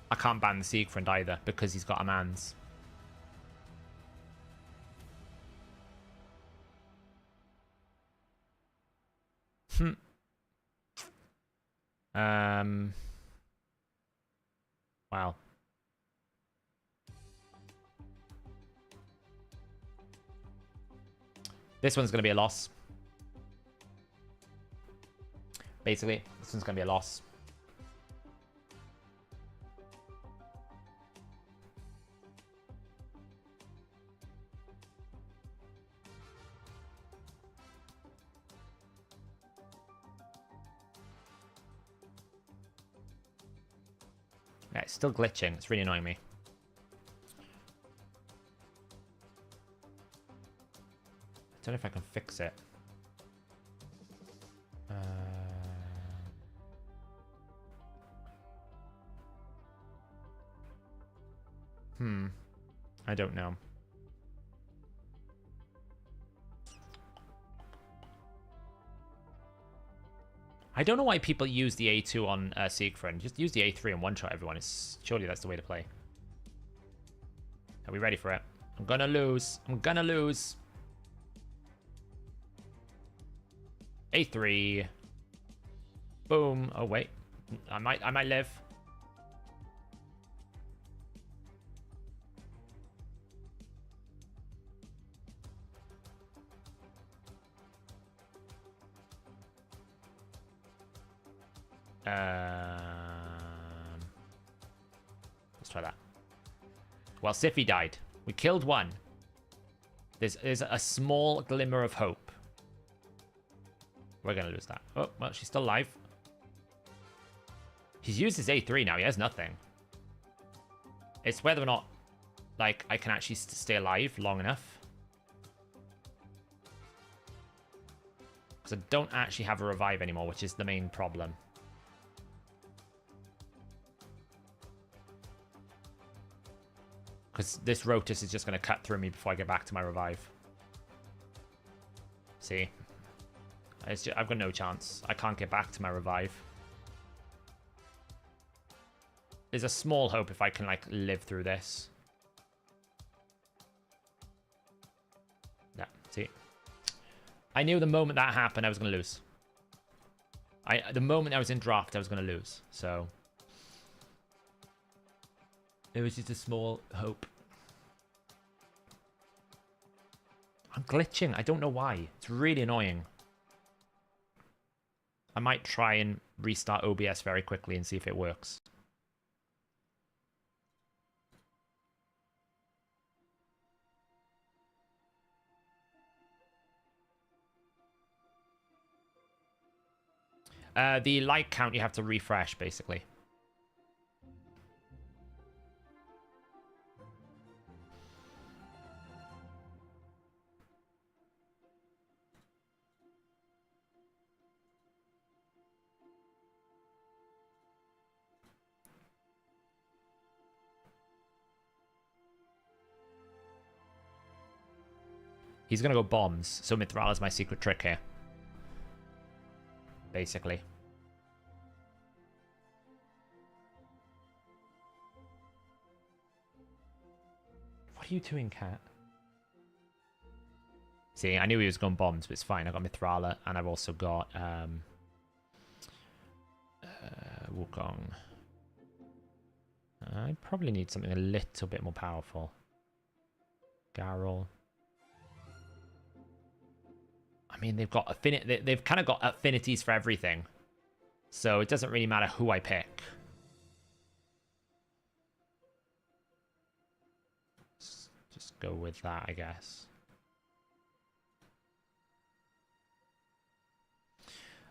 I can't ban the Siegfried either because he's got a man's. Wow. This one's going to be a loss. Basically, this one's going to be a loss. Yeah, it's still glitching. It's really annoying me. I don't know if I can fix it. I don't know. I don't know why people use the A2 on Siegfried. Just use the A3 and one-shot everyone. Surely that's the way to play. Are we ready for it? I'm gonna lose. I'm gonna lose. A3. Boom. Oh wait. I might live. Let's try that. Well, Siffy died. We killed one. There's a small glimmer of hope. We're going to lose that. Oh, well, she's still alive. He's used his A3 now. He has nothing. It's whether or not, like, I can actually stay alive long enough. Because I don't actually have a revive anymore, which is the main problem. Because this Rotus is just going to cut through me before I get back to my revive. See? I've got no chance. I can't get back to my revive. There's a small hope if I can, like, live through this. Yeah, see? I knew the moment that happened, I was going to lose. The moment I was in draft, I was going to lose. So... it was just a small hope. I'm glitching. I don't know why. It's really annoying. I might try and restart OBS very quickly and see if it works. The like count you have to refresh, basically. He's going to go bombs, so Mithral is my secret trick here. Basically. What are you doing, cat? See, I knew he was going bombs, but it's fine. I got Mithrala, and I've also got Wukong. I probably need something a little bit more powerful. Garrel. I mean, they've got they've kind of got affinities for everything, so it doesn't really matter who I pick. Just go with that, I guess.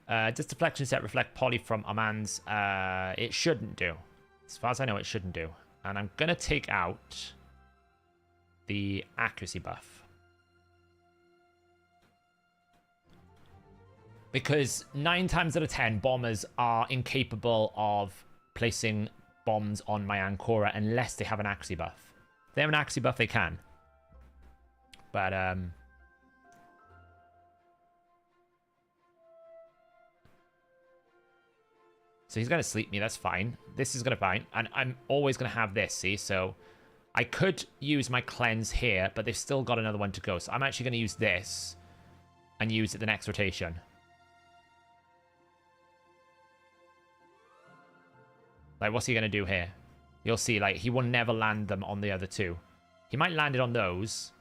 Does deflection set reflect poly from Armand's? It shouldn't do. As far as I know, it shouldn't do. And I'm going to take out the accuracy buff. Because 9 times out of 10, bombers are incapable of placing bombs on my Ancora unless they have an accuracy buff. If they have an accuracy buff, they can. But, so he's going to sleep me, that's fine. This is going to be fine. And I'm always going to have this, see? So I could use my cleanse here, but they've still got another one to go. So I'm actually going to use this and use it the next rotation. Like, what's he going to do here? You'll see, like, he will never land them on the other two. He might land it on those,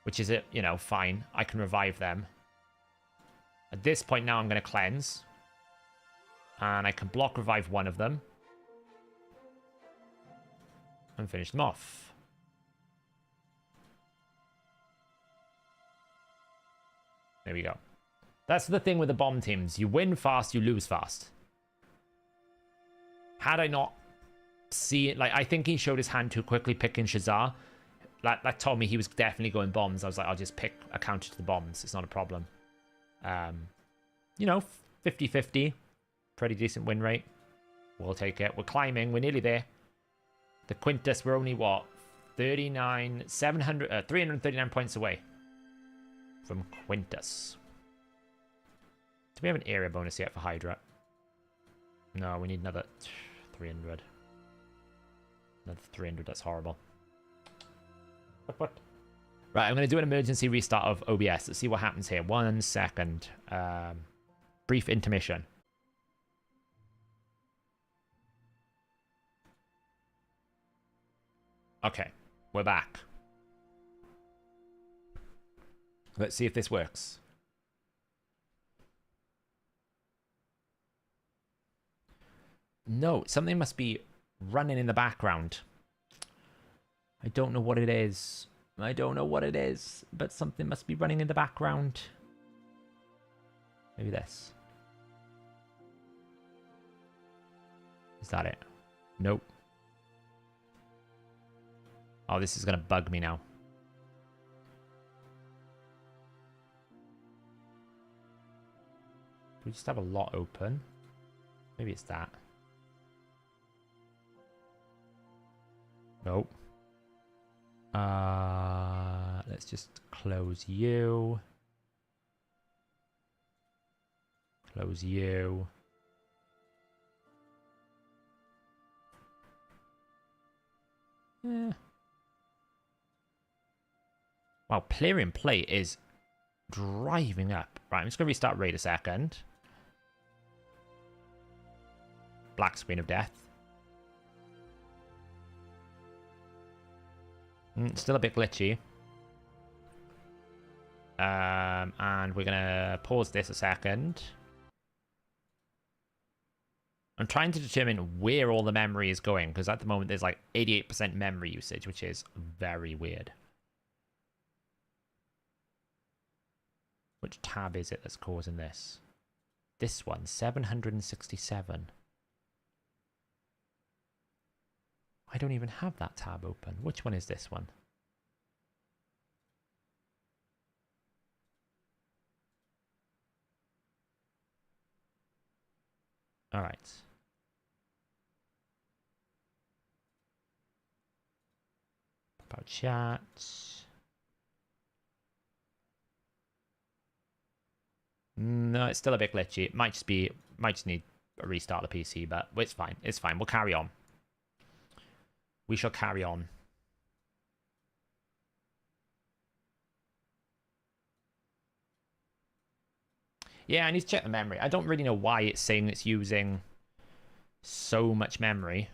which is, you know, fine. I can revive them. At this point now, I'm going to cleanse. And I can block revive one of them. And finish them off. There we go. That's the thing with the bomb teams. You win fast, you lose fast. Had I not seen it, like, I think he showed his hand too quickly picking Shazar. That told me he was definitely going bombs. I was like, I'll just pick a counter to the bombs. It's not a problem. You know, 50-50. Pretty decent win rate. We'll take it. We're climbing. We're nearly there. The Quintus, we're only, what? 339 points away from Quintus. Do we have an area bonus yet for Hydra? No, we need another 300. Another 300, that's horrible. What? Right, I'm going to do an emergency restart of OBS. Let's see what happens here. 1 second. Brief intermission. Okay, we're back. Let's see if this works. No, something must be running in the background. I don't know what it is. I don't know what it is, but something must be running in the background. Maybe this. Is that it? Nope. Oh, this is going to bug me now. We just have a lot open. Maybe it's that. Nope. Let's just close you. Close you. Yeah. Wow, player in play is driving up. Right, I'm just going to restart raid a second. Black screen of death. Still a bit glitchy. And we're going to pause this a second. I'm trying to determine where all the memory is going, because at the moment there's like 88% memory usage, which is very weird. Which tab is it that's causing this? This one, 767. I don't even have that tab open. Which one is this one? All right. About chat. No, it's still a bit glitchy. It might just need a restart of the PC, but it's fine. It's fine. We'll carry on. We shall carry on. Yeah, I need to check the memory. I don't really know why it's saying it's using so much memory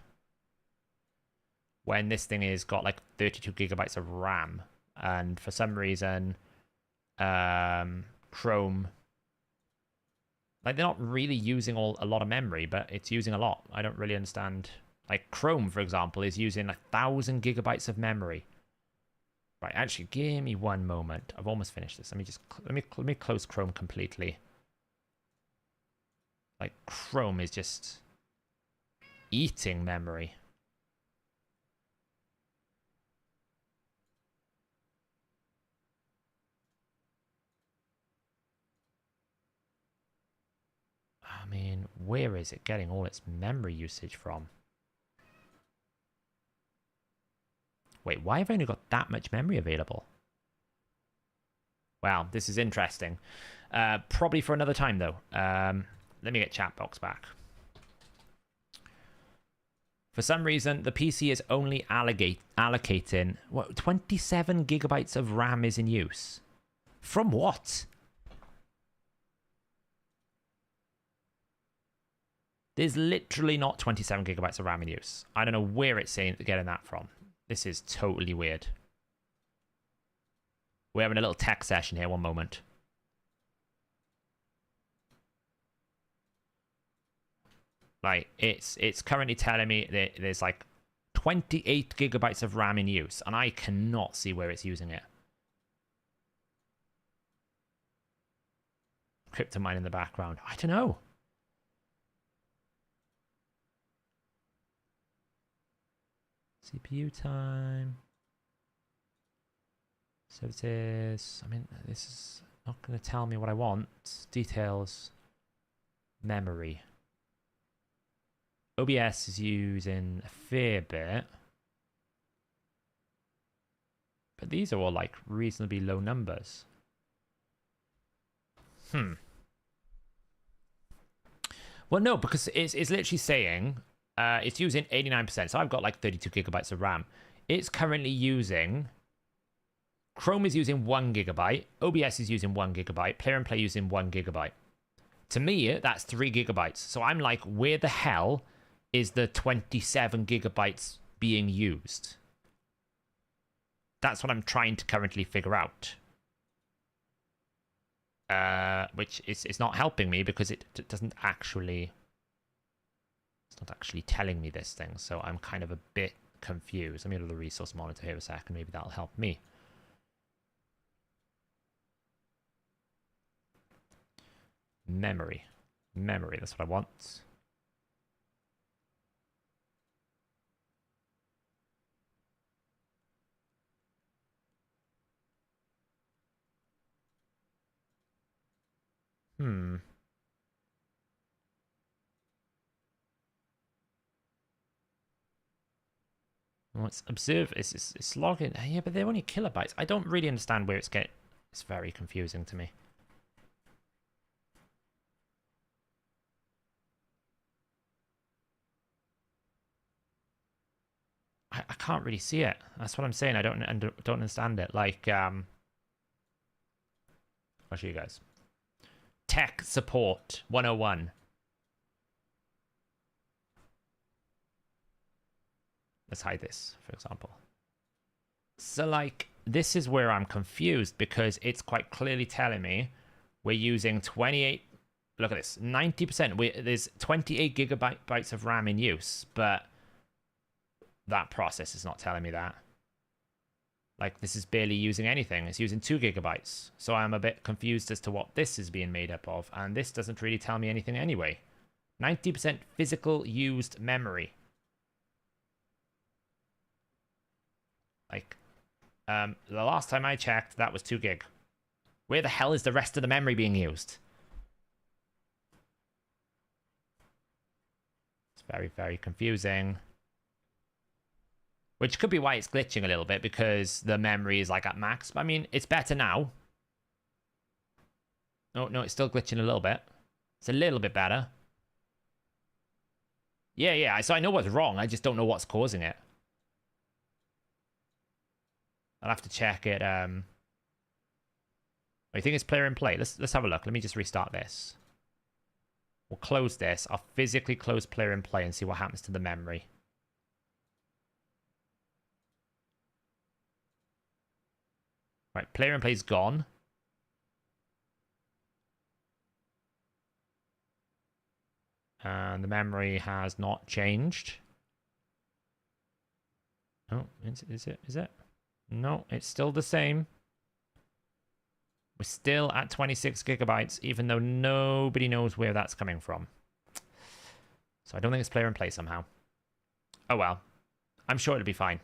when this thing has got like 32 gigabytes of RAM. And for some reason, Chrome, like they're not really using a lot of memory, but it's using a lot. I don't really understand. Like Chrome, for example, is using 1,000 gigabytes of memory. Right, actually, give me one moment. I've almost finished this. Let me close Chrome completely. Like Chrome is just eating memory. I mean, where is it getting all its memory usage from? Wait, why have I only got that much memory available? Wow, this is interesting. Probably for another time, though. Let me get chat box back. For some reason, the PC is only allocating... What, 27 gigabytes of RAM is in use? From what? There's literally not 27 gigabytes of RAM in use. I don't know where it's getting that from. This is totally weird. We're having a little tech session here, one moment. Like, it's currently telling me that there's like 28 gigabytes of RAM in use, and I cannot see where it's using it. Cryptomine in the background. I don't know. CPU time. Services. I mean, this is not going to tell me what I want. Details. Memory. OBS is using a fair bit. But these are all like reasonably low numbers. Well, no, because it's literally saying it's using 89%. So I've got like 32 gigabytes of RAM. It's currently using... Chrome is using 1 gigabyte. OBS is using 1 gigabyte. Player and Play using 1 gigabyte. To me, that's 3 gigabytes. So I'm like, where the hell is the 27 gigabytes being used? That's what I'm trying to currently figure out. Which is not helping me because it doesn't actually... It's not actually telling me this thing. So I'm kind of a bit confused. Let me go to the resource monitor here a second. Maybe that'll help me. Memory. Memory, that's what I want. Well, it's observe. It's logging. Yeah, but they're only kilobytes. I don't really understand where it's getting. It's very confusing to me. I can't really see it. That's what I'm saying. I don't understand it. Like, I'll show you guys. Tech support 101. Let's hide this, for example. So, like, this is where I'm confused because it's quite clearly telling me we're using 28. Look at this, 90%. There's 28 gigabytes of RAM in use, but that process is not telling me that. Like, this is barely using anything. It's using 2 gigabytes. So I'm a bit confused as to what this is being made up of. And this doesn't really tell me anything anyway. 90% physical used memory. Like, the last time I checked, that was 2 gig. Where the hell is the rest of the memory being used? It's very, very confusing. Which could be why it's glitching a little bit, because the memory is like at max. But I mean, it's better now. No, it's still glitching a little bit. It's a little bit better. Yeah, so I know what's wrong. I just don't know what's causing it. I'll have to check it. Oh you think it's player in play? Let's have a look. Let me just restart this. We'll close this. I'll physically close player in play and see what happens to the memory. Right, player in play is gone. And the memory has not changed. Oh, is it? No, it's still the same. We're still at 26 gigabytes, even though nobody knows where that's coming from. So I don't think it's player in play somehow. Oh well. I'm sure it'll be fine.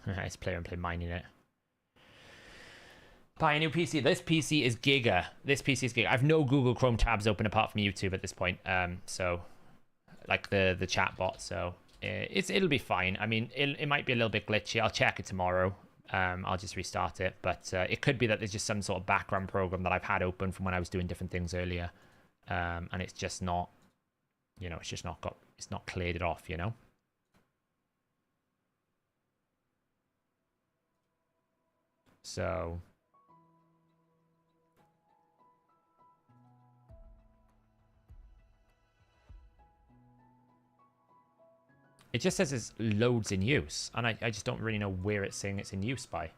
It's player in play mining it. Buy a new PC. This PC is giga. I have no Google Chrome tabs open apart from YouTube at this point. So, like the chat bot. So it'll be fine. I mean, it might be a little bit glitchy. I'll check it tomorrow. I'll just restart it. But it could be that there's just some sort of background program that I've had open from when I was doing different things earlier, and it's just not, it's not cleared it off, So. It just says it's loads in use, and I just don't really know where it's saying it's in use by.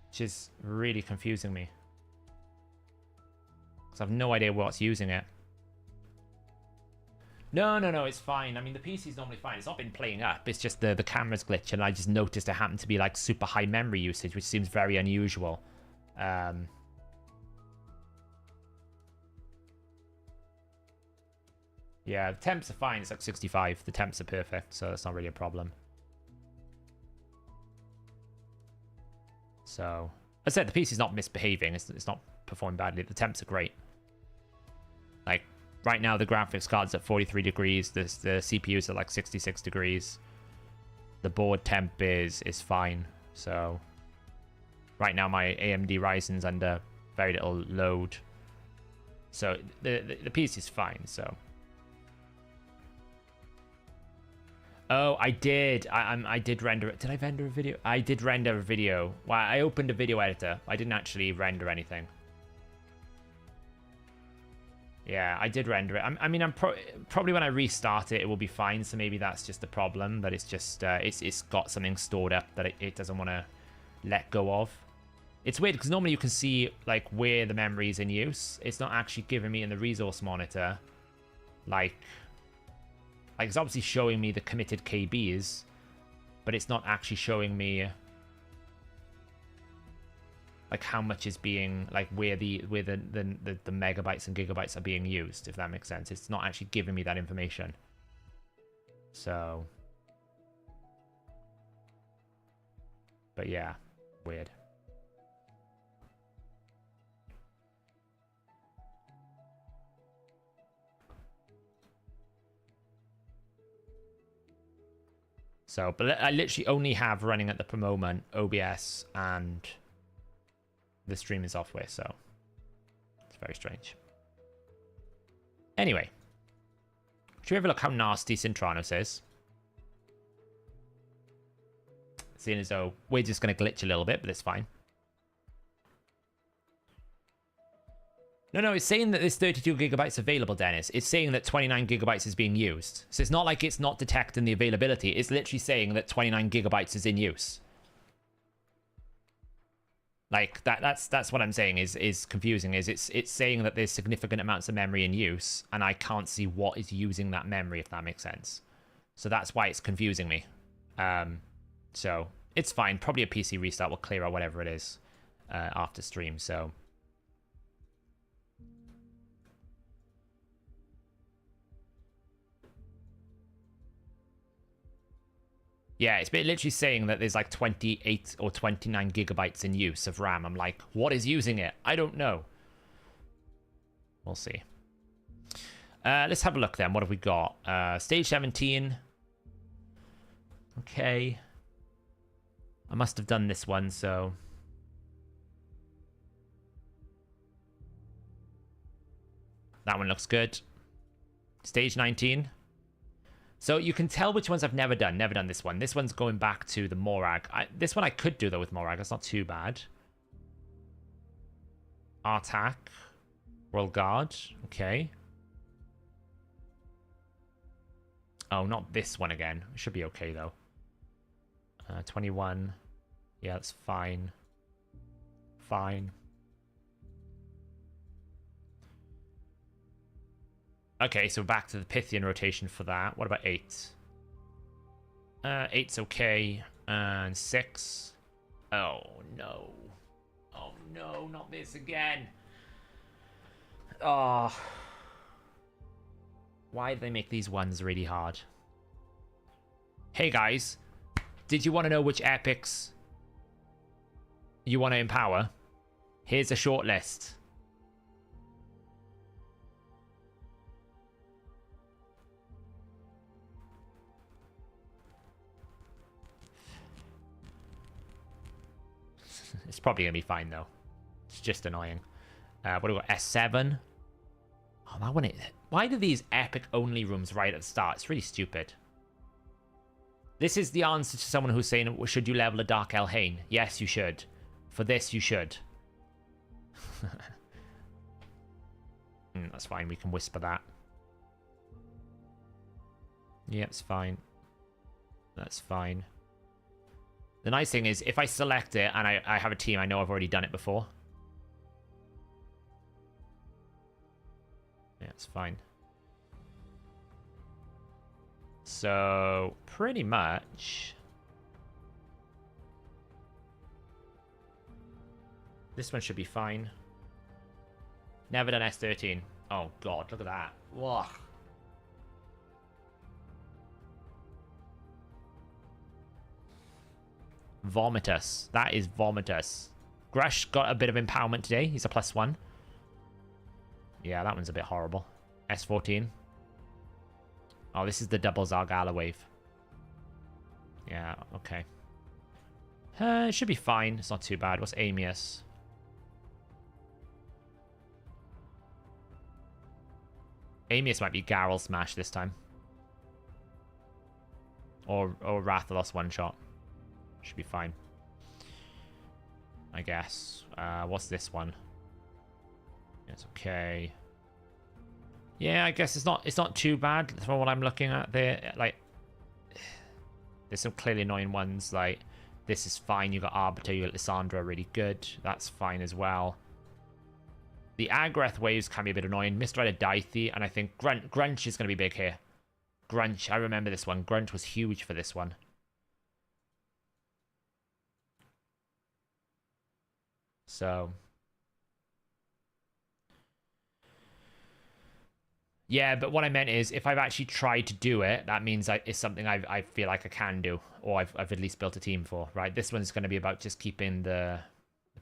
Which is really confusing me. Because I have no idea what's using it. No, it's fine. I mean, the PC's normally fine. It's not been playing up. It's just the camera's glitch, and I just noticed it happened to be like super high memory usage, which seems very unusual. Yeah, the temps are fine. It's like 65. The temps are perfect, so that's not really a problem. So, as I said, the PC's not misbehaving. It's not performing badly. The temps are great. Like, right now, the graphics card's at 43 degrees. The CPU's at like 66 degrees. The board temp is fine. So, right now, my AMD Ryzen's under very little load. So, the PC's fine, so. Oh, I did. I did render it. Did I render a video? I did render a video. Well, I opened a video editor. I didn't actually render anything. Yeah, I did render it. I mean, probably when I restart it, it will be fine. So maybe that's just the problem. That it's just it's got something stored up that it doesn't want to let go of. It's weird because normally you can see like where the memory is in use. It's not actually giving me in the resource monitor like it's obviously showing me the committed KBs, but it's not actually showing me like how much is being like where the megabytes and gigabytes are being used, if that makes sense. It's not actually giving me that information. So, but yeah, weird. So, but I literally only have running at the moment OBS and the streaming software, so it's very strange. Anyway, should we have a look how nasty Sintranos is? Seeing as though we're just going to glitch a little bit, but it's fine. No, it's saying that there's 32 gigabytes available, Dennis. It's saying that 29 gigabytes is being used. So it's not like it's not detecting the availability. It's literally saying that 29 gigabytes is in use. Like, that's what I'm saying is confusing. It's saying that there's significant amounts of memory in use, and I can't see what is using that memory, if that makes sense. So that's why it's confusing me. So it's fine. Probably a PC restart will clear out whatever it is after stream, so... Yeah, it's literally saying that there's like 28 or 29 gigabytes in use of RAM. I'm like, what is using it? I don't know. We'll see. Let's have a look then. What have we got? Stage 17. Okay. I must have done this one, so... That one looks good. Stage 19. So you can tell which ones I've never done. Never done this one. This one's going back to the Morag. This one I could do, though, with Morag. It's not too bad. Attack. Royal Guard. Okay. Oh, not this one again. It should be okay, though. 21. Yeah, that's fine. Fine. Okay, so back to the Pythian rotation for that. What about 8? 8's okay. And 6. Oh, no. Oh, no, not this again. Oh. Why do they make these ones really hard? Hey, guys. Did you want to know which epics you want to empower? Here's a short list. It's probably going to be fine, though. It's just annoying. What do we got? S7. Oh, that one. Why do these epic-only rooms right at the start? It's really stupid. This is the answer to someone who's saying, should you level a Dark Elhain? Yes, you should. For this, you should. That's fine. We can whisper that. Yeah, it's fine. That's fine. The nice thing is, if I select it and I have a team, I know I've already done it before. Yeah, it's fine. So, pretty much... this one should be fine. Never done S13. Oh, God, look at that. Ugh. Vomitus. That is Vomitus. Grush got a bit of empowerment today. He's a +1. Yeah, that one's a bit horrible. S14. Oh, this is the double Zargala wave. Yeah, okay. It should be fine. It's not too bad. What's Amius? Amius might be Garrel Smash this time. Or Rathalos one-shot. Should be fine. I guess. What's this one? It's okay. Yeah, I guess it's not too bad from what I'm looking at there. Like, there's some clearly annoying ones. Like, this is fine. You got Arbiter, you got Lysandra, really good. That's fine as well. The Agreth waves can be a bit annoying. Mistrider Dithey, and I think Grunch is going to be big here. Grunch, I remember this one. Grunch was huge for this one. So... yeah, but what I meant is, if I've actually tried to do it, that means it's something I feel like I can do, or I've at least built a team for, right? This one's going to be about just keeping the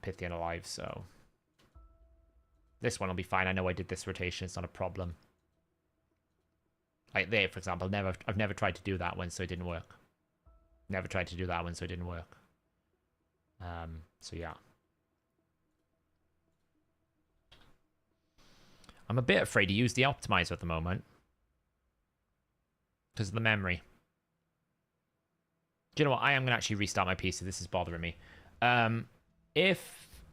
Pythian alive, so... this one will be fine. I know I did this rotation. It's not a problem. Like there, for example, I've never tried to do that one, so it didn't work. Never tried to do that one, so it didn't work. So yeah. I'm a bit afraid to use the optimizer at the moment. Because of the memory. Do you know what? I am going to actually restart my PC. This is bothering me. I'm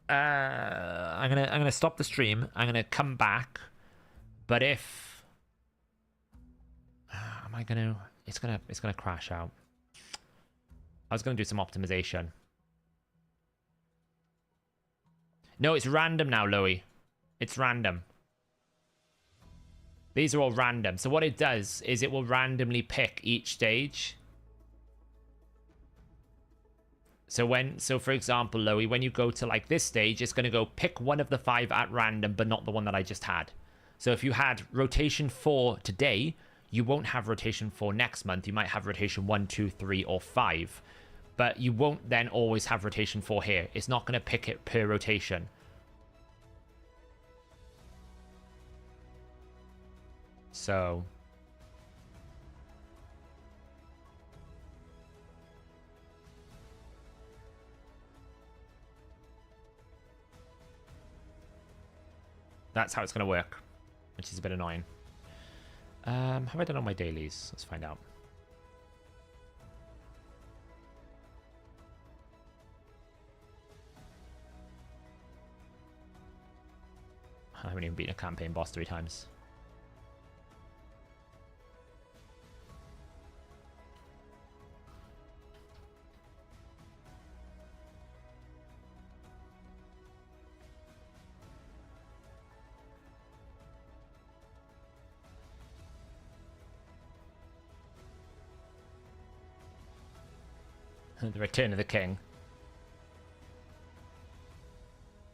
gonna stop the stream. I'm gonna come back. But if... am I gonna... It's gonna crash out. I was gonna do some optimization. No, it's random now, Louis. It's random. These are all random. So what it does is it will randomly pick each stage. So for example, Loey, when you go to like this stage, it's going to go pick one of the 5 at random, but not the one that I just had. So if you had rotation 4 today, you won't have rotation 4 next month. You might have rotation 1, 2, 3, or 5. But you won't then always have rotation 4 here. It's not going to pick it per rotation. So... that's how it's going to work. which is a bit annoying. Have I done all my dailies? Let's find out. I haven't even beaten a campaign boss 3 times. The Return of the King.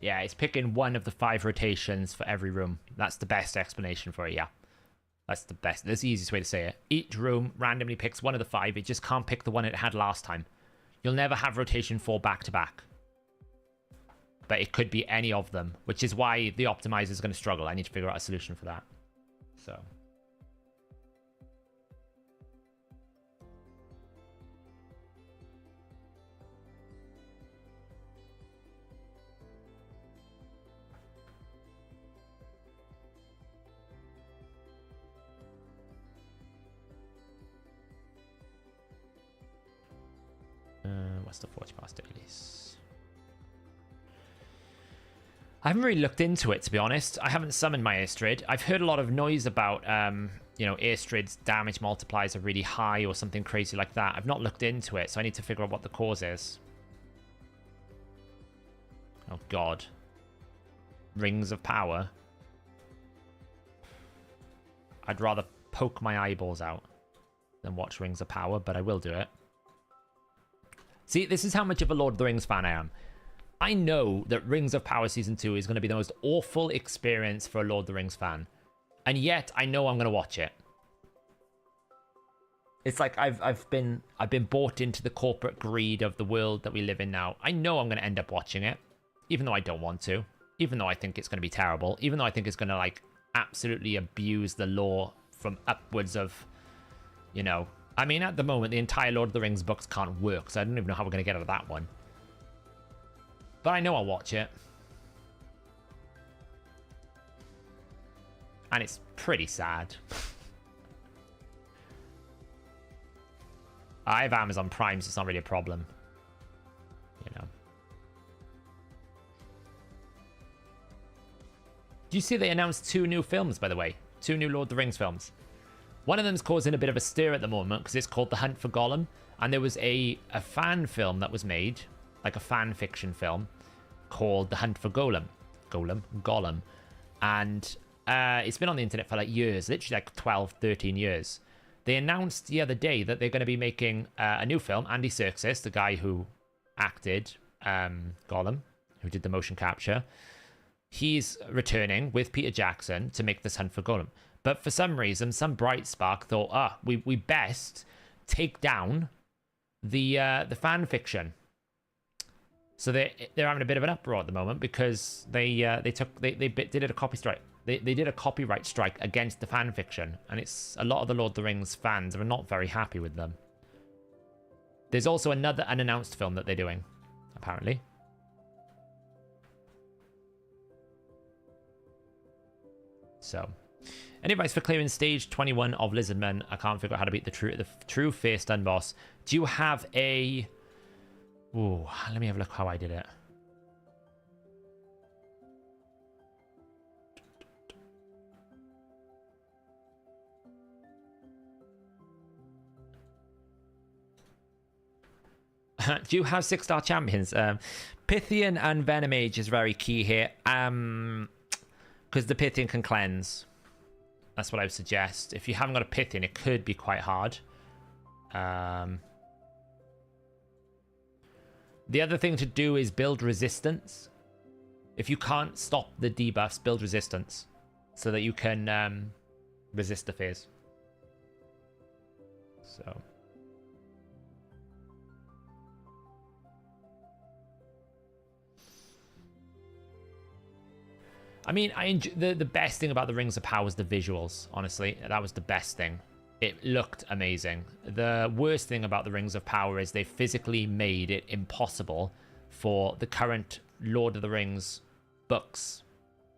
Yeah, it's picking one of the 5 rotations for every room. That's the best explanation for it, yeah. That's the best. That's the easiest way to say it. Each room randomly picks one of the 5. It just can't pick the one it had last time. You'll never have rotation 4 back-to-back. But it could be any of them, which is why the optimizer is going to struggle. I need to figure out a solution for that. So... what's the 40 past dailies? I haven't really looked into it, to be honest. I haven't summoned my Airstrid. I've heard a lot of noise about, you know, Airstrid's damage multipliers are really high or something crazy like that. I've not looked into it, so I need to figure out what the cause is. Oh, God. Rings of Power. I'd rather poke my eyeballs out than watch Rings of Power, but I will do it. See, this is how much of a Lord of the Rings fan I am. I know that Rings of Power Season 2 is going to be the most awful experience for a Lord of the Rings fan. And yet, I know I'm going to watch it. It's like I've been bought into the corporate greed of the world that we live in now. I know I'm going to end up watching it, even though I don't want to. Even though I think it's going to be terrible. Even though I think it's going to, like, absolutely abuse the lore from upwards of, you know... I mean, at the moment, the entire Lord of the Rings books can't work, so I don't even know how we're going to get out of that one. But I know I'll watch it. And it's pretty sad. I have Amazon Prime, so it's not really a problem. You know. Do you see they announced 2 new films, by the way? 2 new Lord of the Rings films. One of them's causing a bit of a stir at the moment because it's called The Hunt for Gollum. And there was a fan film that was made, like a fan fiction film, called The Hunt for Gollum. Gollum. And it's been on the internet for like years, literally like 12, 13 years. They announced the other day that they're going to be making a new film. Andy Serkis, the guy who acted Gollum, who did the motion capture, he's returning with Peter Jackson to make this Hunt for Gollum. But for some reason, some bright spark thought, we best take down the fan fiction. So they're having a bit of an uproar at the moment because they did a copy strike. They did a copyright strike against the fan fiction, and it's a lot of the Lord of the Rings fans are not very happy with them. There's also another unannounced film that they're doing, apparently. So. Any advice for clearing stage 21 of Lizardman? I can't figure out how to beat the true face stun boss. Do you have a... Ooh, let me have a look how I did it. Do you have 6-star champions? Pythian and Venomage is very key here. Because the Pythian can cleanse. That's what I would suggest. If you haven't got a Pythian, it could be quite hard. The other thing to do is build resistance. If you can't stop the debuffs, build resistance. So that you can resist the phase. So... I mean, the best thing about the Rings of Power was the visuals, honestly. That was the best thing. It looked amazing. The worst thing about the Rings of Power is they physically made it impossible for the current Lord of the Rings books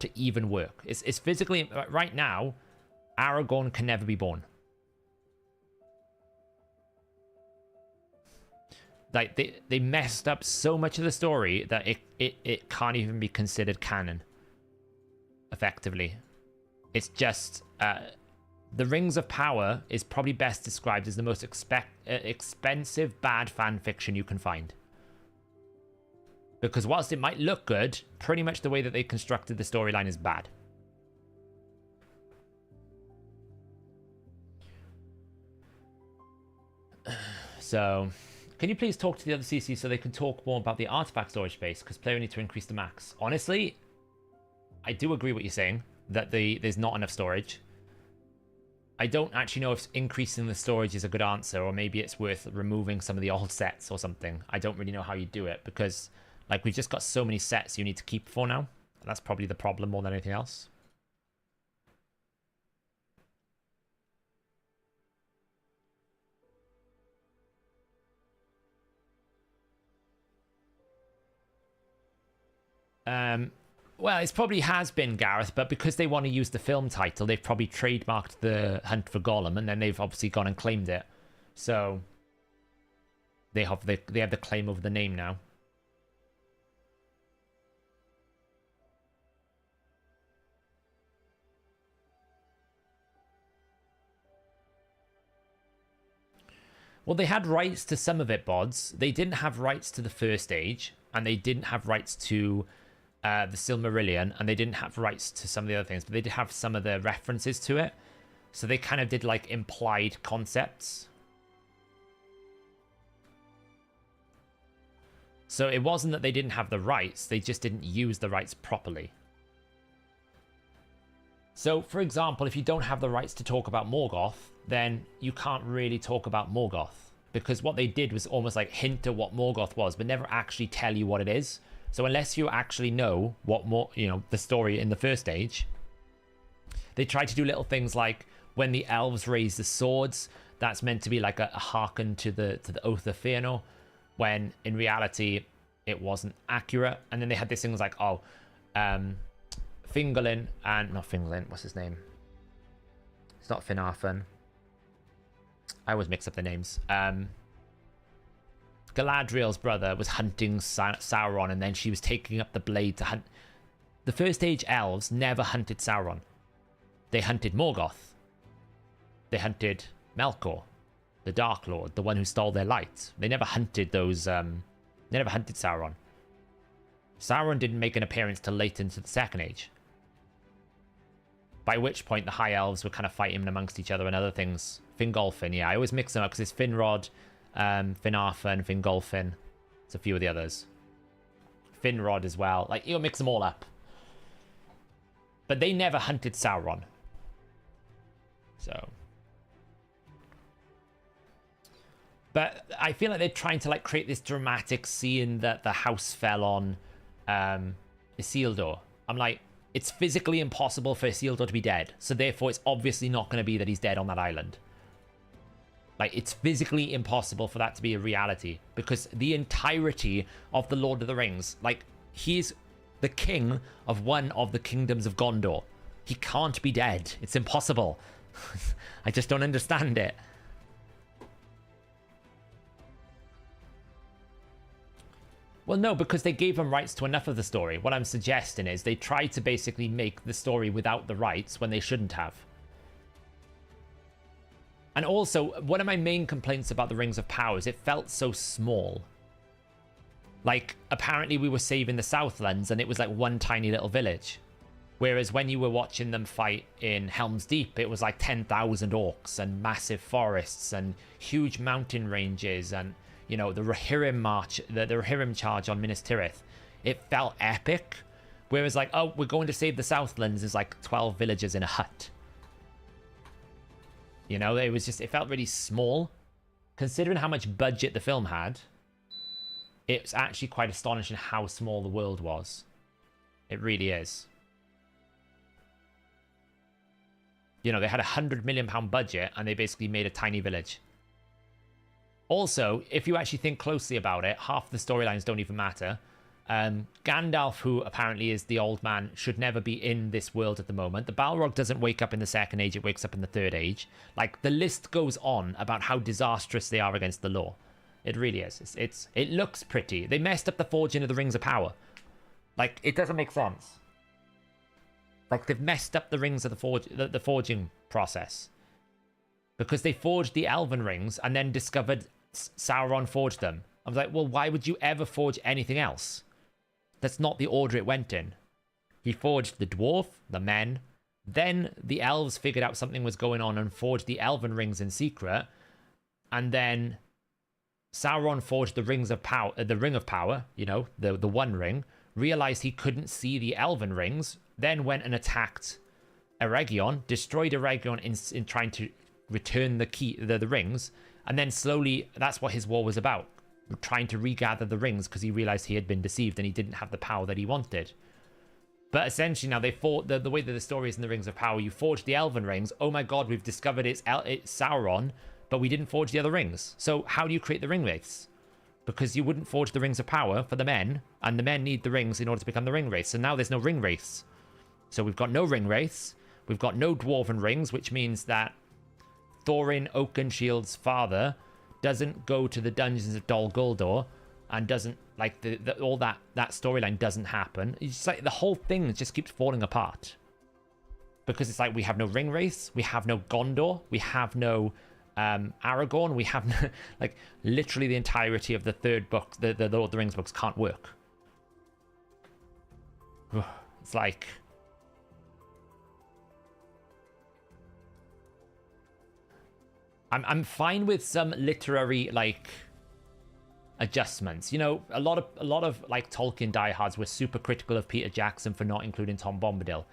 to even work. It's physically, right now, Aragorn can never be born. Like, they messed up so much of the story that it can't even be considered canon, effectively. It's just, the Rings of Power is probably best described as the most expensive bad fan fiction you can find. Because whilst it might look good, pretty much the way that they constructed the storyline is bad. So, can you please talk to the other CC so they can talk more about the artifact storage space? Because player need to increase the max. Honestly, I do agree what you're saying, that there's not enough storage. I don't actually know if increasing the storage is a good answer, or maybe it's worth removing some of the old sets or something. I don't really know how you do it, because like we've just got so many sets you need to keep for now. And that's probably the problem more than anything else. Well, it probably has been, Gareth, but because they want to use the film title, they've probably trademarked the Hunt for Gollum, and then they've obviously gone and claimed it. So they have the claim over the name now. Well, they had rights to some of it, Bods. They didn't have rights to the First Age, and they didn't have rights to the Silmarillion, and they didn't have rights to some of the other things, but they did have some of the references to it. So they kind of did like implied concepts. So it wasn't that they didn't have the rights, they just didn't use the rights properly. So, for example, if you don't have the rights to talk about Morgoth, then you can't really talk about Morgoth. Because what they did was almost like hint at what Morgoth was, but never actually tell you what it is. So unless you actually know what the story in the First Age, they try to do little things like when the elves raise the swords, that's meant to be like a hearken to the Oath of Fëanor, when in reality it wasn't accurate. And then they had these things like, Fingalin and not Fingalin, what's his name? It's not Finarfin. I always mix up the names. Galadriel's brother was hunting Sauron, and then she was taking up the blade to hunt. The First Age elves never hunted Sauron. They hunted Morgoth. They hunted Melkor, the Dark Lord, the one who stole their light. They never hunted those. They never hunted Sauron. Sauron didn't make an appearance till late into the Second Age. By which point the High Elves were kind of fighting amongst each other and other things. Fingolfin, yeah, I always mix them up because it's Finrod, Finarfin, Fingolfin. There's a few of the others. Finrod as well. Like, you'll mix them all up. But they never hunted Sauron. So. But I feel like they're trying to like create this dramatic scene that the house fell on Isildur. I'm like, it's physically impossible for Isildur to be dead. So therefore, it's obviously not going to be that he's dead on that island. Like, it's physically impossible for that to be a reality. Because the entirety of the Lord of the Rings, like, he's the king of one of the kingdoms of Gondor. He can't be dead. It's impossible. I just don't understand it. Well, no, because they gave him rights to enough of the story. What I'm suggesting is they tried to basically make the story without the rights when they shouldn't have. And also, one of my main complaints about the Rings of Power is it felt so small. Like, apparently we were saving the Southlands and it was like one tiny little village. Whereas when you were watching them fight in Helm's Deep, it was like 10,000 orcs and massive forests and huge mountain ranges and, you know, the Rohirrim march, the Rohirrim charge on Minas Tirith. It felt epic. Whereas like, oh, we're going to save the Southlands is like 12 villagers in a hut. You know, it was just, it felt really small. Considering how much budget the film had, it's actually quite astonishing how small the world was. It really is. You know, they had £100 million budget and they basically made a tiny village. Also, if you actually think closely about it, half the storylines don't even matter. Gandalf, who apparently is the old man, should never be in this world at the moment. The Balrog doesn't wake up in the Second Age, it wakes up in the Third Age. Like, the list goes on about how disastrous they are against the law. It really is. It looks pretty. They messed up the forging of the Rings of Power. Like, it doesn't make sense. Like, they've messed up the rings of the forging process. Because they forged the Elven rings and then discovered Sauron forged them. I was like, well, why would you ever forge anything else? That's not the order it went in. He forged the dwarf, the men, then the elves figured out something was going on and forged the elven rings in secret, and then Sauron forged the rings of power, the ring of power, you know, the one ring, realized he couldn't see the elven rings, then went and attacked Eregion, destroyed Eregion in trying to return the rings, and then slowly, that's what his war was about. Trying to regather the rings because he realized he had been deceived and he didn't have the power that he wanted. But essentially now they fought the way that the story is in the Rings of Power. You forged the Elven rings. Oh my god, we've discovered it's Sauron, but we didn't forge the other rings. So how do you create the ring wraiths? Because you wouldn't forge the Rings of Power for the men, and the men need the rings in order to become the ring wraiths. So now there's no ring wraiths. So we've got no ring wraiths. We've got no dwarven rings, which means that Thorin Oakenshield's father doesn't go to the dungeons of Dol Guldur, and doesn't, like, all that storyline doesn't happen. It's just like the whole thing just keeps falling apart. Because it's like we have no ring wraiths, we have no Gondor, we have no Aragorn, we have no, like, literally the entirety of the third book, the Lord of the Rings books can't work. It's like... I'm fine with some literary, like, adjustments. You know, a lot of like Tolkien diehards were super critical of Peter Jackson for not including Tom Bombadil,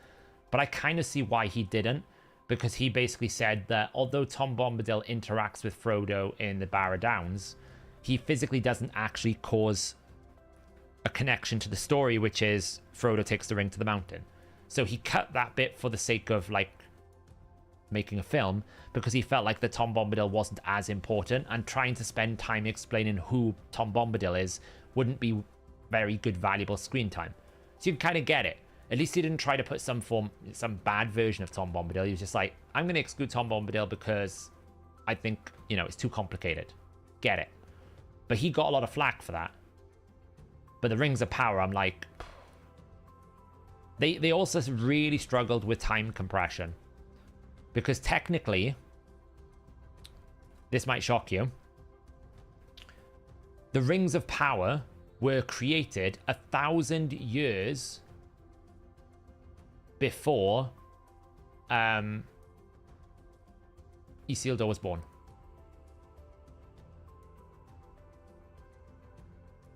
but I kind of see why he didn't, because he basically said that although Tom Bombadil interacts with Frodo in the Barrow Downs, he physically doesn't actually cause a connection to the story, which is Frodo takes the ring to the mountain. So he cut that bit for the sake of, like, making a film, because he felt like the Tom Bombadil wasn't as important, and trying to spend time explaining who Tom Bombadil is wouldn't be very good, valuable screen time. So you can kind of get it. At least he didn't try to put some bad version of Tom Bombadil. He was just like, I'm going to exclude Tom Bombadil because I think, you know, it's too complicated. Get it. But he got a lot of flack for that. But the Rings of Power, I'm like... They also really struggled with time compression. Because technically, this might shock you, the Rings of Power were created 1,000 years before Isildur was born.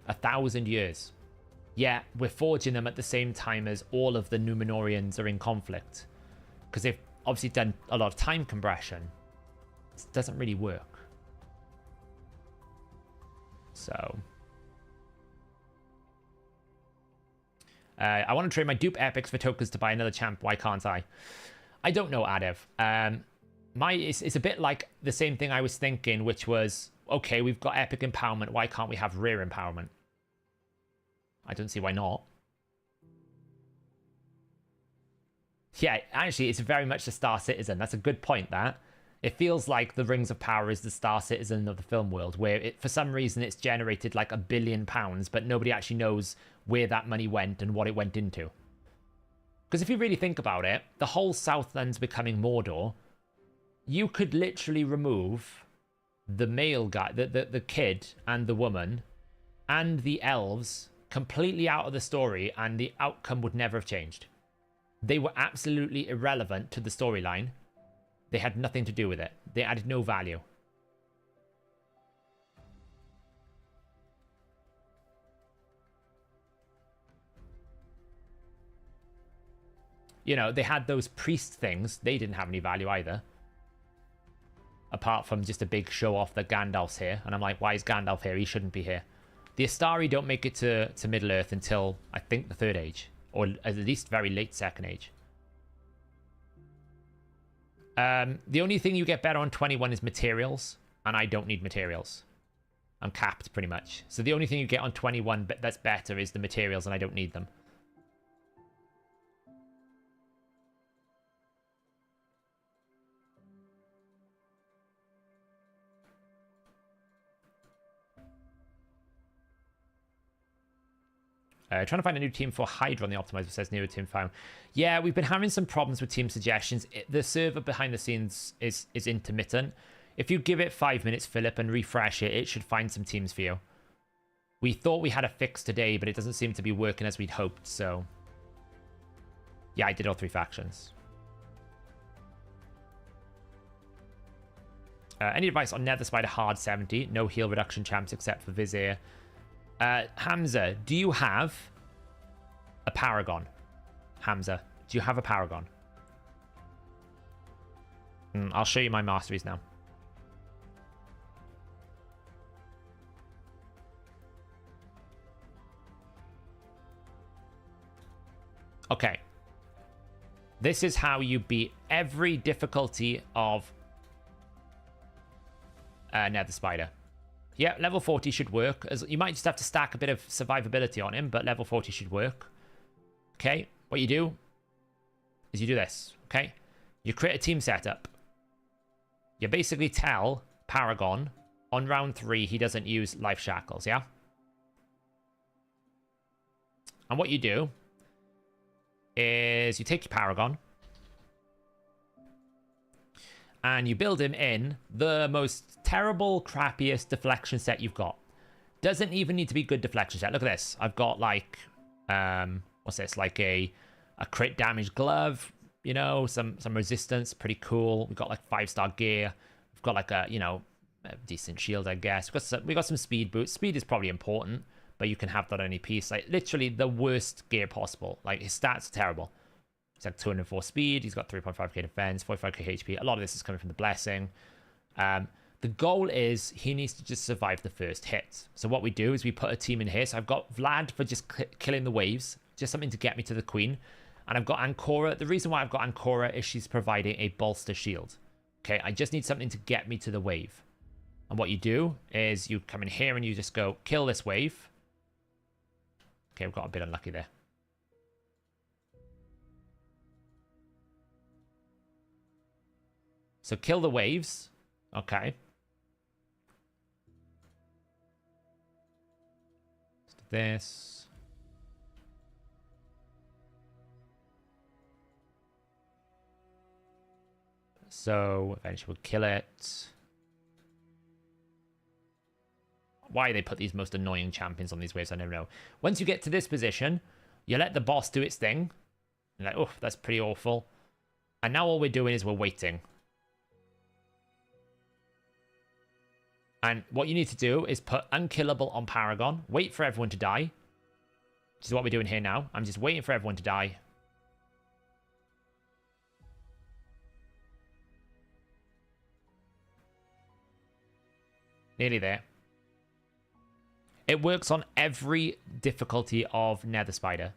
1,000 years. Yeah, we're forging them at the same time as all of the Númenóreans are in conflict. Because they've obviously done a lot of time compression. It doesn't really work. So... I want to trade my dupe epics for tokens to buy another champ. Why can't I? I don't know, Adev. It's a bit like the same thing I was thinking, which was, okay, we've got epic empowerment. Why can't we have rare empowerment? I don't see why not. Yeah, actually, it's very much the Star Citizen. That's a good point, that. It feels like the Rings of Power is the Star Citizen of the film world, where for some reason it's generated like £1 billion, but nobody actually knows where that money went and what it went into. Because if you really think about it, the whole Southlands becoming Mordor, you could literally remove the male guy, the kid and the woman and the elves completely out of the story, and the outcome would never have changed. They were absolutely irrelevant to the storyline. They had nothing to do with it. They added no value. You know, they had those priest things. They didn't have any value either. Apart from just a big show off that Gandalf's here. And I'm like, why is Gandalf here? He shouldn't be here. The Astari don't make it to Middle-earth until, I think, the Third Age. Or at least very late Second Age. The only thing you get better on 21 is materials. And I don't need materials. I'm capped pretty much. So the only thing you get on 21 that's better is the materials, and I don't need them. Trying to find a new team for Hydra on the optimizer, says new team found. Yeah, we've been having some problems with team suggestions. The server behind the scenes is intermittent. If you give it 5 minutes, Philip, and refresh it, it should find some teams for you. We thought we had a fix today, but it doesn't seem to be working as we'd hoped, so... Yeah, I did all 3 factions. Any advice on Nether Spider hard 70? No heal reduction champs except for Vizier. Hamza, do you have a Paragon? Hamza, do you have a Paragon? I'll show you my masteries now. Okay. This is how you beat every difficulty of Nether Spider. Yeah, level 40 should work. You might just have to stack a bit of survivability on him, but level 40 should work. Okay, what you do is you do this, okay? You create a team setup. You basically tell Paragon on round 3 he doesn't use life shackles, yeah? And what you do is you take your Paragon and you build him in the most terrible, crappiest deflection set you've got. Doesn't even need to be good deflection set. Look at this. I've got like, what's this? Like a crit damage glove, you know, some resistance, pretty cool. We've got like 5-star gear. We've got like a, you know, a decent shield, I guess. We got some speed boots. Speed is probably important, but you can have that on any piece. Like literally the worst gear possible. Like his stats are terrible. He's got 204 speed. He's got 3.5k defense, 45k HP. A lot of this is coming from the blessing. The goal is he needs to just survive the first hit. So what we do is we put a team in here. So I've got Vlad for just killing the waves, just something to get me to the queen. And I've got Ancora. The reason why I've got Ancora is she's providing a bolster shield. Okay, I just need something to get me to the wave. And what you do is you come in here and you just go kill this wave. Okay, we've got a bit unlucky there. So kill the waves. Okay. Let's do this. So eventually we'll kill it. Why they put these most annoying champions on these waves, I don't know. Once you get to this position, you let the boss do its thing. You're like, oh, that's pretty awful. And now all we're doing is we're waiting. And what you need to do is put unkillable on Paragon. Wait for everyone to die. Which is what we're doing here now. I'm just waiting for everyone to die. Nearly there. It works on every difficulty of Nether Spider.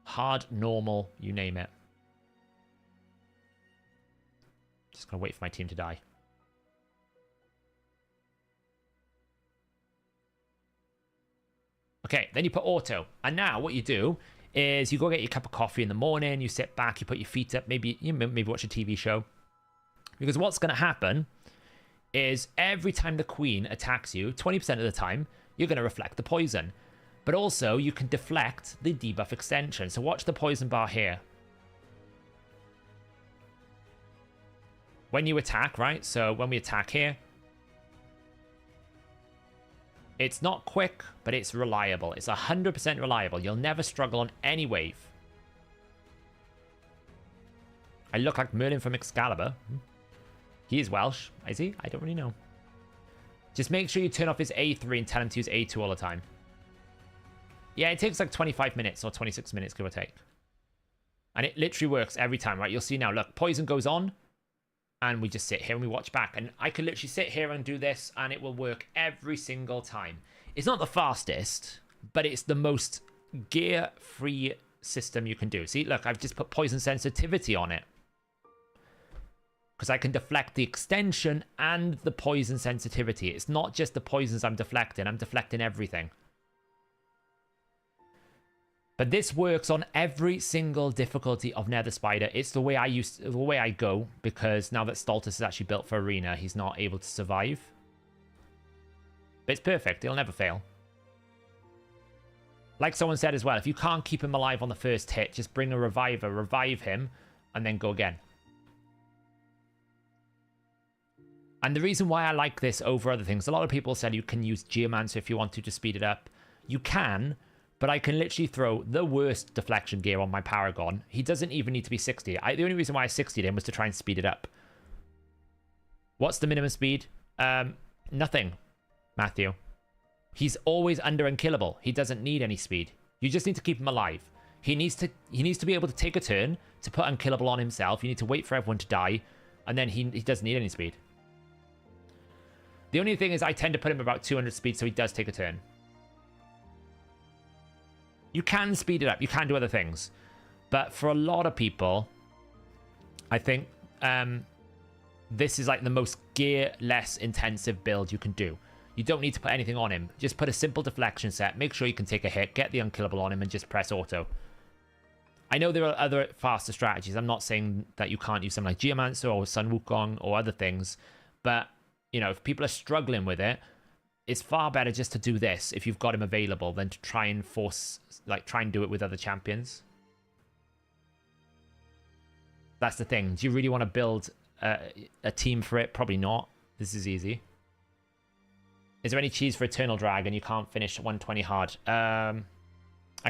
Hard, normal, you name it. Just gonna wait for my team to die. Okay, then you put auto. And now what you do is you go get your cup of coffee in the morning, you sit back, you put your feet up, maybe watch a TV show. Because what's going to happen is every time the queen attacks you, 20% of the time, you're going to reflect the poison. But also, you can deflect the debuff extension. So watch the poison bar here. When you attack, right? So when we attack here, it's not quick, but it's reliable. It's 100% reliable. You'll never struggle on any wave. I look like Merlin from Excalibur. He is Welsh, is he? I don't really know. Just make sure you turn off his A3 and tell him to use A2 all the time. Yeah, it takes like 25 minutes or 26 minutes, give or take. And it literally works every time, right? You'll see now, look, poison goes on. And we just sit here and we watch back. And I could literally sit here and do this, and it will work every single time. It's not the fastest, but it's the most gear-free system you can do. See, look, I've just put poison sensitivity on it. because I can deflect the extension and the poison sensitivity. It's not just the poisons I'm deflecting everything. But this works on every single difficulty of Nether Spider. It's the way I go, because now that Stultus is actually built for Arena, he's not able to survive. But it's perfect. He'll never fail. Like someone said as well, if you can't keep him alive on the first hit, just bring a reviver, revive him, and then go again. And the reason why I like this over other things, a lot of people said you can use Geomancer if you want to speed it up. You can, but I can literally throw the worst deflection gear on my Paragon. He doesn't even need to be 60. The only reason why I 60'd him was to try and speed it up. What's the minimum speed? Nothing, Matthew. He's always under unkillable. He doesn't need any speed. You just need to keep him alive. He needs to be able to take a turn to put unkillable on himself. You need to wait for everyone to die, and then he doesn't need any speed. The only thing is I tend to put him about 200 speed so he does take a turn. You can speed it up. You can do other things. But for a lot of people, I think this is like the most gear-less intensive build you can do. You don't need to put anything on him. Just put a simple deflection set. Make sure you can take a hit. Get the unkillable on him and just press auto. I know there are other faster strategies. I'm not saying that you can't use something like Geomancer or Sun Wukong or other things. But, you know, if people are struggling with it, it's far better just to do this if you've got him available than to try and try and do it with other champions. That's the thing. Do you really want to build a team for it? Probably not. This is easy. Is there any cheese for Eternal Dragon? You can't finish 120 hard. I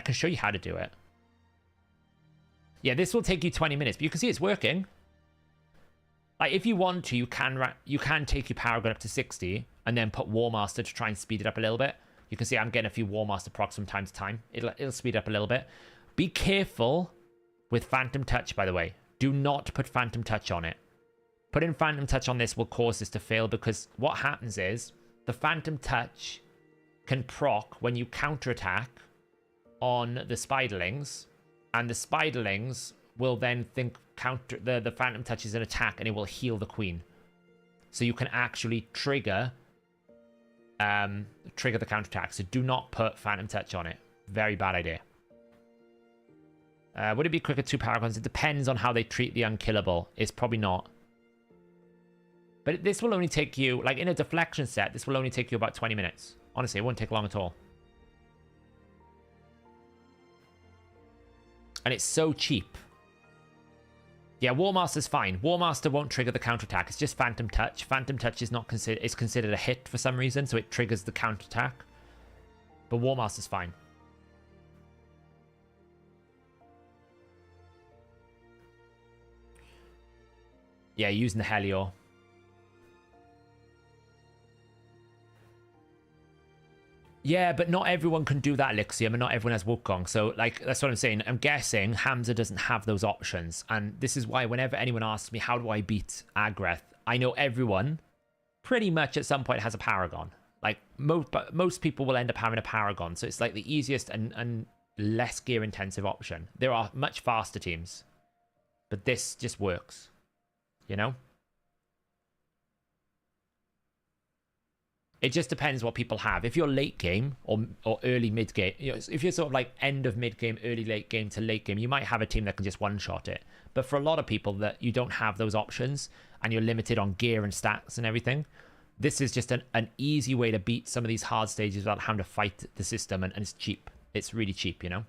can show you how to do it. Yeah, this will take you 20 minutes, but you can see it's working. Like, if you want to, you can take your Paragon up to 60 and then put War Master to try and speed it up a little bit. You can see I'm getting a few War Master procs from time to time. It'll speed up a little bit. Be careful with Phantom Touch, by the way. Do not put Phantom Touch on it. Putting Phantom Touch on this will cause this to fail, because what happens is the Phantom Touch can proc when you counterattack on the Spiderlings, and the Spiderlings will then think counter the Phantom Touch is an attack, and it will heal the Queen. So you can actually trigger the counterattack. So do not put Phantom Touch on it. Very bad idea. Would it be quicker 2 Paragons? It depends on how they treat the unkillable. It's probably not. But this will only take you, like in a deflection set, this will only take you about 20 minutes. Honestly, it won't take long at all. And it's so cheap. Yeah, War Master's fine. War Master won't trigger the counterattack. It's just Phantom Touch. Phantom Touch is not considered a hit for some reason, so it triggers the counterattack. But War Master's fine. Yeah, using the Helior. Yeah, but not everyone can do that Elixium, and not everyone has Wukong. So, like, that's what I'm saying. I'm guessing Hamza doesn't have those options. And this is why whenever anyone asks me, how do I beat Agreth? I know everyone pretty much at some point has a Paragon. Like, most people will end up having a Paragon. So it's like the easiest and less gear-intensive option. There are much faster teams. But this just works. You know? It just depends what people have. If you're late game or early mid game, you know, if you're sort of like end of mid game, early late game to late game, you might have a team that can just one shot it. But for a lot of people that you don't have those options and you're limited on gear and stats and everything, this is just an easy way to beat some of these hard stages without having to fight the system, and it's cheap. It's really cheap, you know?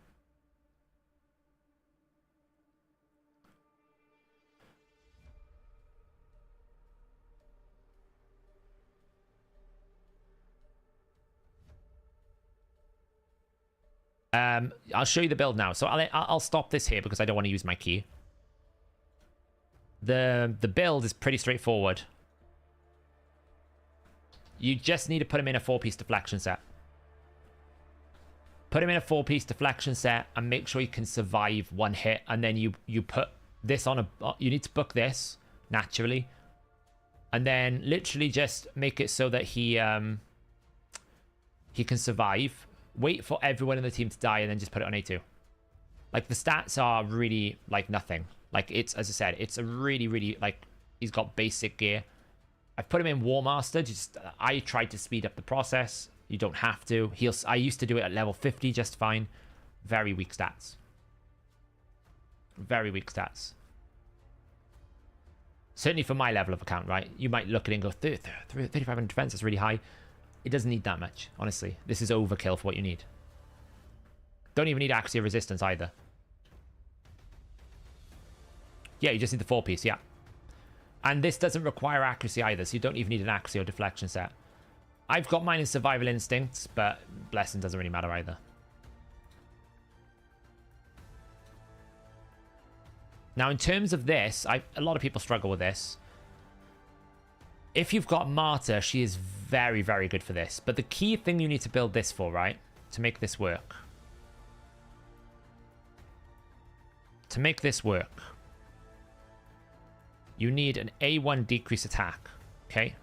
I'll show you the build now. So I'll stop this here because I don't want to use my key. The build is pretty straightforward. You just need to put him in a 4-piece deflection set. Put him in a 4-piece deflection set and make sure you can survive one hit. And then you put this on you need to book this naturally. And then literally just make it so that he can survive. Wait for everyone in the team to die and then just put it on A2. Like, the stats are really, like, nothing. Like, it's, as I said, it's a really, really, like, He's got basic gear. I've put him in War Master. I tried to speed up the process. You don't have to. I used to do it at level 50 just fine. Very weak stats. Very weak stats. Certainly for my level of account, right? You might look at it and go, 3,500 defense, that's really high. It doesn't need that much, honestly. This is overkill for what you need. Don't even need Axio Resistance either. Yeah, you just need the 4-piece, yeah. And this doesn't require accuracy either, so you don't even need an Axio Deflection set. I've got mine in Survival Instincts, but Blessing doesn't really matter either. Now, in terms of this, a lot of people struggle with this. If you've got Martyr, she is very, very good for this. But the key thing you need to build this for, right? To make this work. To make this work, you need an A1 decrease attack, okay?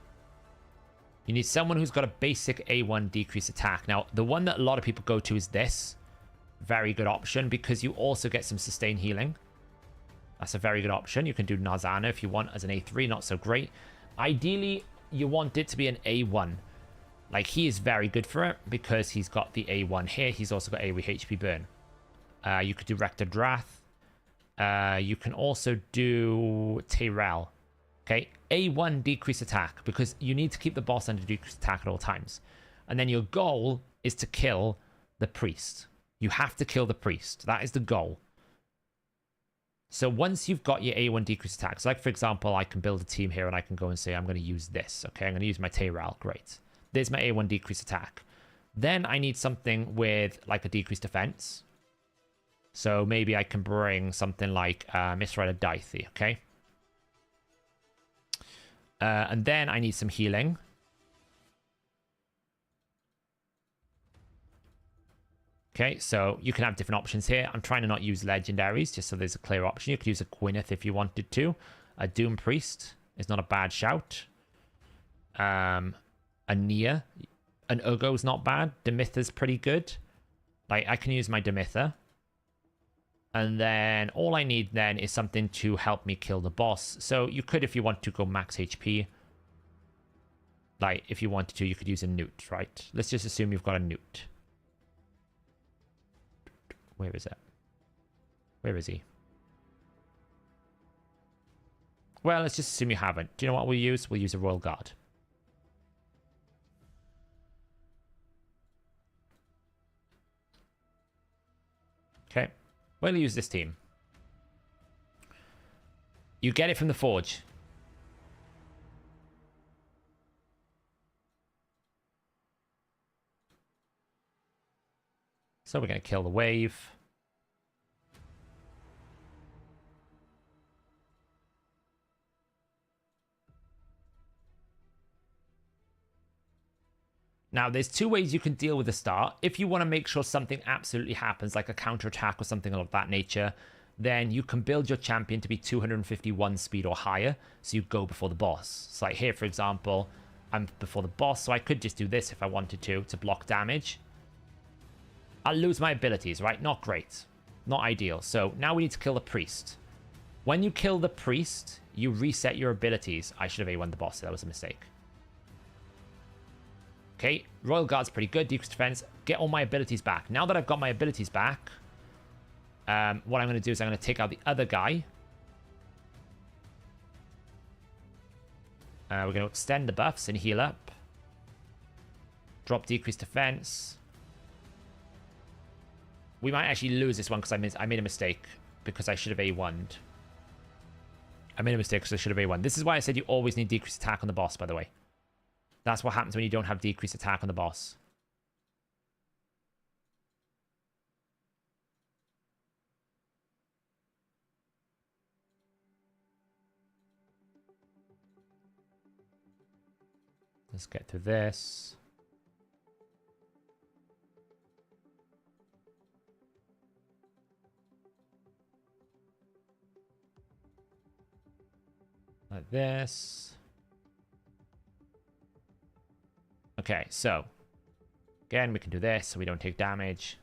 You need someone who's got a basic A1 decrease attack. Now, the one that a lot of people go to is this. Very good option because you also get some sustain healing. That's a very good option. You can do Narzana if you want as an A3, not so great. Ideally, you want it to be an A1. Like, he is very good for it because he's got the A1 here. He's also got AoE HP burn. You could do Rector Drath. You can also do Tyrell. Okay, A1 decrease attack because you need to keep the boss under decrease attack at all times. And then your goal is to kill the priest. You have to kill the priest. That is the goal. So once you've got your A1 decrease attacks, like for example, I can build a team here and I can go and say, I'm going to use this. Okay, I'm going to use my Tyrell. Great. There's my A1 decrease attack. Then I need something with like a decreased defense. So maybe I can bring something like Misrider Dithey, okay? And then I need some healing. Okay, so you can have different options here. I'm trying to not use legendaries, just so there's a clear option. You could use a Gwyneth if you wanted to. A Doom Priest is not a bad shout. A Nia. An Ugo's not bad. Demitha's pretty good. Like, I can use my Demitha. And then all I need then is something to help me kill the boss. So you could, if you want to, go max HP. Like, if you wanted to, you could use a Newt, right? Let's just assume you've got a Newt. Where is it? Where is he? Well, let's just assume you haven't. Do you know what we'll use? We'll use a Royal Guard. Okay. We'll use this team. You get it from the Forge. So we're going to kill the wave. Now, there's two ways you can deal with the start. If you want to make sure something absolutely happens, like a counterattack or something of that nature, then you can build your champion to be 251 speed or higher, so you go before the boss. So like here, for example, I'm before the boss, so I could just do this if I wanted to block damage. I'll lose my abilities, right? Not great. Not ideal. So now we need to kill the priest. When you kill the priest, you reset your abilities. I should have A1 the boss, so that was a mistake. Okay, Royal Guard's pretty good. Decreased defense. Get all my abilities back. Now that I've got my abilities back, what I'm going to do is I'm going to take out the other guy. We're going to extend the buffs and heal up. Drop decreased defense. We might actually lose this one because I made a mistake because I should have A1'd. I made a mistake because I should have A1'd. This is why I said you always need decreased attack on the boss, by the way. That's what happens when you don't have decreased attack on the boss. Let's get through this. Like this. Okay, so again, we can do this so we don't take damage.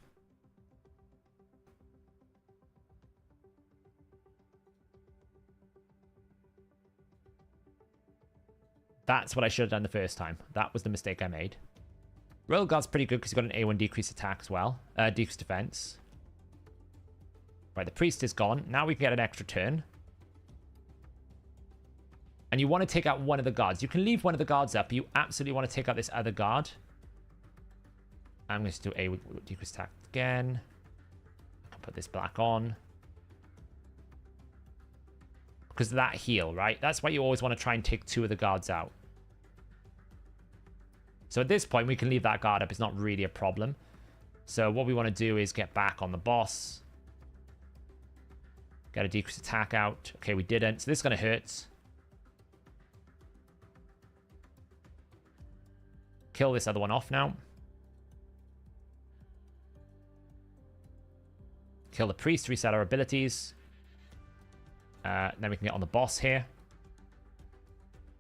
That's what I should have done the first time. That was the mistake I made. Royal Guard's pretty good because he's got an A1 decreased attack as well. Decreased defense. Right, the priest is gone. Now we can get an extra turn. And you want to take out one of the guards. You can leave one of the guards up, but you absolutely want to take out this other guard. I'm going to do A with decreased attack again. I can put this black on. Because of that heal, right? That's why you always want to try and take two of the guards out. So at this point, we can leave that guard up. It's not really a problem. So what we want to do is get back on the boss. Get a decreased attack out. Okay, we didn't. So this is going to hurt. Kill this other one off now. Kill the priest, reset our abilities. Then we can get on the boss here.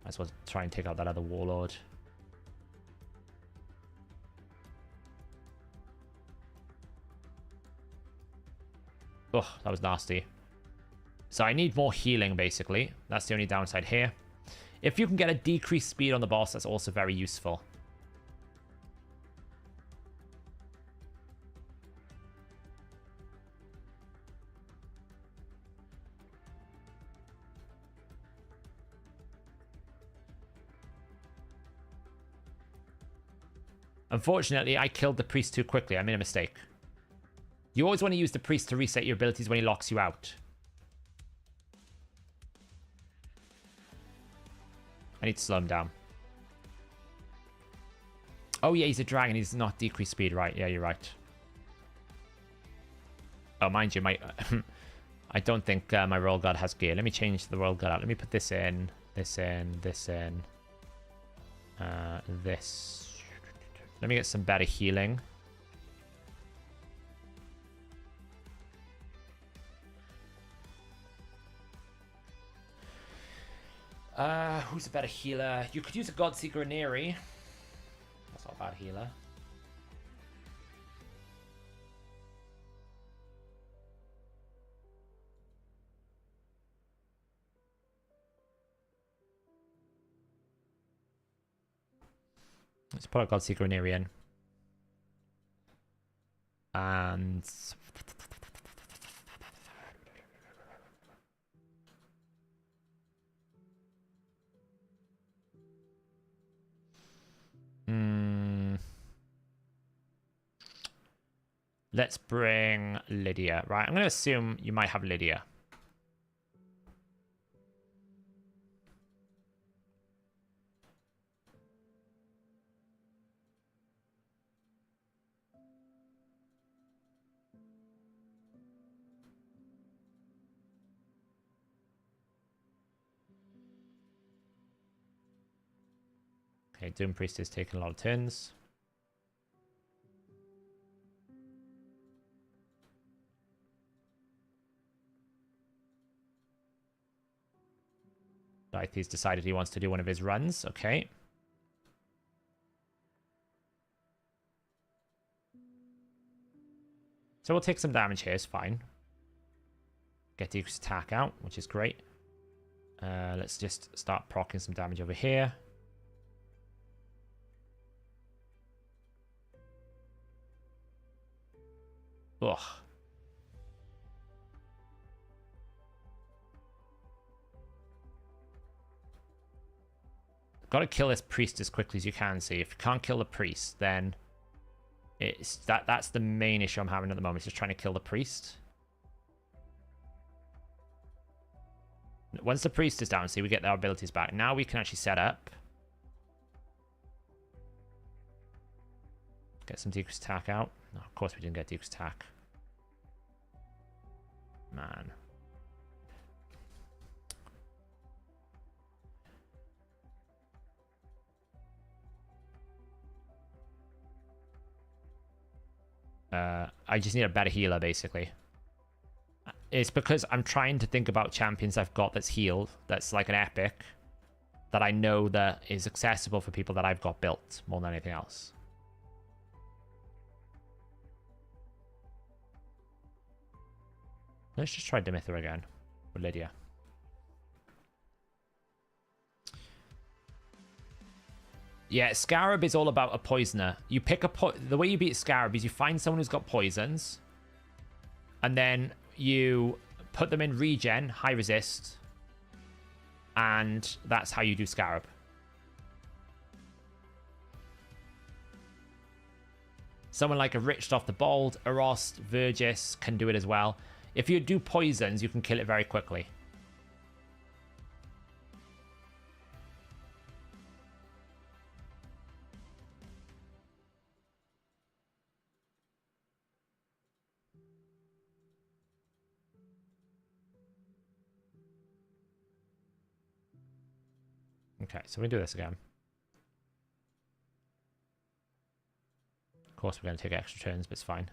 Might as well try and take out that other warlord. Ugh, that was nasty. So I need more healing, basically. That's the only downside here. If you can get a decreased speed on the boss, that's also very useful. Unfortunately, I killed the priest too quickly. I made a mistake. You always want to use the priest to reset your abilities when he locks you out. I need to slow him down. Oh yeah, he's a dragon. He's not decreased speed, right? Yeah, you're right. Oh, mind you, my I don't think my royal guard has gear. Let me change the royal guard out. Let me put this in, this in, this in, this. Let me get some better healing. Who's a better healer? You could use a Godseeker Neri. That's not a bad healer. Let's put our Godseeker Neri in. And let's bring Lydia. Right, I'm going to assume you might have Lydia. Okay, Doom Priest is taking a lot of turns. Right, he's decided he wants to do one of his runs. Okay. So we'll take some damage here. It's fine. Get Duke's attack out, which is great. Let's just start proccing some damage over here. Ugh. Got to kill this priest as quickly as you can. See, if you can't kill the priest, then it's that's the main issue I'm having at the moment. Just trying to kill the priest. Once the priest is down, see, we get our abilities back. Now we can actually set up. Get some Duke's attack out. No, of course we didn't get Duke's attack. Man. I just need a better healer, basically. It's because I'm trying to think about champions I've got that's healed, that's like an epic, that I know that is accessible for people that I've got built more than anything else. Let's just try Demether again with Lydia. Yeah, Scarab is all about a poisoner. You pick the way you beat Scarab is you find someone who's got poisons, and then you put them in regen, high resist, and that's how you do Scarab. Someone like a Richtoff the Bold, Erost, Vergis can do it as well. If you do poisons, you can kill it very quickly. Okay, so we do this again. Of course, we're going to take extra turns, but it's fine.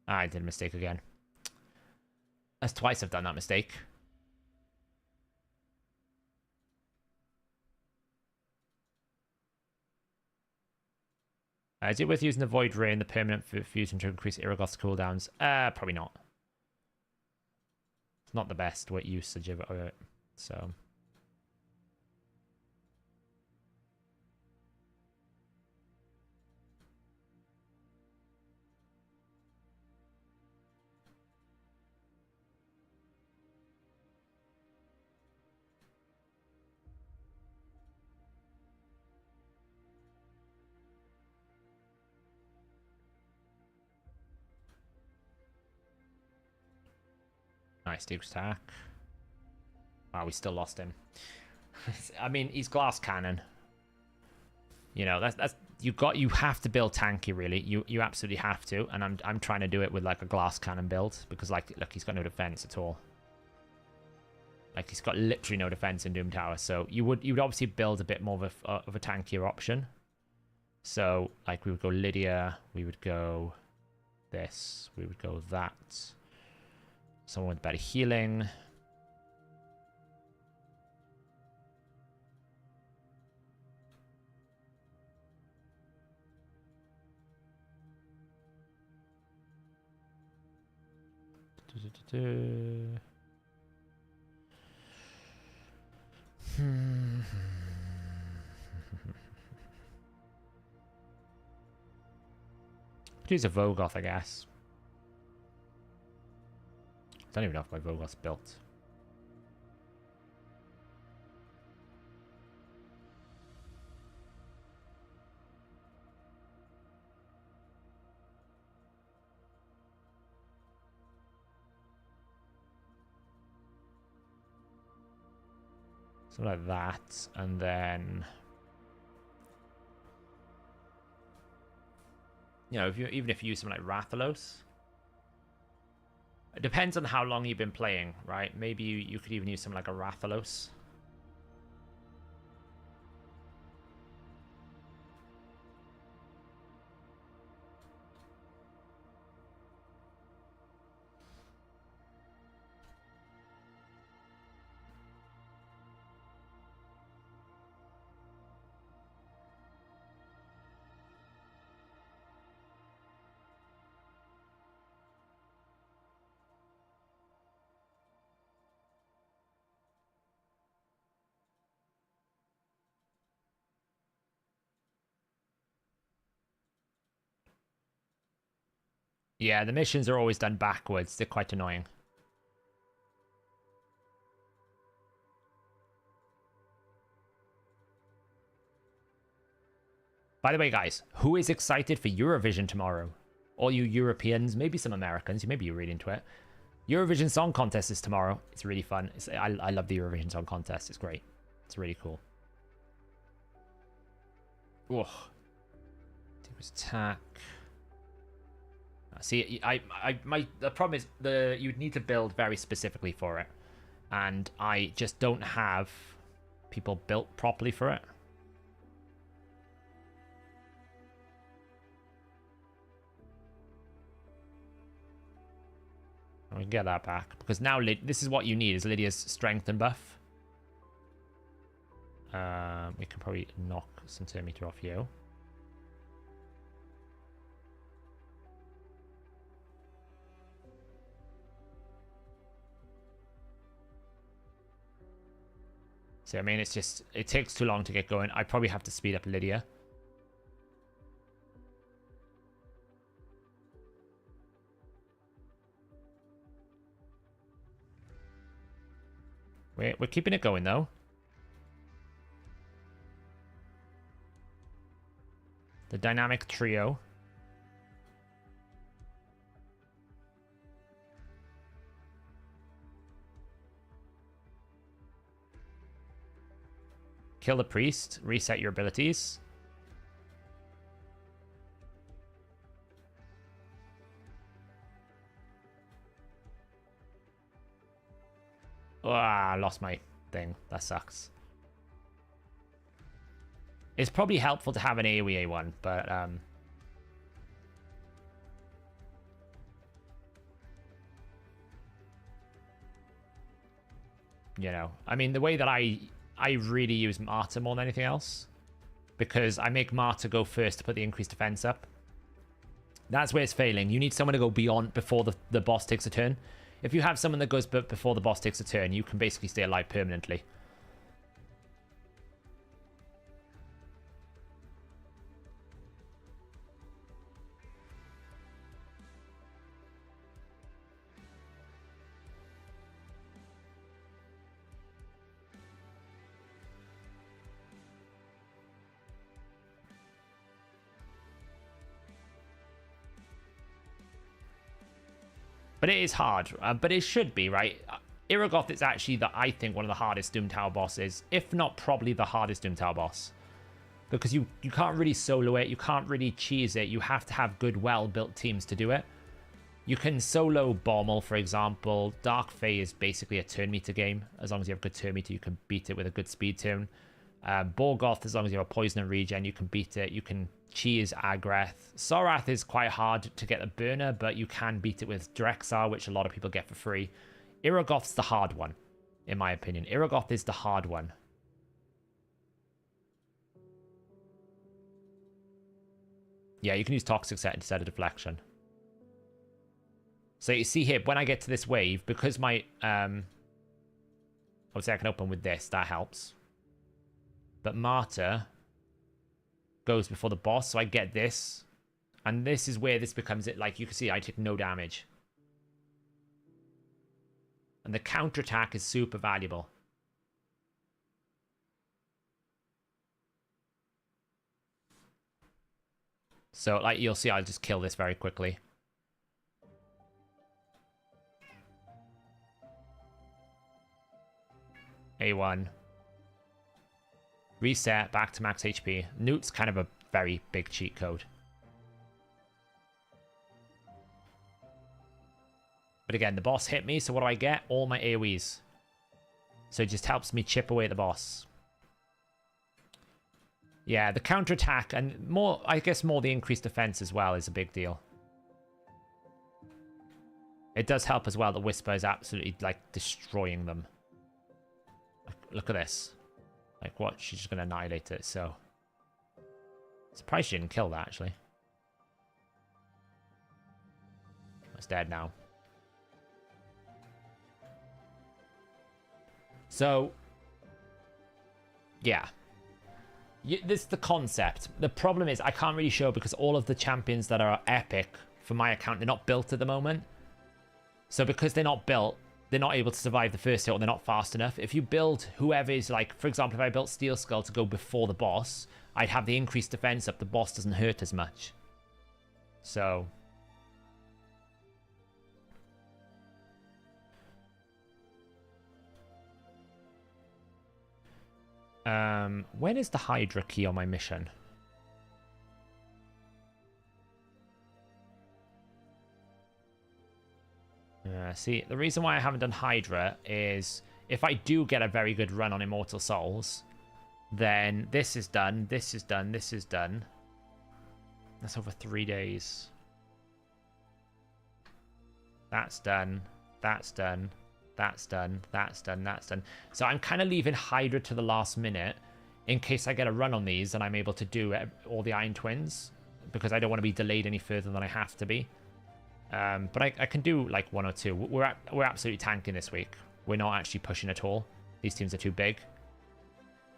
I did a mistake again. That's twice I've done that mistake. Is it worth using the Void Ray and the permanent fusion to increase Irrigoth's cooldowns? Probably not. It's not the best usage of it, so... Nice Duke's attack. Wow, we still lost him. I mean, he's glass cannon. You know, that's you have to build tanky, really. You absolutely have to, and I'm trying to do it with like a glass cannon build because like look, he's got no defense at all. Like he's got literally no defense in Doom Tower, so you would obviously build a bit more of a tankier option. So like we would go Lydia, we would go this, we would go that. Someone with better healing. Use a Vogoth, I guess. I don't even know if my Vogoth's built. Something like that, and then... You know, even if you use something like Rathalos... It depends on how long you've been playing, right? Maybe you could even use something like a Rathalos. Yeah, the missions are always done backwards. They're quite annoying. By the way, guys, who is excited for Eurovision tomorrow? All you Europeans, maybe some Americans, maybe you're really into it. Eurovision Song Contest is tomorrow. It's really fun. I love the Eurovision Song Contest. It's great. It's really cool. Ugh. Attack. See, the problem is you'd need to build very specifically for it, and I just don't have people built properly for it. We can get that back because now this is what you need: is Lydia's strength and buff. We can probably knock some Termeter off you. So, I mean, it's just... It takes too long to get going. I probably have to speed up Lydia. We're keeping it going, though. The dynamic trio. Kill the priest. Reset your abilities. Oh, I lost my thing. That sucks. It's probably helpful to have an AoE one, but you know, I mean, the way that I really use Martyr more than anything else, because I make Martyr go first to put the increased defense up. That's where it's failing. You need someone to go beyond before the boss takes a turn. If you have someone that goes before the boss takes a turn, you can basically stay alive permanently. But it is hard, but it should be, right? Iragoth is actually, I think, one of the hardest Doom Tower bosses, if not probably the hardest Doom Tower boss. Because you can't really solo it, you can't really cheese it, you have to have good, well-built teams to do it. You can solo Bommel, for example. Dark Fae is basically a turn meter game. As long as you have good turn meter, you can beat it with a good speed turn. Borgoth, as long as you have a poison and regen, you can beat it. You can cheese Agreth. Sorath is quite hard to get a burner, but you can beat it with Drexar, which a lot of people get for free. Iragoth's the hard one, in my opinion. Iragoth is the hard one. Yeah, you can use Toxic Set instead of Deflection. So you see here, when I get to this wave, because my... obviously I can open with this, that helps. But Martyr goes before the boss, so I get this. And this is where this becomes it. Like, you can see I take no damage. And the counterattack is super valuable. So, like, you'll see I'll just kill this very quickly. A1. Reset, back to max HP. Newt's kind of a very big cheat code. But again, the boss hit me, so what do I get? All my AoEs. So it just helps me chip away at the boss. Yeah, the counterattack and more, I guess more the increased defense as well is a big deal. It does help as well that Whisper is absolutely, like, destroying them. Look at this. Like, what? She's just going to annihilate it, so... Surprised she didn't kill that, actually. It's dead now. So... Yeah. This is the concept. The problem is I can't really show because all of the champions that are epic for my account, they're not built at the moment. So because they're not built, they're not able to survive the first hit or they're not fast enough. If you build whoever is, like, for example, if I built Steel Skull to go before the boss, I'd have the increased defense up. The boss doesn't hurt as much. So... when is the Hydra key on my mission? See, the reason why I haven't done Hydra is if I do get a very good run on Immortal Souls, then this is done, this is done, this is done. That's over 3 days. That's done, that's done. That's done, that's done, that's done. So I'm kind of leaving Hydra to the last minute in case I get a run on these and I'm able to do all the Iron Twins, because I don't want to be delayed any further than I have to be. But I can do like 1 or 2. We're absolutely tanking this week. We're not actually pushing at all. These teams are too big.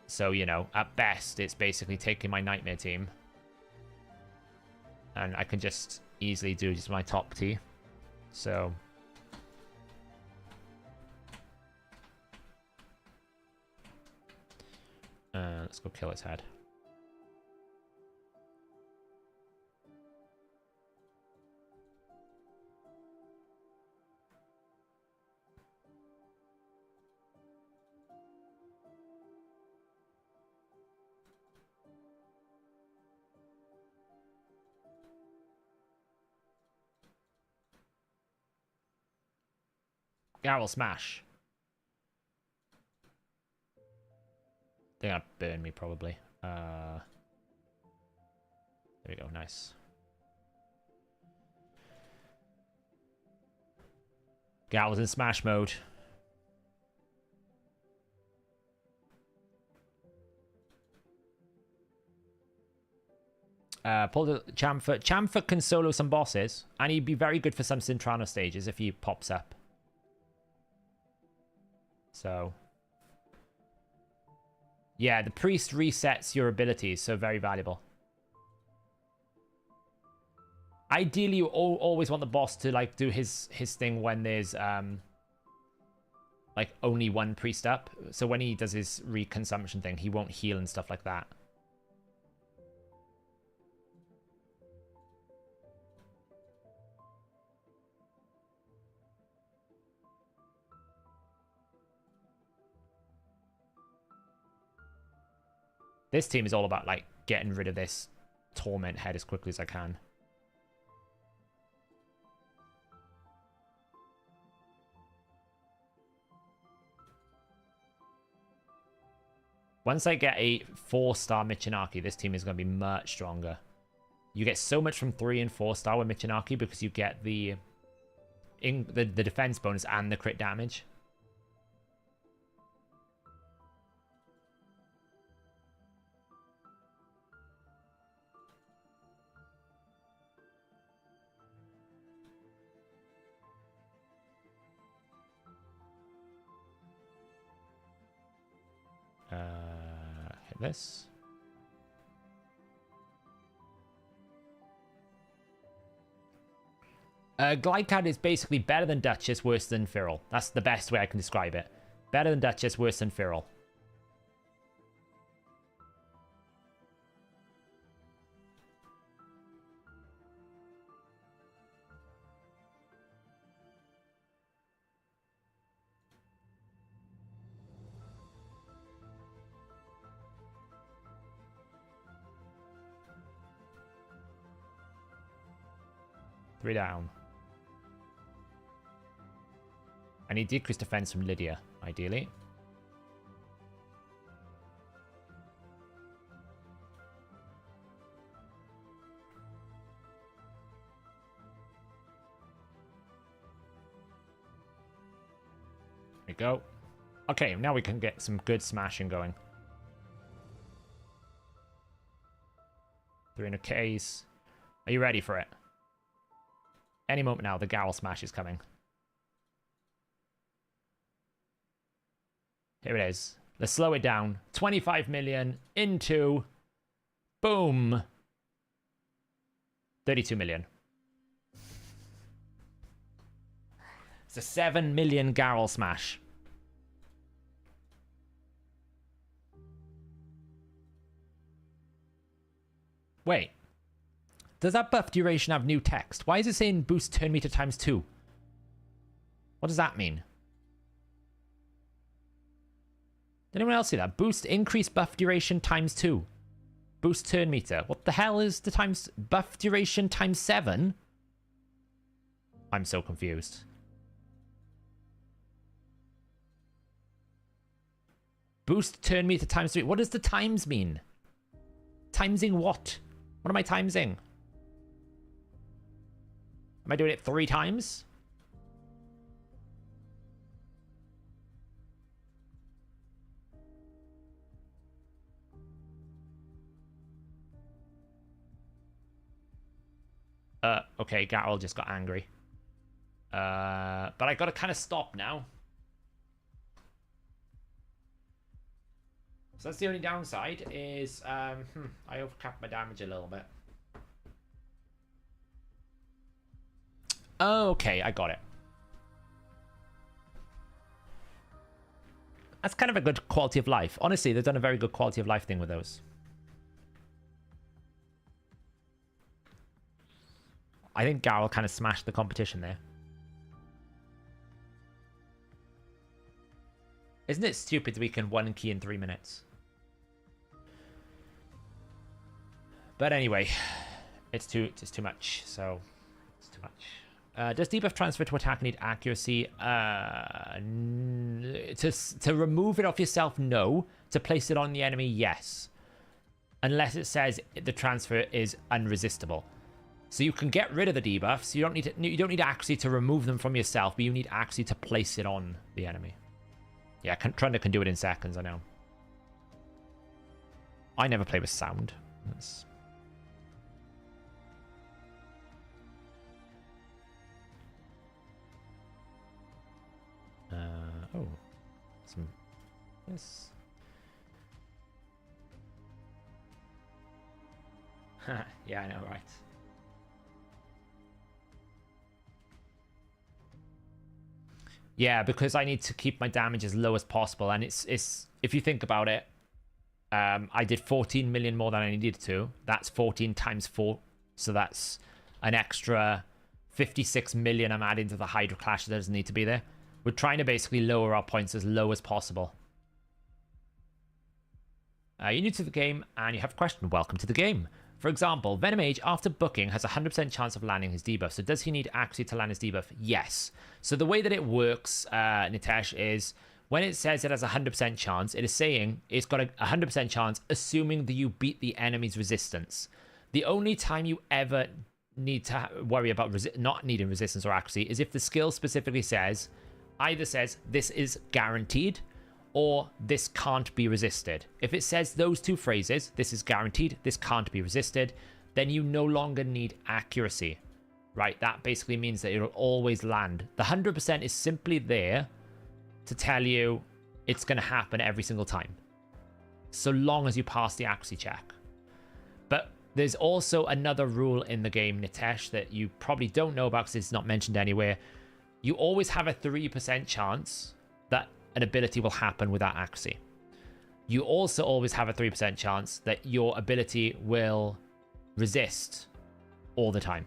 So, you know, at best, it's basically taking my Nightmare team. And I can just easily do just my top T. So... let's go kill its head. Garrel smash. They're gonna burn me probably. There we go, nice. Garrel's in smash mode. Pull the Chamfer. Chamfer can solo some bosses, and he'd be very good for some Sintrano stages if he pops up. So, yeah, the priest resets your abilities, so very valuable. Ideally, you always want the boss to like do his thing when there's like only one priest up. So when he does his reconsumption thing, he won't heal and stuff like that. This team is all about, like, getting rid of this Torment head as quickly as I can. Once I get a 4-star Michinaki, this team is going to be much stronger. You get so much from 3 and 4-star with Michinaki because you get the defense bonus and the crit damage. Hit this. Glycad is basically better than Duchess, worse than Feral. That's the best way I can describe it. Better than Duchess, worse than Feral. Three down. I need decreased defense from Lydia, ideally. There we go. Okay, now we can get some good smashing going. 300Ks. Are you ready for it? Any moment now, the Garrel smash is coming. Here it is. Let's slow it down. 25 million into... Boom! 32 million. It's a 7 million Garrel smash. Wait. Does that buff duration have new text? Why is it saying boost turn meter times 2? What does that mean? Did anyone else see that? Boost increase buff duration times 2. Boost turn meter. What the hell is the times buff duration times 7? I'm so confused. Boost turn meter times 3. What does the times mean? Timesing what? What am I timesing? Am I doing it 3 times? Okay, Garrel just got angry. But I gotta kind of stop now. So that's the only downside is I overcapped my damage a little bit. Okay, I got it. That's kind of a good quality of life. Honestly, they've done a very good quality of life thing with those. I think Garl kind of smashed the competition there. Isn't it stupid we can 1 key in 3 minutes? But anyway, it's too much, so it's too much. Does debuff transfer to attack need accuracy? To remove it off yourself, no. To place it on the enemy, yes. Unless it says the transfer is unresistible. So you can get rid of the debuffs. You don't need accuracy to remove them from yourself, but you need accuracy to place it on the enemy. Yeah, Trunda can do it in seconds, I know. I never play with sound. That's... oh, some this. Yeah, I know, right? Yeah, because I need to keep my damage as low as possible, and it's if you think about it, I did 14 million more than I needed to. That's 14 times 4, so that's an extra 56 million I'm adding to the Hydra Clash that doesn't need to be there. We're trying to basically lower our points as low as possible. You're new to the game and you have a question. Welcome to the game. For example, Venom Mage, after booking, has a 100% chance of landing his debuff. So does he need accuracy to land his debuff? Yes. So the way that it works, Nitesh, is when it says it has a 100% chance, it is saying it's got a 100% chance assuming that you beat the enemy's resistance. The only time you ever need to worry about not needing resistance or accuracy is if the skill specifically says... either says this is guaranteed or this can't be resisted. If it says those two phrases, this is guaranteed, this can't be resisted, then you no longer need accuracy, right? That basically means that it'll always land. The 100% is simply there to tell you it's going to happen every single time, so long as you pass the accuracy check. But there's also another rule in the game, Nitesh, that you probably don't know about because it's not mentioned anywhere. You always have a 3% chance that an ability will happen without accuracy. You also always have a 3% chance that your ability will resist all the time.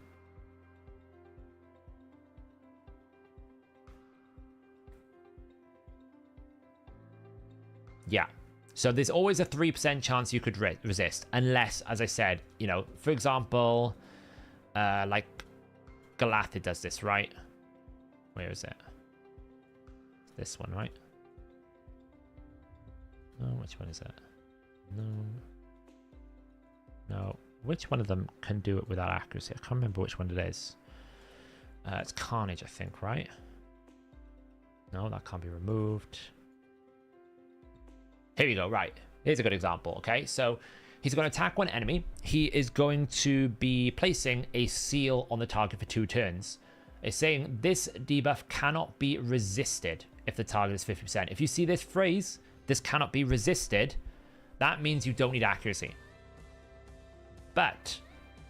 Yeah. So there's always a 3% chance you could resist, unless, as I said, you know, for example, like Galathid does this, right? Where is it? This one, right? No, which one is it? No. No. Which one of them can do it without accuracy? I can't remember which one it is. It's Carnage, I think, right? No, that can't be removed. Here we go, right. Here's a good example, okay? So he's going to attack one enemy. He is going to be placing a seal on the target for 2 turns. It's saying this debuff cannot be resisted if the target is 50%. If you see this phrase, this cannot be resisted, that means you don't need accuracy. But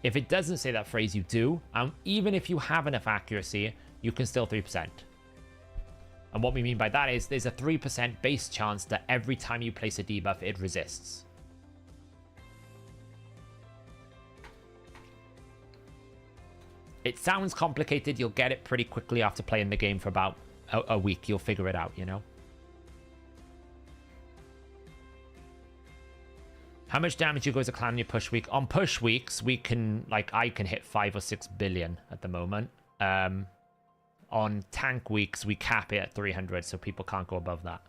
if it doesn't say that phrase, you do. And even if you have enough accuracy, you can still 3%. And what we mean by that is there's a 3% base chance that every time you place a debuff, it resists. It sounds complicated. You'll get it pretty quickly after playing the game for about a week. You'll figure it out, you know? How much damage you go as a clan on your push week? On push weeks, we can, like, I can hit 5 or 6 billion at the moment. On tank weeks, we cap it at 300, so people can't go above that.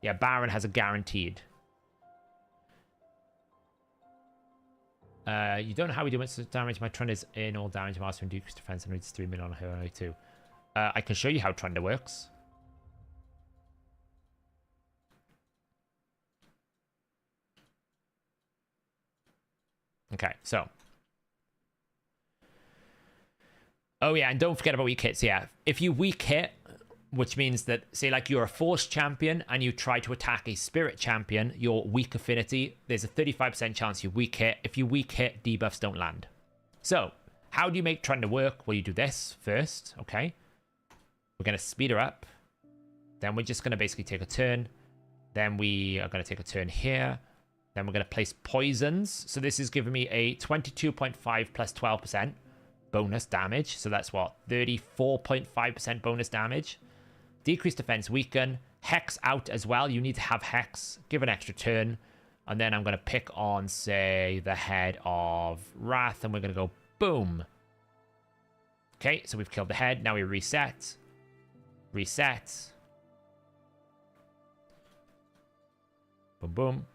Yeah, Baron has a guaranteed. You don't know how we do much damage. My trend is in all damage master and decrease defense and reads 3 million on her only 2. I can show you how Trender works. Okay, so. Oh yeah, and don't forget about weak hits. Yeah, if you weak hit, which means that, say, like you're a force champion and you try to attack a spirit champion, your weak affinity, there's a 35% chance you weak hit. If you weak hit, debuffs don't land. So, how do you make Trunda work? Well, you do this first, okay? We're going to speed her up. Then we're just going to basically take a turn. Then we are going to take a turn here. Then we're going to place poisons. So this is giving me a 22.5 plus 12% bonus damage. So that's what? 34.5% bonus damage. Decreased defense, weaken. Hex out as well. You need to have Hex. Give an extra turn. And then I'm going to pick on, say, the head of Wrath. And we're going to go boom. Okay, so we've killed the head. Now we reset. Reset. Boom, boom.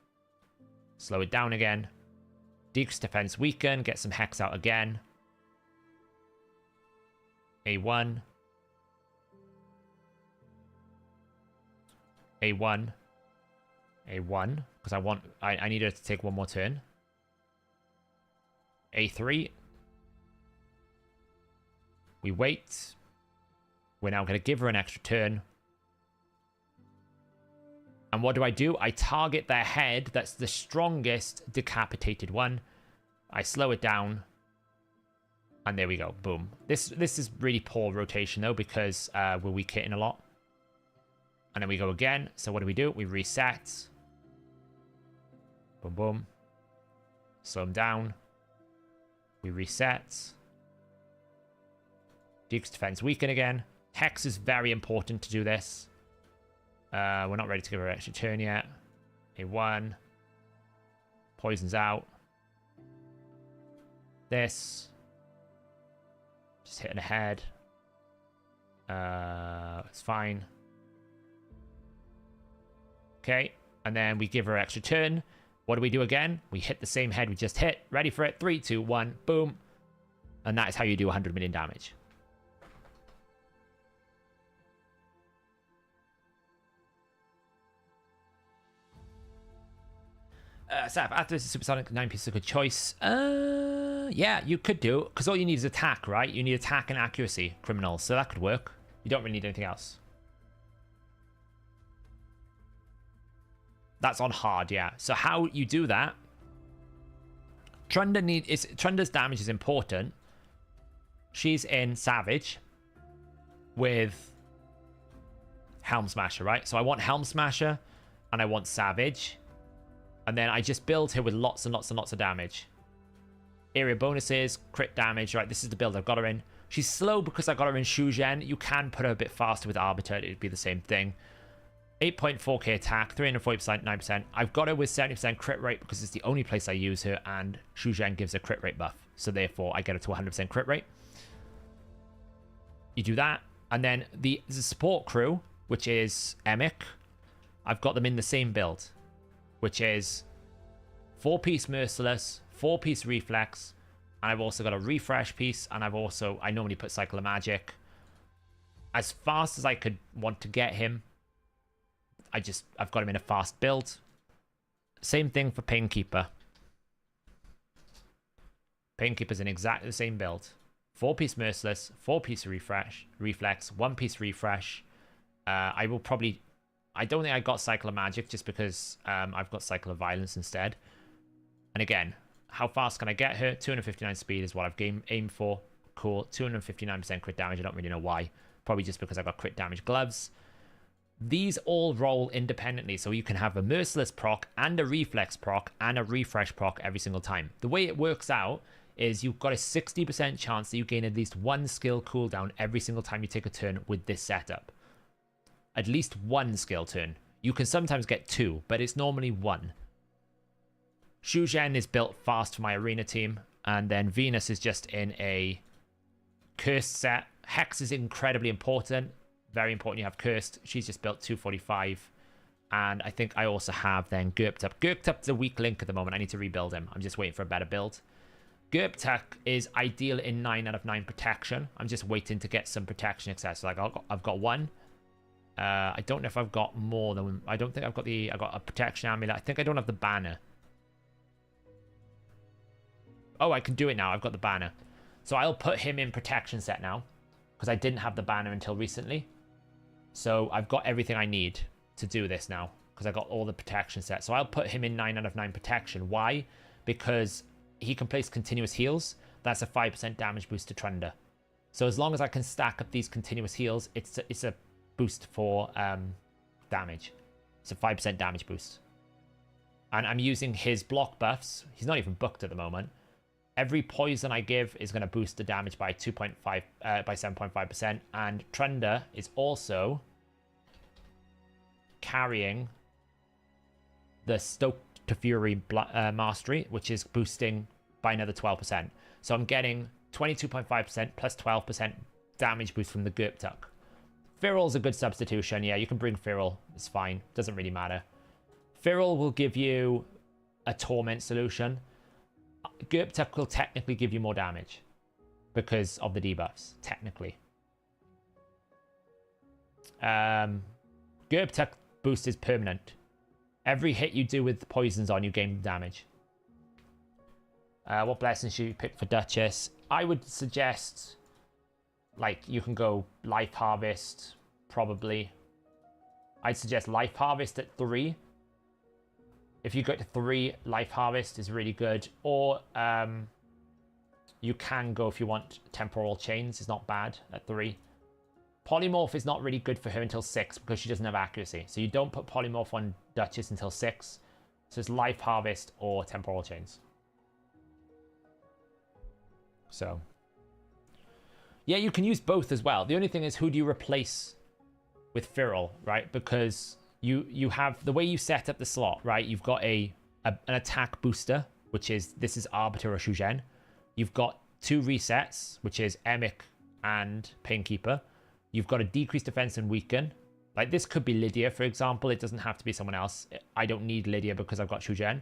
Slow it down again. Decrease defense, weaken. Get some Hex out again. A1. A1. A1. Because I need her to take one more turn. A3. We wait. We're now going to give her an extra turn. And what do? I target their head. That's the strongest decapitated one. I slow it down. And there we go. Boom. This is really poor rotation, though, because we're weak hitting a lot. And then we go again. So what do? We reset. Boom, boom. Slow them down. We reset. Decrease defense, weaken again. Hex is very important to do this. We're not ready to give her an extra turn yet. A1. Poison's out. This. Just hitting the head. It's fine. Okay. And then we give her an extra turn. What do again? We hit the same head we just hit. Ready for it. 3, 2, 1. Boom. And that is how you do 100 million damage. Saf, after this supersonic 9 piece is a good choice. Yeah, you could do, because all you need is attack, right? You need attack and accuracy, criminals, so that could work. You don't really need anything else. That's on hard, yeah. So how you do that? Trunda's damage is important. She's in Savage with Helm Smasher, right? So I want Helm Smasher and I want Savage. And then I just build her with lots and lots and lots of damage. Area bonuses, crit damage, right? This is the build I've got her in. She's slow because I got her in Shuzhen. You can put her a bit faster with Arbiter. It'd be the same thing. 8.4k attack, 340%, 9%. I've got her with 70% crit rate because it's the only place I use her. And Shuzhen gives a crit rate buff. So therefore, I get her to 100% crit rate. You do that. And then the support crew, which is Emic. I've got them in the same build. Which is 4-piece Merciless, 4-piece Reflex, and I've also got a Refresh piece, and I normally put Cycle of Magic. As fast as I could want to get him, I've got him in a fast build. Same thing for Painkeeper. Painkeeper's in exactly the same build. 4-piece Merciless, 4-piece Refresh, Reflex, 1-piece Refresh. I don't think I got Cycle of Magic just because I've got Cycle of Violence instead. And again, how fast can I get her? 259 speed is what I've aimed for. Cool. 259% crit damage. I don't really know why. Probably just because I've got crit damage gloves. These all roll independently, so you can have a Merciless proc and a Reflex proc and a Refresh proc every single time. The way it works out is you've got a 60% chance that you gain at least one skill cooldown every single time you take a turn with this setup. At least one skill turn. You can sometimes get 2, but it's normally 1. Shuzhen is built fast for my arena team, and then Venus is just in a cursed set. Hex is incredibly important. Very important you have cursed. She's just built 245. And I think I also have then Gurptup. Gurptup's a weak link at the moment. I need to rebuild him. I'm just waiting for a better build. Gurptup is ideal in 9 out of 9 protection. I'm just waiting to get some protection access. Like I've got 1. I don't know if I've got more than... I don't think I've got I got a protection amulet. I think I don't have the banner. Oh, I can do it now. I've got the banner. So I'll put him in protection set now. Because I didn't have the banner until recently. So I've got everything I need to do this now because I got all the protection set. So I'll put him in 9 out of 9 protection. Why? Because he can place continuous heals. That's a 5% damage boost to Trender. So as long as I can stack up these continuous heals, it's a boost for damage. It's a 5% damage boost. And I'm using his block buffs. He's not even booked at the moment. Every poison I give is going to boost the damage by 7.5%. And Trender is also carrying the Stoke to Fury Mastery, which is boosting by another 12%. So I'm getting 22.5% plus 12% damage boost from the Gerp Tuck. Firal's a good substitution. Yeah, you can bring Firal. It's fine. Doesn't really matter. Firal will give you a Torment solution. Gerp Tuck will technically give you more damage because of the debuffs, technically. Gerp Tuck boost is permanent. Every hit you do with poisons on, you gain damage. What blessings should you pick for Duchess? I would suggest, like, you can go Life Harvest, probably. I'd suggest Life Harvest at 3. If you go to 3, Life Harvest is really good. Or you can go, if you want, Temporal Chains is not bad at 3. Polymorph is not really good for her until 6 because she doesn't have accuracy. So you don't put Polymorph on Duchess until 6. So it's Life Harvest or Temporal Chains. So, yeah, you can use both as well. The only thing is, who do you replace with Firal, right? Because you have, the way you set up the slot, right? You've got an attack booster, which is, this is Arbiter or Shuzhen. You've got 2 resets, which is Emic and Painkeeper. You've got a decreased defense and weaken. Like, this could be Lydia, for example. It doesn't have to be someone else. I don't need Lydia because I've got Shuzhen.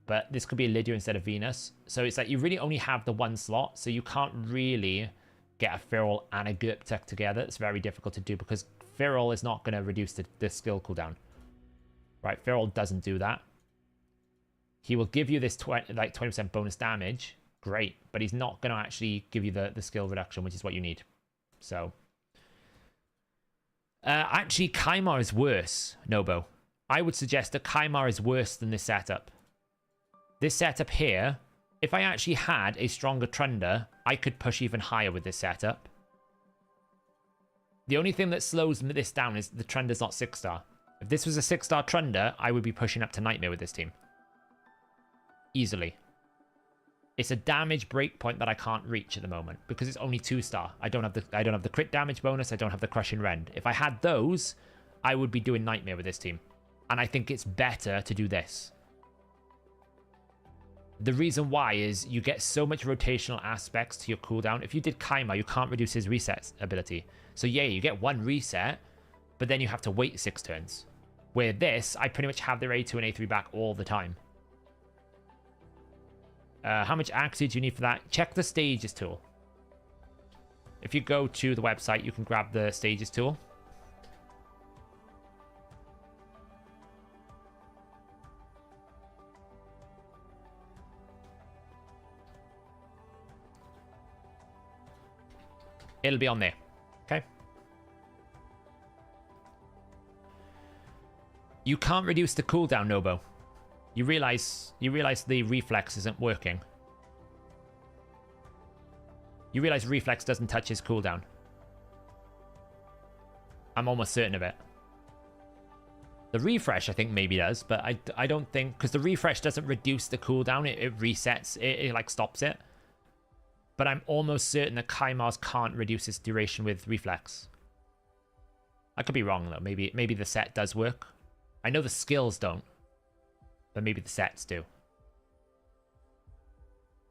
But this could be Lydia instead of Venus. So it's like you really only have the one slot. So you can't really get a Firal and a Gerp Tuck together. It's very difficult to do because Firal is not going to reduce the skill cooldown. Right? Firal doesn't do that. He will give you this 20% bonus damage. Great. But he's not going to actually give you the skill reduction, which is what you need. So... actually, Kymar is worse, Nobo. I would suggest that Kymar is worse than this setup. This setup here, if I actually had a stronger Trender, I could push even higher with this setup. The only thing that slows this down is the Trender's not 6-star. If this was a 6-star Trender, I would be pushing up to Nightmare with this team. Easily. It's a damage breakpoint that I can't reach at the moment because it's only 2-star. I don't have the crit damage bonus. I don't have the crushing rend. If I had those, I would be doing Nightmare with this team, and I think it's better to do this. The reason why is you get so much rotational aspects to your cooldown. If you did Kymar, you can't reduce his reset ability. So yeah, you get 1 reset, but then you have to wait 6 turns. Where this, I pretty much have their A2 and A3 back all the time. How much accuracy do you need for that? Check the stages tool. If you go to the website, you can grab the stages tool. It'll be on there. Okay. You can't reduce the cooldown, Nobo. You realize the reflex isn't working. You realize reflex doesn't touch his cooldown. I'm almost certain of it. The refresh, I think, maybe does, but I don't think, because the refresh doesn't reduce the cooldown. It resets. It like stops it. But I'm almost certain that Kymar's can't reduce its duration with reflex. I could be wrong though. Maybe the set does work. I know the skills don't. But maybe the sets do.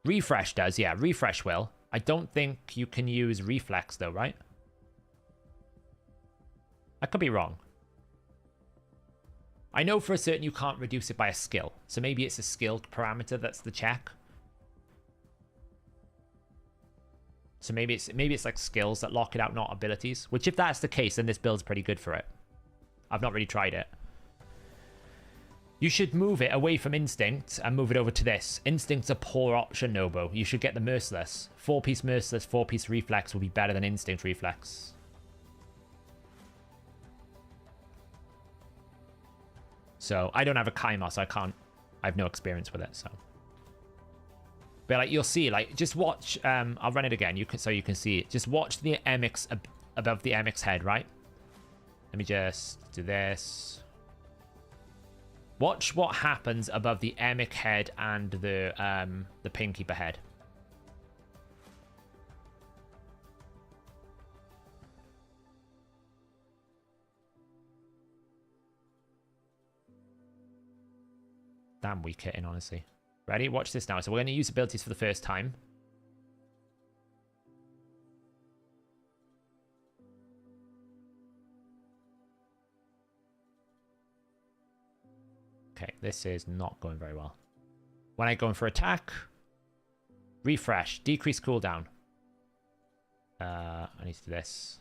Refresh does, yeah. Refresh will. I don't think you can use reflex though, right? I could be wrong. I know for a certain you can't reduce it by a skill. So maybe it's a skill parameter that's the check. So maybe it's like skills that lock it out, not abilities. Which if that's the case, then this build's pretty good for it. I've not really tried it. You should move it away from Instinct and move it over to this. Instinct's a poor option, Nobo. You should get the Merciless. 4-piece Merciless, 4-piece Reflex will be better than Instinct Reflex. So I don't have a Kaimar, so I have no experience with it, so. But like you'll see, like just watch, I'll run it again, so you can see it. Just watch the MX above the MX head, right? Let me just do this. Watch what happens above the Emic head and the Painkeeper head. Damn weak hitting, honestly. Ready? Watch this now. So we're going to use abilities for the first time. Okay, this is not going very well. When I go in for attack, refresh, decrease cooldown. I need to do this.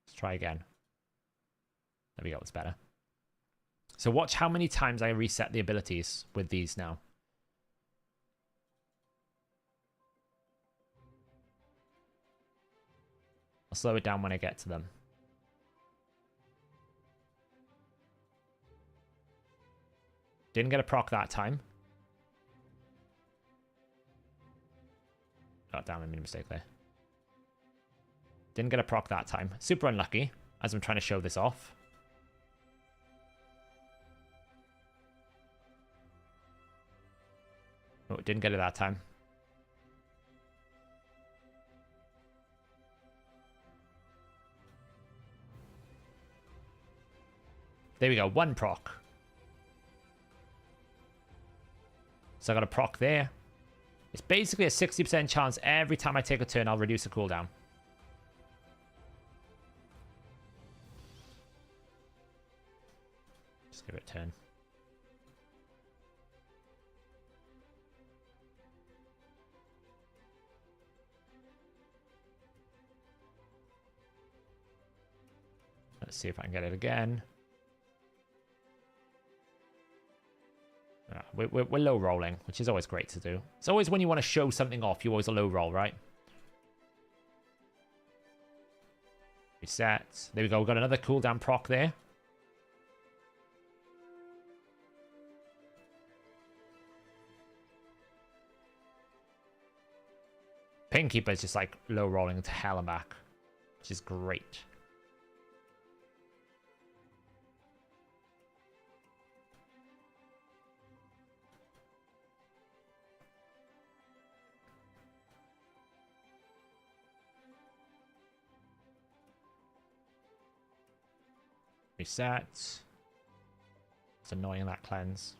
Let's try again. There we go, it's better. So watch how many times I reset the abilities with these now. I'll slow it down when I get to them. Didn't get a proc that time. Oh, damn, I made a mistake there. Didn't get a proc that time. Super unlucky, as I'm trying to show this off. Oh, didn't get it that time. There we go, one proc. So I got a proc there. It's basically a 60% chance every time I take a turn, I'll reduce the cooldown. Just give it a turn. Let's see if I can get it again. We're low rolling, which is always great to do. It's always when you want to show something off, you always a low roll, right? Reset. There we go. We've got another cooldown proc there. Painkeeper is just like low rolling to hell and back, which is great. Reset. It's annoying, that cleanse.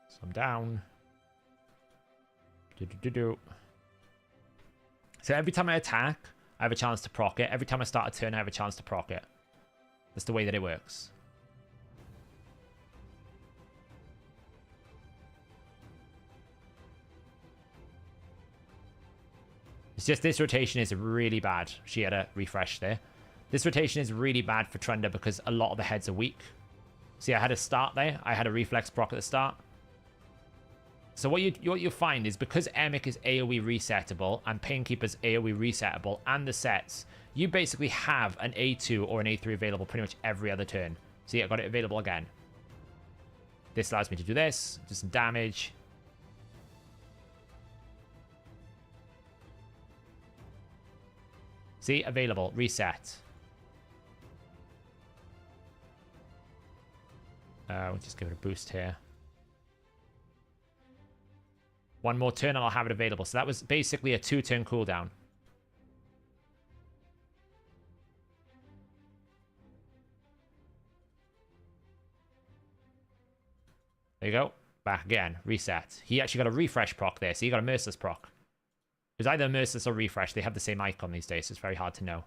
So I'm down. So every time I attack, I have a chance to proc it. Every time I start a turn, I have a chance to proc it. That's the way that it works. It's just this rotation is really bad. She had a refresh there. This rotation is really bad for Trender because a lot of the heads are weak. See, I had a start there. I had a reflex proc at the start. So what you find is because Emic is AoE resettable and Painkeeper's AoE resettable and the sets, you basically have an A2 or an A3 available pretty much every other turn. See, I got it available again. This allows me to do this, do some damage. See, available, reset. We'll just give it a boost here. One more turn and I'll have it available. So that was basically a 2-turn cooldown. There you go. Back again. Reset. He actually got a refresh proc there. So he got a merciless proc. It was either merciless or refresh. They have the same icon these days. So it's very hard to know.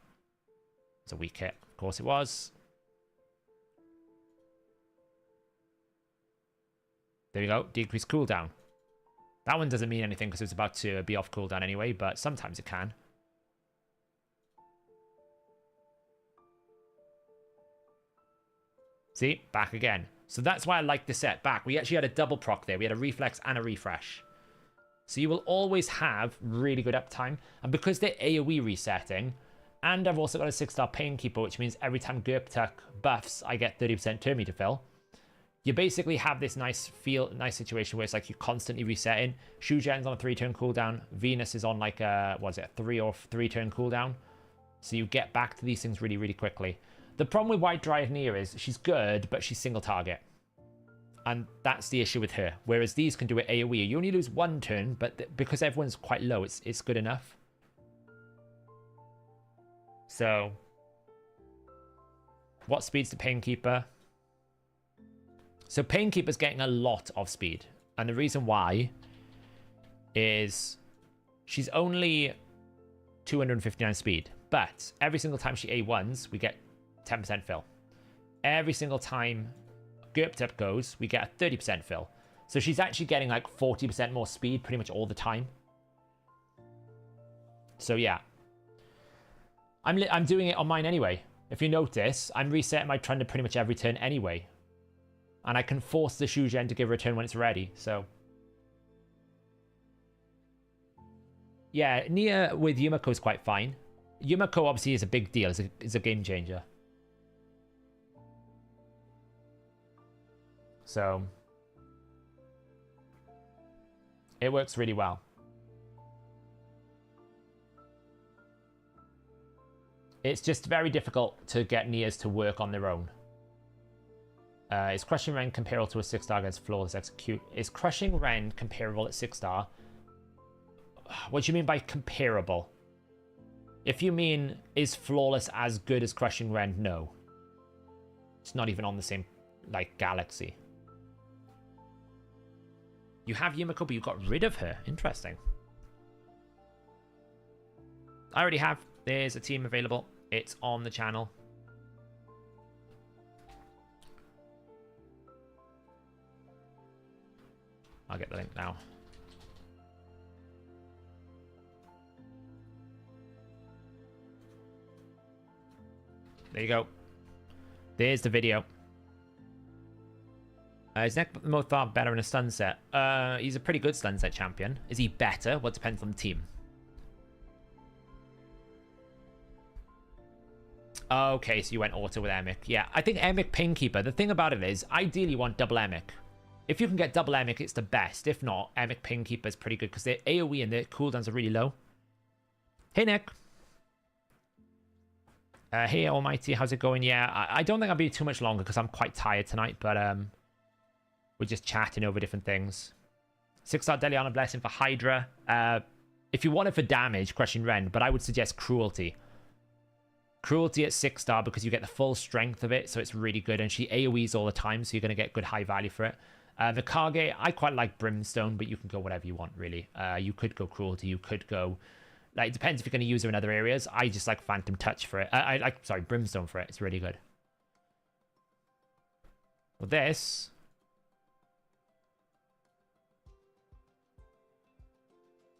It's a weak hit. Of course it was. There we go. Decrease cooldown. That one doesn't mean anything because it's about to be off cooldown anyway, but sometimes it can. See? Back again. So that's why I like the set back. We actually had a double proc there. We had a reflex and a refresh. So you will always have really good uptime. And because they're AoE resetting, and I've also got a 6-star Painkeeper, which means every time Gerptuck buffs, I get 30% turn meter fill. You basically have this nice situation where it's like you're constantly resetting. Shugen's on a 3-turn cooldown. Venus is on like a, what is it, a 3-turn cooldown. So you get back to these things really, really quickly. The problem with White Dryad Nia is she's good, but she's single target. And that's the issue with her. Whereas these can do it AoE. You only lose 1 turn, but because everyone's quite low, it's good enough. So, what speed's the Painkeeper? So Painkeeper's getting a lot of speed. And the reason why is she's only 259 speed. But every single time she A1s, we get 10% fill. Every single time Gerptup goes, we get a 30% fill. So she's actually getting like 40% more speed pretty much all the time. So yeah. I'm doing it on mine anyway. If you notice, I'm resetting my trend pretty much every turn anyway. And I can force the Shugen to give her a turn when it's ready, so. Yeah, Nia with Yumiko is quite fine. Yumiko obviously is a big deal, is a game changer. So. It works really well. It's just very difficult to get Nias to work on their own. Is Crushing Rend comparable to a 6-star against Flawless Execute? Is Crushing Rend comparable at 6-star? What do you mean by comparable? If you mean, is Flawless as good as Crushing Rend? No. It's not even on the same, like, galaxy. You have Yumiko, but you got rid of her. Interesting. I already have. There's a team available. It's on the channel. I'll get the link now. There you go. There's the video. Is Nekmothar better in a stun set? He's a pretty good stun set champion. Is he better? Well, it depends on the team. Okay, so you went auto with Emic. Yeah, I think Emic Painkeeper, the thing about it is, ideally you want double Emic. If you can get double Emic, it's the best. If not, Emic Painkeeper is pretty good because their AoE and their cooldowns are really low. Hey, Nick. Hey, Almighty, how's it going? Yeah, I don't think I'll be too much longer because I'm quite tired tonight, but we're just chatting over different things. 6-star Deliana Blessing for Hydra. If you want it for damage, Crushing Rend, but I would suggest Cruelty. Cruelty at 6-star because you get the full strength of it, so it's really good. And she AoEs all the time, so you're going to get good high value for it. The Kage, I quite like Brimstone, but you can go whatever you want, really. You could go Cruelty, you could go... Like, it depends if you're going to use her in other areas. I just like Phantom Touch for it. I like, sorry, Brimstone for it. It's really good. Well, this...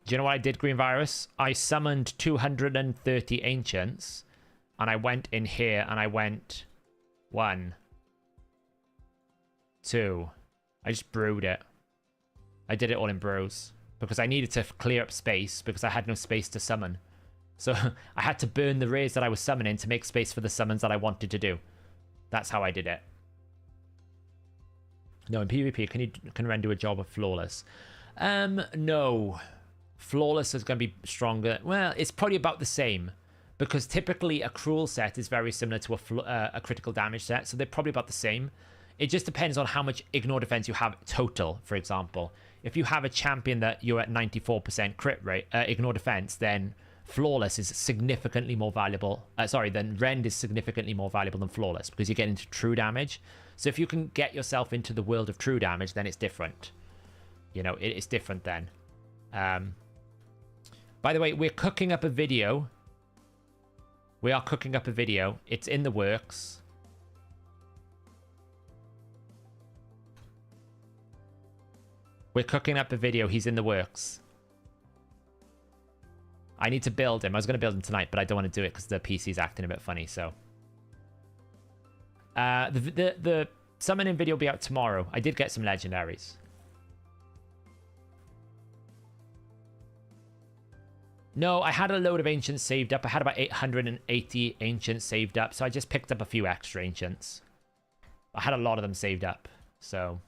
Do you know what I did, Green Virus? I summoned 230 Ancients, and I went in here, and I went 1, 2. I just brewed it. I did it all in brews, because I needed to clear up space, because I had no space to summon. So I had to burn the rays that I was summoning to make space for the summons that I wanted to do. That's how I did it. No, in PvP, can Ren do a job of Flawless? No. Flawless is going to be stronger. Well, it's probably about the same. Because typically a Cruel set is very similar to a critical damage set. So they're probably about the same. It just depends on how much Ignore Defense you have total, for example. If you have a champion that you're at 94% crit rate, Ignore Defense, then Flawless is significantly more valuable. Then Rend is significantly more valuable than Flawless because you get into true damage. So if you can get yourself into the world of true damage, then it's different. You know, it's different then. By the way, we're cooking up a video. We are cooking up a video. It's in the works. We're cooking up a video. He's in the works. I need to build him. I was going to build him tonight, but I don't want to do it because the PC's acting a bit funny, so. The summoning video will be out tomorrow. I did get some legendaries. No, I had a load of ancients saved up. I had about 880 ancients saved up, so I just picked up a few extra ancients. I had a lot of them saved up, so...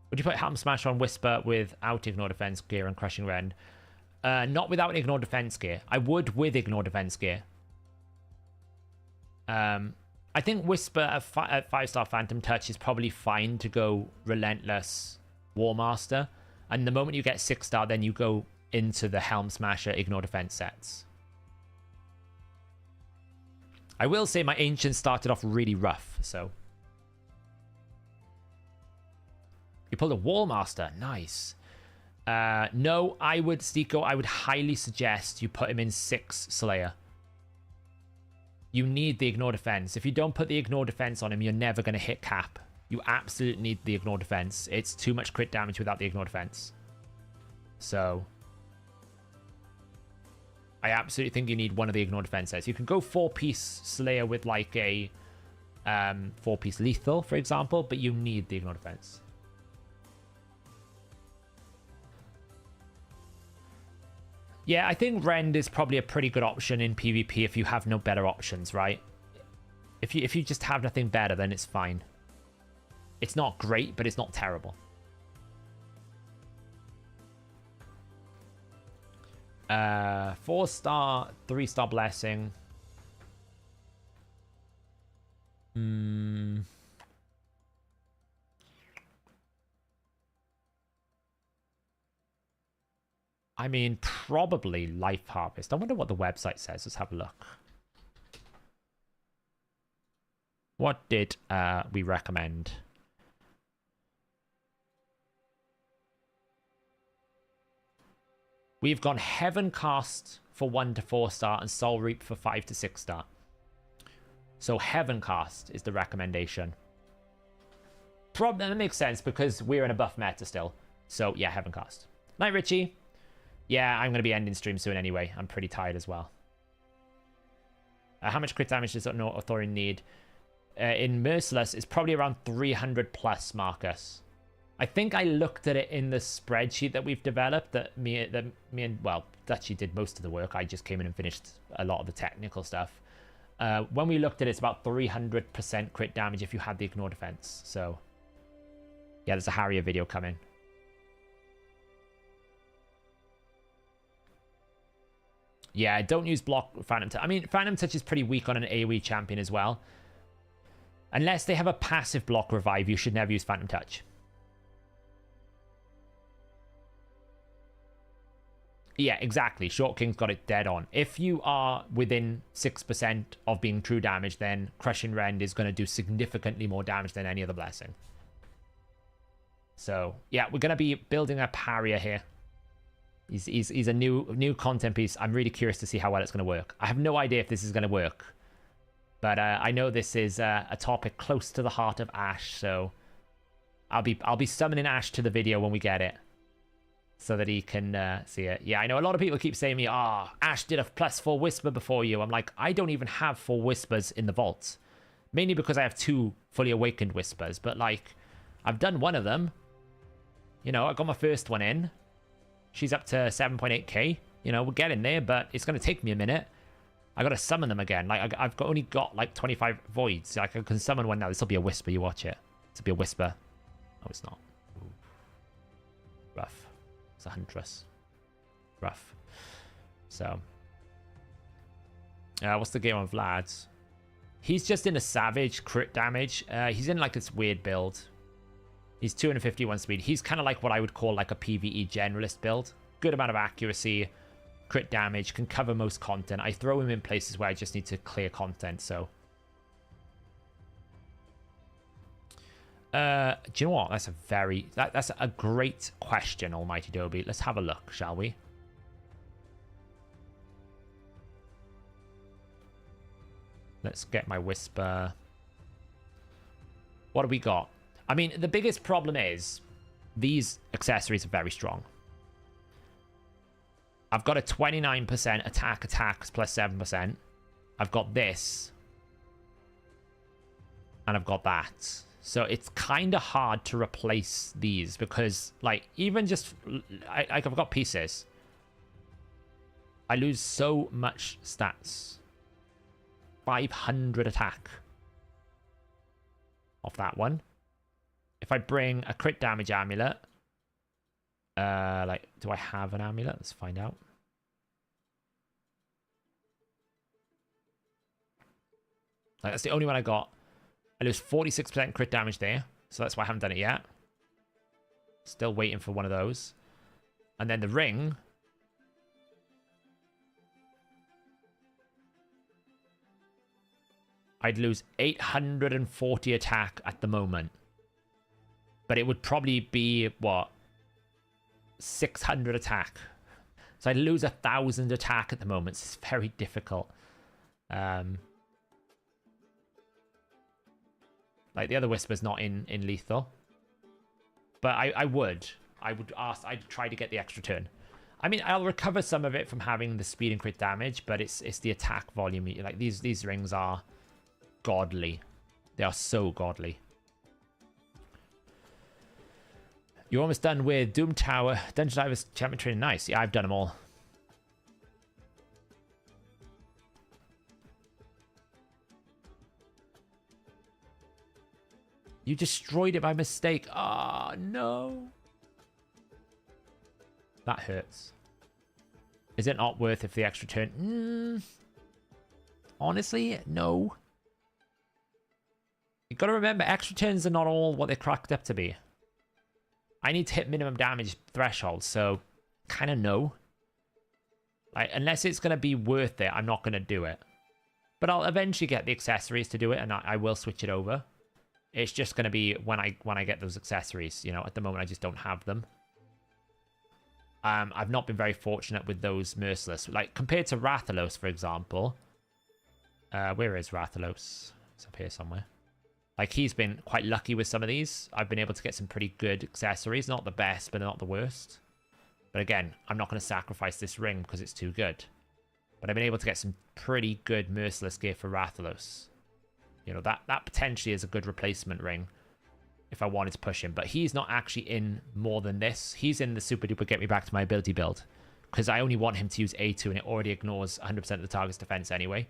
Would you put Helm Smash on Whisper without Ignore Defense gear and Crushing Rend? Not without Ignore Defense gear. I would with Ignore Defense gear. I think Whisper at 5-star Phantom Touch is probably fine to go Relentless War Master. And the moment you get 6-star, then you go into the Helm Smasher Ignore Defense sets. I will say my Ancient started off really rough, so... You pulled a Wall Master. Nice. No, I would, Stiko, I would highly suggest you put him in 6 Slayer. You need the Ignore Defense. If you don't put the Ignore Defense on him, you're never going to hit cap. You absolutely need the Ignore Defense. It's too much crit damage without the Ignore Defense. So... I absolutely think you need one of the Ignore Defense sets. You can go 4-piece Slayer with like a 4-piece Lethal, for example, but you need the Ignore Defense. Yeah, I think Rend is probably a pretty good option in PvP if you have no better options, right? If you just have nothing better, then it's fine. It's not great, but it's not terrible. 4-star, 3-star Blessing. I mean, probably Life Harvest. I wonder what the website says. Let's have a look. What did we recommend? We've gone Heaven Cast for 1 to 4-star and Soul Reap for 5 to 6-star. So Heaven Cast is the recommendation. Probably that makes sense because we're in a buff meta still. So yeah, Heaven Cast. Night, Richie. Yeah, I'm going to be ending stream soon anyway. I'm pretty tired as well. How much crit damage does Authorian need? In Merciless, it's probably around 300 plus, Marcus. I think I looked at it in the spreadsheet that we've developed that me and, well, Dutchy did most of the work. I just came in and finished a lot of the technical stuff. When we looked at it, it's about 300% crit damage if you had the Ignore Defense. So, yeah, there's a Harrier video coming. Yeah, don't use block Phantom Touch. I mean, Phantom Touch is pretty weak on an AoE champion as well. Unless they have a passive block revive, you should never use Phantom Touch. Yeah, exactly. Short King's got it dead on. If you are within 6% of being true damage, then Crushing Rend is going to do significantly more damage than any other blessing. So, yeah, we're going to be building a Harrier here. He's a new content piece. I'm really curious to see how well it's going to work. I have no idea if this is going to work. But I know this is a topic close to the heart of Ash, so I'll be summoning Ash to the video when we get it. So that he can see it. Yeah, I know a lot of people keep saying to me, Ash did a +4 Whisper before you. I'm like, I don't even have 4 Whispers in the vault. Mainly because I have 2 fully awakened Whispers. But, like, I've done one of them. You know, I got my first one in. She's up to 7.8k. You know, we're getting there, but it's going to take me a minute. I got to summon them again. Like, I've only got, like, 25 voids. Like, I can summon one now. This will be a Whisper. You watch it. This will be a Whisper. Oh, it's not. Ooh. Rough. It's a Huntress. Rough. So. What's the game on Vlad's? He's just in a Savage crit damage. He's in, like, this weird build. He's 251 speed. He's kind of like what I would call like a PvE generalist build. Good amount of accuracy, crit damage, can cover most content. I throw him in places where I just need to clear content, so. Do you know what? That's that's a great question, Almighty Dobie. Let's have a look, shall we? Let's get my Whisper. What do we got? I mean, the biggest problem is these accessories are very strong. I've got a 29% attack plus 7%. I've got this. And I've got that. So it's kind of hard to replace these because, like, even just... I've got pieces. I lose so much stats. 500 attack. Off that one. If I bring a crit damage amulet... like, do I have an amulet? Let's find out. Like, that's the only one I got. I lose 46% crit damage there. So that's why I haven't done it yet. Still waiting for one of those. And then the ring. I'd lose 840 attack at the moment. But it would probably be, what? 600 attack. So I'd lose 1,000 attack at the moment. It's very difficult. Like, the other Whisper's not in lethal. But I would ask, I'd try to get the extra turn. I mean, I'll recover some of it from having the speed and crit damage, but it's the attack volume. Like, these rings are godly. They are so godly. You're almost done with Doom Tower, Dungeon Divers, Champion Training. Nice. Yeah, I've done them all. You destroyed it by mistake. Ah, oh, no. That hurts. Is it not worth it for the extra turn? Honestly, no. You got to remember, extra turns are not all what they're cracked up to be. I need to hit minimum damage threshold, so kind of no. Like, unless it's going to be worth it, I'm not going to do it. But I'll eventually get the accessories to do it, and I will switch it over. It's just going to be when I get those accessories. You know, at the moment, I just don't have them. I've not been very fortunate with those Merciless. Like, compared to Rathalos, for example. Where is Rathalos? It's up here somewhere. Like, he's been quite lucky with some of these. I've been able to get some pretty good accessories. Not the best, but not the worst. But again, I'm not going to sacrifice this ring because it's too good. But I've been able to get some pretty good Merciless gear for Rathalos. You know, that potentially is a good replacement ring if I wanted to push him. But he's not actually in more than this. He's in the super duper get me back to my ability build. Because I only want him to use A2 and it already ignores 100% of the target's defense anyway.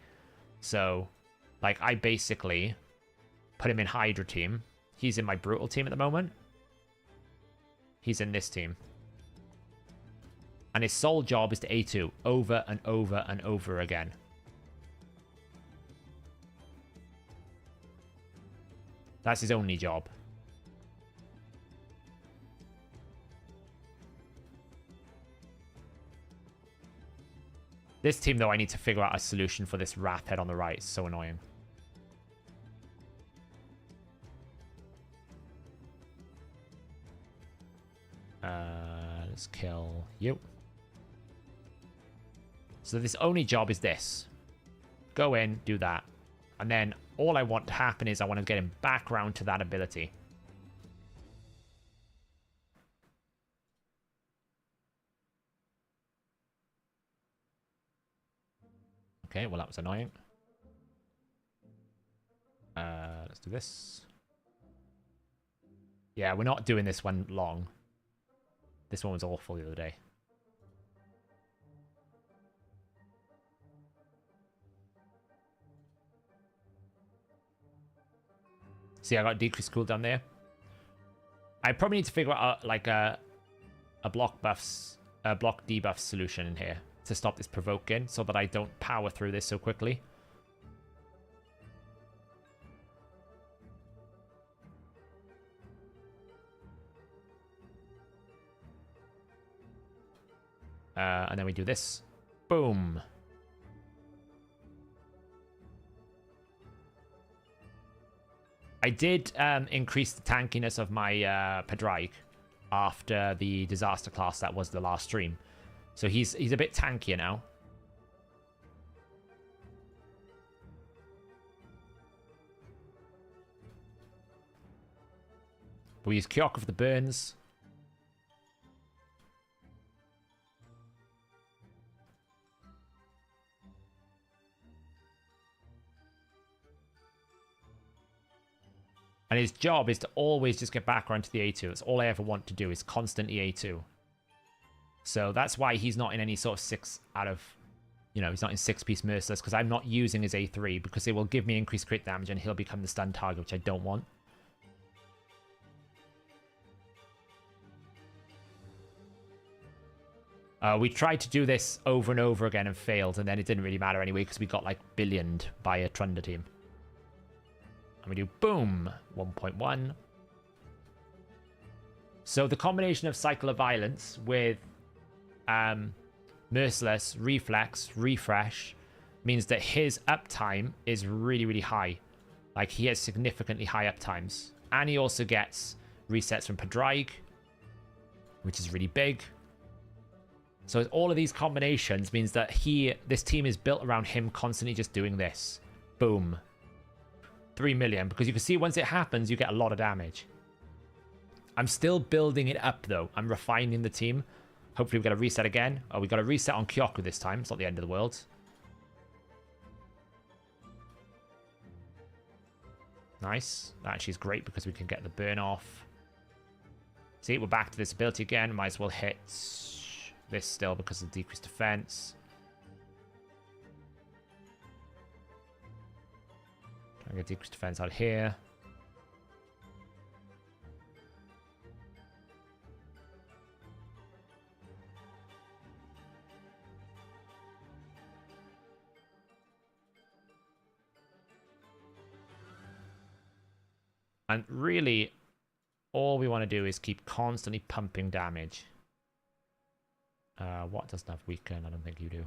So, like, I basically put him in Hydra team. He's in my brutal team at the moment. He's in this team. And his sole job is to A2 over and over and over again. That's his only job. This team, though, I need to figure out a solution for this Wrath Head on the right. It's so annoying. Let's kill you. So this only job is this. Go in, do that. And then all I want to happen is I want to get him back around to that ability. Okay, well, that was annoying. Let's do this. Yeah, we're not doing this one long. This one was awful the other day. See, I got decreased cooldown there. I probably need to figure out like a block debuff solution in here to stop this provoking so that I don't power through this so quickly. And then we do this. Boom. I did increase the tankiness of my Padraig after the disaster class that was the last stream. So he's a bit tankier now. We'll use Kyoku for the burns. And his job is to always just get back around to the A2. That's all I ever want to do, is constantly A2. So that's why he's not in any sort of 6 out of... You know, he's not in 6-piece Merciless, because I'm not using his A3, because it will give me increased crit damage and he'll become the stun target, which I don't want. We tried to do this over and over again and failed, and then it didn't really matter anyway, because we got, like, billioned by a Trunder team. And we do, boom, 1.1. So the combination of Cycle of Violence with Merciless, Reflex, Refresh means that his uptime is really, really high. Like, he has significantly high uptimes. And he also gets resets from Padraig, which is really big. So all of these combinations means that this team is built around him constantly just doing this. Boom. 3 million. Because you can see once it happens, you get a lot of damage. I'm still building it up, though. I'm refining the team. Hopefully we get a reset again. Oh, we got a reset on Kyoku this time. It's not the end of the world. Nice. That actually is great because we can get the burn off. See, we're back to this ability again. Might as well hit this still because of decreased defense. Try and get decreased defense out here. And really, all we want to do is keep constantly pumping damage. What doesn't have weaken? I don't think you do.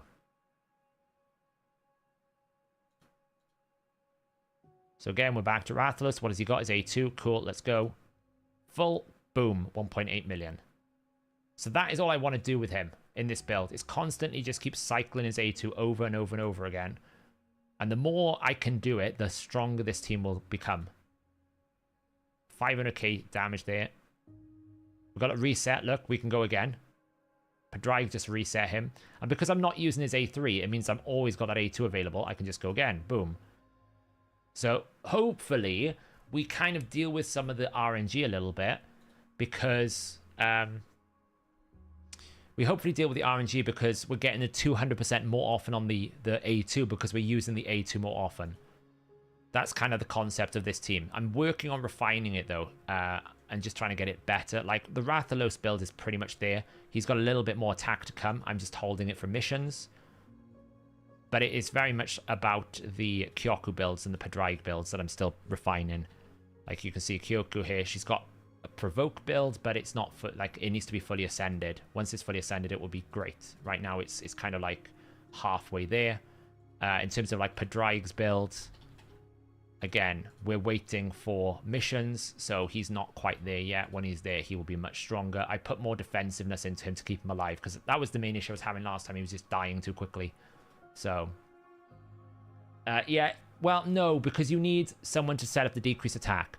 So again, we're back to Rathalos. What has he got? His A2. Cool, let's go. Full. Boom. 1.8 million. So that is all I want to do with him in this build. Is constantly just keep cycling his A2 over and over and over again. And the more I can do it, the stronger this team will become. 500k damage there. We've got a reset. Look, we can go again. Padraig just reset him. And because I'm not using his A3, it means I've always got that A2 available. I can just go again. Boom. So hopefully we kind of deal with some of the RNG a little bit. Because we hopefully deal with the RNG because we're getting the 200% more often on the A2 because we're using the A2 more often. That's kind of the concept of this team. I'm working on refining it, though, and just trying to get it better. Like, the Rathalos build is pretty much there. He's got a little bit more attack to come. I'm just holding it for missions. But it is very much about the Kyoku builds and the Padraig builds that I'm still refining. Like, you can see Kyoku here. She's got a Provoke build, but it's not... like, it needs to be fully ascended. Once it's fully ascended, it will be great. Right now, it's kind of, like, halfway there. In terms of, like, Padraig's build... Again, we're waiting for missions, so he's not quite there yet. When he's there, he will be much stronger. I put more defensiveness into him to keep him alive, because that was the main issue I was having last time. He was just dying too quickly. So, yeah, well, no, because you need someone to set up the decrease attack,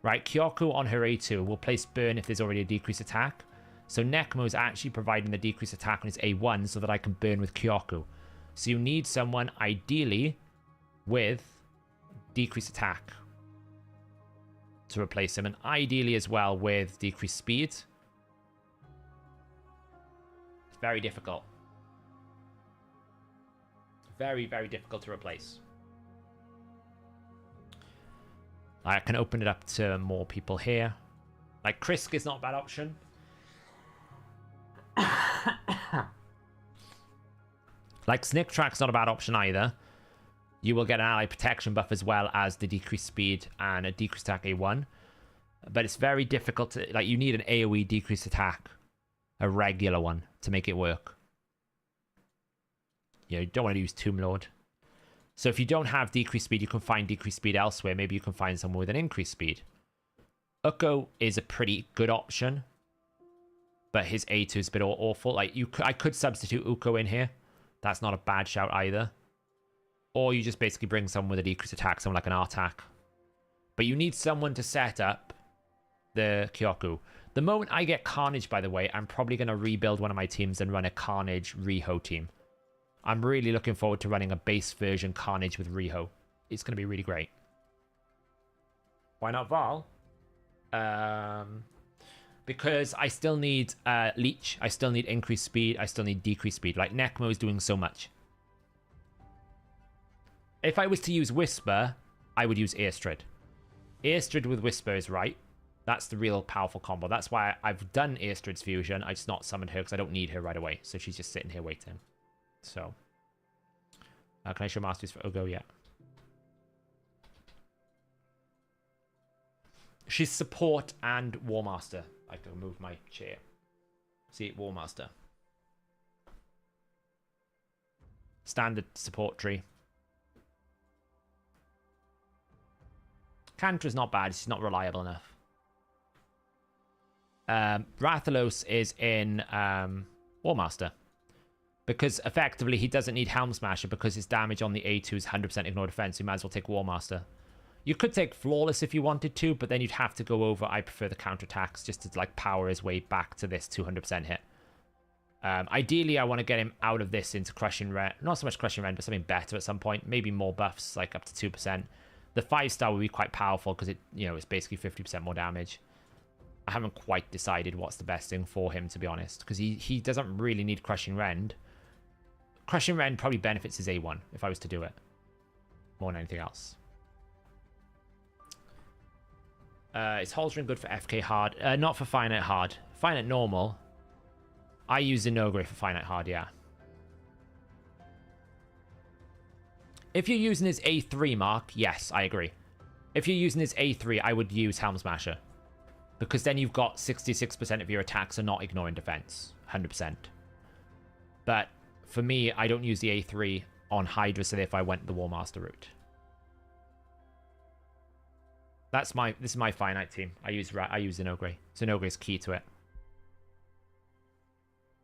right? Kyoku on her A2 will place burn if there's already a decrease attack. So Nekmo is actually providing the decrease attack on his A1 so that I can burn with Kyoku. So you need someone, ideally, with... decrease attack to replace him, and ideally as well with decreased speed. It's very difficult. Very, very difficult to replace. I can open it up to more people here. Like, Krisk is not a bad option. Like, Snick Track's not a bad option either. You will get an ally protection buff as well as the decreased speed and a decreased attack A1. But it's very difficult to... like, you need an AoE decreased attack. A regular one to make it work. You don't want to use Tomb Lord. So if you don't have decreased speed, you can find decreased speed elsewhere. Maybe you can find someone with an increased speed. Ukko is a pretty good option. But his A2 is a bit awful. Like, I could substitute Ukko in here. That's not a bad shout either. Or you just basically bring someone with a decreased attack, someone like an Artak. But you need someone to set up the Kyoku. The moment I get Carnage, by the way, I'm probably going to rebuild one of my teams and run a Carnage Riho team. I'm really looking forward to running a base version Carnage with Riho. It's going to be really great. Why not Val? Because I still need Leech. I still need increased speed. I still need decreased speed. Like, Necmo is doing so much. If I was to use Whisper, I would use Airstrid. Airstrid with Whisper is right. That's the real powerful combo. That's why I've done Airstrid's fusion. I just not summoned her because I don't need her right away. So she's just sitting here waiting. So, can I show Masters for Ogo? Yeah. She's support and War Master. I can move my chair. See, War Master. Standard support tree. Cantra's not bad. She's not reliable enough. Rathalos is in War Master. Because effectively he doesn't need Helm Smasher because his damage on the A2 is 100% ignore defense. So you might as well take War Master. You could take Flawless if you wanted to, but then you'd have to go over I prefer the counterattacks just to like power his way back to this 200% hit. Ideally, I want to get him out of this into Crushing Rend. Not so much Crushing Rend, but something better at some point. Maybe more buffs, like up to 2%. The 5-star would be quite powerful because it, it's basically 50% more damage. I haven't quite decided what's the best thing for him, to be honest, because he doesn't really need Crushing Rend. Crushing Rend probably benefits his A1 if I was to do it, more than anything else. Is Haltering good for FK hard? Not for finite hard. Finite normal. I use Zinogre for finite hard, yeah. If you're using his A3 mark, yes, I agree. If you're using his A3, I would use Helm Smasher. Because then you've got 66% of your attacks are not ignoring defense. 100%. But for me, I don't use the A3 on Hydra, so if I went the War Master route. This is my finite team. I use Zinogre. Zinogre is key to it.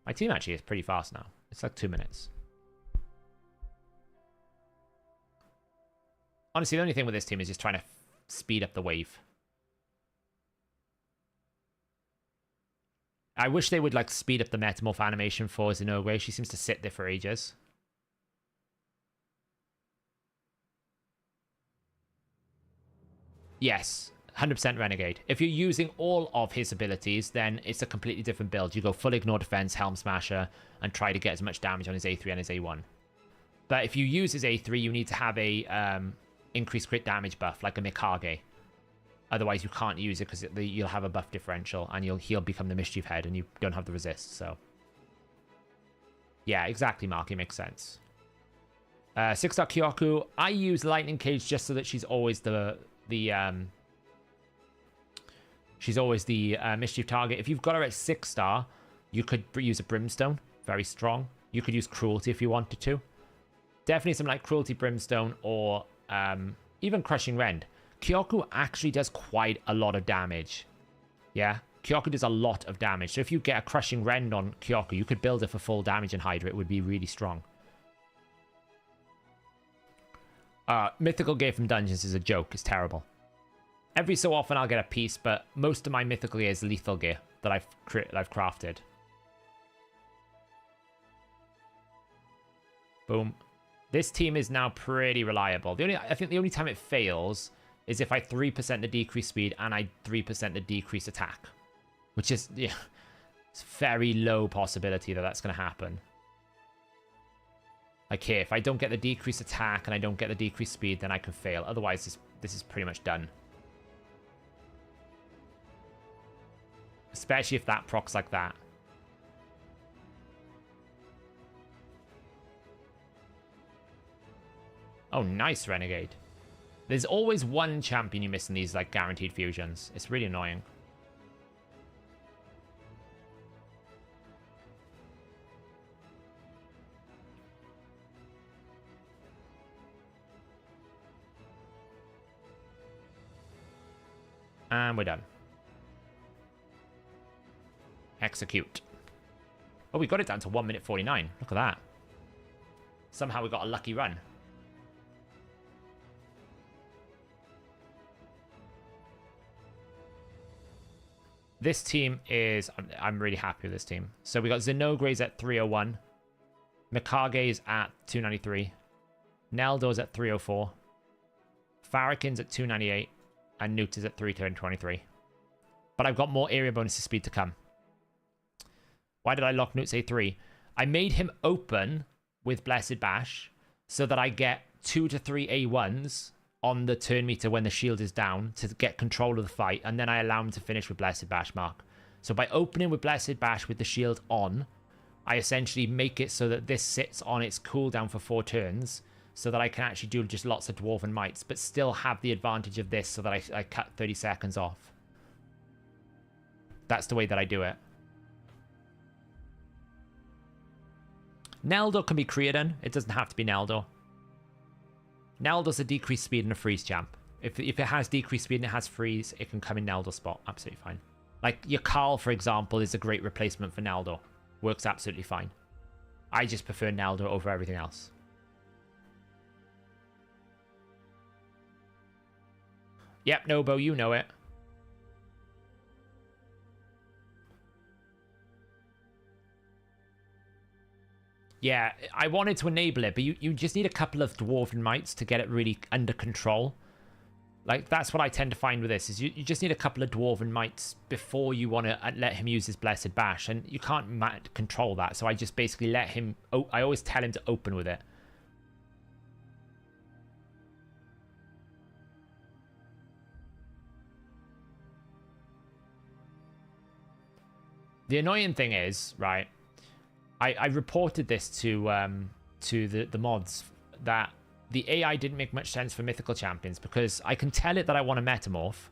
My team actually is pretty fast now. It's like 2 minutes. Honestly, the only thing with this team is just trying to speed up the wave. I wish they would like speed up the Metamorph animation for Zinogre. She seems to sit there for ages. Yes, 100% Renegade. If you're using all of his abilities, then it's a completely different build. You go full ignore defense, Helm Smasher, and try to get as much damage on his A3 and his A1. But if you use his A3, you need to have a increased crit damage buff, like a Mikage. Otherwise, you can't use it because you'll have a buff differential, and he'll become the Mischief Head, and you don't have the resist, so... Yeah, exactly, Mark. It makes sense. 6-star Kyoku. I use Lightning Cage just so that she's always the mischief target. If you've got her at 6-star, you could use a Brimstone. Very strong. You could use Cruelty if you wanted to. Definitely some like Cruelty Brimstone or even Crushing Rend. Kyoku actually does quite a lot of damage. Yeah, Kyoku does a lot of damage. So if you get a Crushing Rend on Kyoku, you could build it for full damage in Hydra. It would be really strong. Mythical gear from Dungeons is a joke. It's terrible. Every so often I'll get a piece, but most of my mythical gear is lethal gear that I've crafted. Boom. This team is now pretty reliable. I think the only time it fails is if I 3% the decrease speed and I 3% the decrease attack. Which is, yeah, it's very low possibility that that's going to happen. Like here, if I don't get the decrease attack and I don't get the decrease speed, then I can fail. Otherwise, this is pretty much done. Especially if that procs like that. Oh, nice, Renegade. There's always one champion you miss in these, like, guaranteed fusions. It's really annoying. And we're done. Execute. Oh, we got it down to 1 minute 49. Look at that. Somehow we got a lucky run. This team is... I'm really happy with this team. So we got Zenogre's at 301. Mikage's at 293. Neldo's at 304. Farrakhan's at 298. And Newt is at 323. But I've got more area bonus speed to come. Why did I lock Newt's A3? I made him open with Blessed Bash so that I get 2 to 3 A1s on the turn meter when the shield is down to get control of the fight, and then I allow him to finish with Blessed Bash mark. So by opening with Blessed Bash with the shield on, I essentially make it so that this sits on its cooldown for 4 turns, so that I can actually do just lots of Dwarven Mites, but still have the advantage of this so that I cut 30 seconds off. That's the way that I do it. Neldo can be Creodon. It doesn't have to be Neldo. Neldo's a decreased speed and a freeze champ. If it has decreased speed and it has freeze, it can come in Neldo's spot. Absolutely fine. Like your Carl, for example, is a great replacement for Neldo. Works absolutely fine. I just prefer Neldo over everything else. Yep, Nobo, you know it. Yeah, I wanted to enable it, but you just need a couple of Dwarven Mites to get it really under control. Like, that's what I tend to find with this, is you just need a couple of Dwarven Mites before you want to let him use his Blessed Bash, and you can't control that, so I just basically let him... I always tell him to open with it. The annoying thing is, right... I reported this to the mods that the AI didn't make much sense for mythical champions because I can tell it that I want to metamorph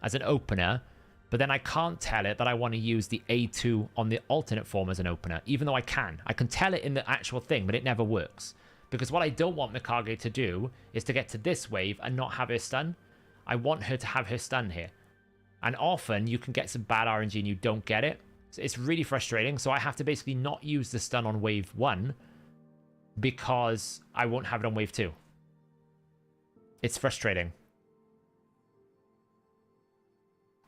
as an opener, but then I can't tell it that I want to use the A2 on the alternate form as an opener, even though I can. I can tell it in the actual thing, but it never works. Because what I don't want Mikage to do is to get to this wave and not have her stun. I want her to have her stun here. And often you can get some bad RNG and you don't get it. So it's really frustrating, so I have to basically not use the stun on wave 1 because I won't have it on wave 2. It's frustrating.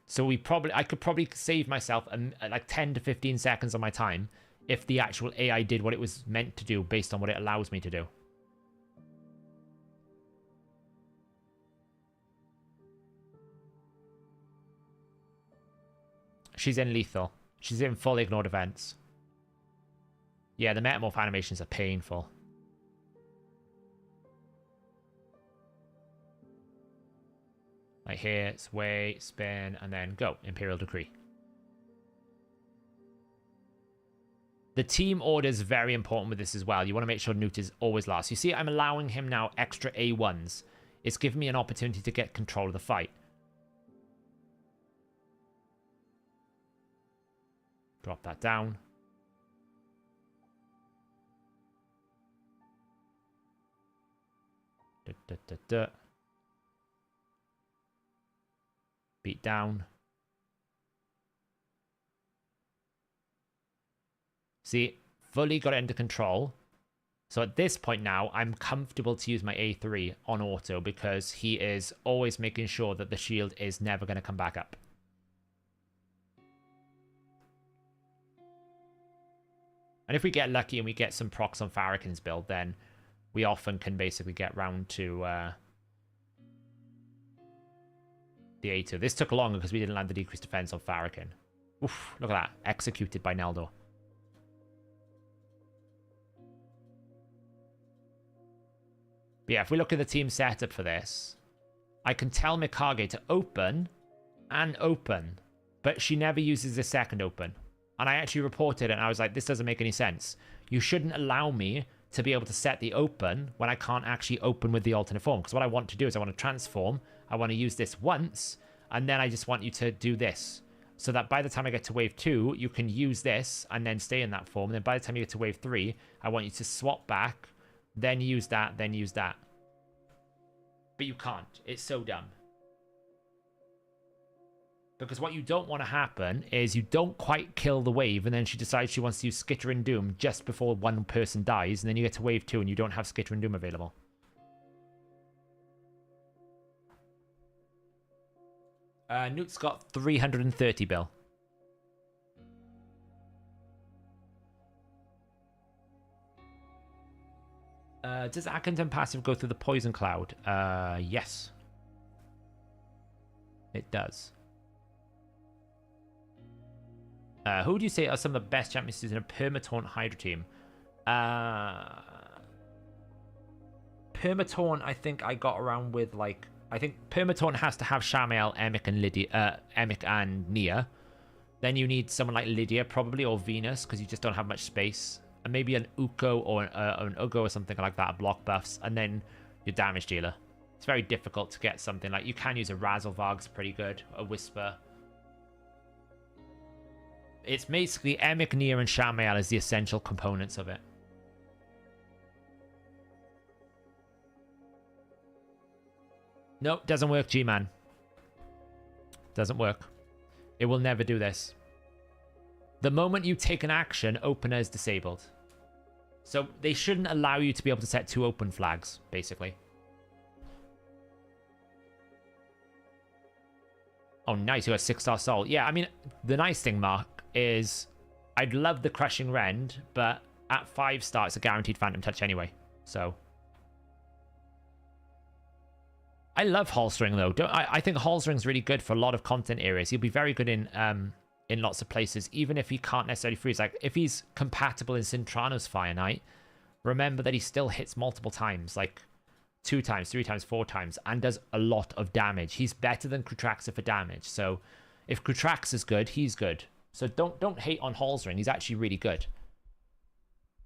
So I could probably save myself like 10 to 15 seconds of my time if the actual AI did what it was meant to do based on what it allows me to do. She's in lethal. She's in full ignored events. Yeah, the metamorph animations are painful. Like here, sway, spin, and then go. Imperial Decree. The team order is very important with this as well. You want to make sure Newt is always last. You see, I'm allowing him now extra A1s. It's giving me an opportunity to get control of the fight. Drop that down. Beat down. See, fully got it under control. So at this point now, I'm comfortable to use my A3 on auto because he is always making sure that the shield is never going to come back up. And if we get lucky and we get some procs on Farrakhan's build, then we often can basically get round to the A2. This took longer because we didn't land the decreased defense on Farrakhan. Oof, look at that. Executed by Neldo. But yeah, if we look at the team setup for this, I can tell Mikage to open and open, but she never uses the second open. And I actually reported it and I was like, this doesn't make any sense. You shouldn't allow me to be able to set the open when I can't actually open with the alternate form. Because what I want to do is I want to transform. I want to use this once. And then I just want you to do this. So that by the time I get to wave 2, you can use this and then stay in that form. And then by the time you get to wave 3, I want you to swap back, then use that, then use that. But you can't. It's so dumb. Because what you don't want to happen is you don't quite kill the wave and then she decides she wants to use Skitter and Doom just before one person dies and then you get to wave 2 and you don't have Skitter and Doom available. Newt's got 330 bill. Does Accrington passive go through the poison cloud? Yes. It does. Who do you say are some of the best champions in a Permataunt Hydra team? Permataunt, I think I got around with, like... I think Permataunt has to have Shamael, Emic, and Lydia, Emic and Nia. Then you need someone like Lydia, probably, or Venus, because you just don't have much space. And maybe an Uko or an Ugo or something like that, block buffs, and then your damage dealer. It's very difficult to get something like... You can use a Razzlevarg's pretty good, a Whisper. It's basically Emic, Nia, and Shamael as the essential components of it. Nope, doesn't work, G-Man. Doesn't work. It will never do this. The moment you take an action, opener is disabled. So they shouldn't allow you to be able to set 2 open flags, basically. Oh, nice. You got a 6-star soul. Yeah, I mean, the nice thing, Mark, is I'd love the Crushing Rend, but at 5-star, it's a guaranteed Phantom Touch anyway. So... I love Holstring, though. I think Holstring's really good for a lot of content areas. He'll be very good in lots of places, even if he can't necessarily freeze. Like, if he's compatible in Sintranos Fire Knight, remember that he still hits multiple times, like 2 times, 3 times, 4 times, and does a lot of damage. He's better than Krutraxa for damage. So if Krutraxa's good, he's good. So don't hate on Holstring. He's actually really good.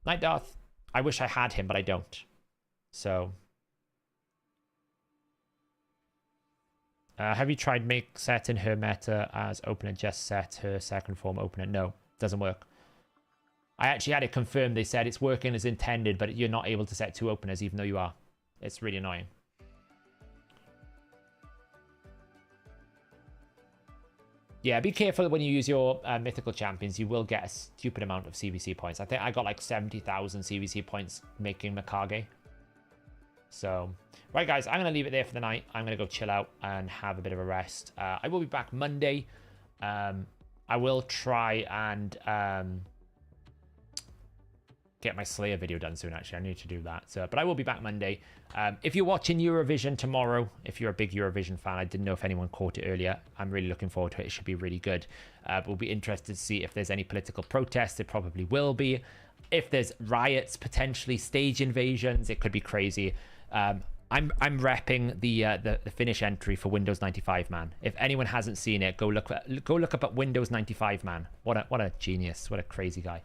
Night Darth, I wish I had him, but I don't. So... have you tried make setting her meta as opener, just set her second form opener? No, doesn't work. I actually had it confirmed. They said it's working as intended, but you're not able to set 2 openers even though you are. It's really annoying. Yeah, be careful when you use your mythical champions. You will get a stupid amount of CVC points. I think I got like 70,000 CVC points making Mikage. So, right, guys, I'm going to leave it there for the night. I'm going to go chill out and have a bit of a rest. I will be back Monday. I will try and get my Slayer video done soon, actually. I need to do that. So, but I will be back Monday. If you're watching Eurovision tomorrow, if you're a big Eurovision fan, I didn't know if anyone caught it earlier. I'm really looking forward to it. It should be really good. But we'll be interested to see if there's any political protests. There probably will be. If there's riots, potentially stage invasions, it could be crazy. I'm repping the Finnish entry for Windows 95 Man. If anyone hasn't seen it, go look up at Windows 95 Man. What a genius! What a crazy guy.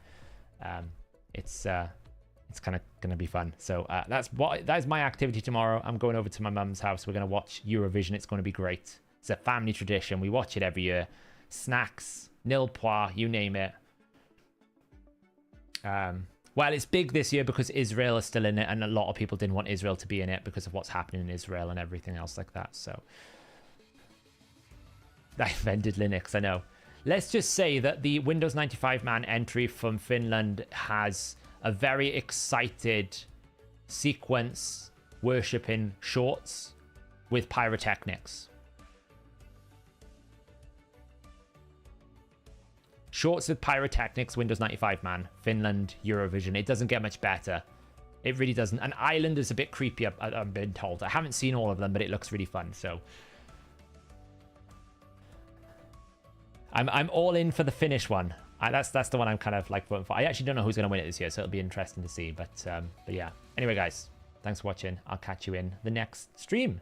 It's kind of gonna be fun. So that is my activity tomorrow. I'm going over to my mum's house. We're gonna watch Eurovision. It's going to be great. It's a family tradition. We watch it every year. Snacks, nil pois, you name it. Well, it's big this year because Israel is still in it, and a lot of people didn't want Israel to be in it because of what's happening in Israel and everything else like that. So I invented Linux, I know. Let's just say that the Windows 95 Man entry from Finland has a very excited sequence worshipping shorts with pyrotechnics. Shorts with pyrotechnics, Windows 95 Man, Finland, Eurovision. It doesn't get much better. It really doesn't. And Ireland is a bit creepy, I've been told. I haven't seen all of them, but it looks really fun. So I'm all in for the Finnish one. That's the one I'm kind of like voting for. I actually don't know who's going to win it this year, so it'll be interesting to see. But yeah. Anyway, guys, thanks for watching. I'll catch you in the next stream.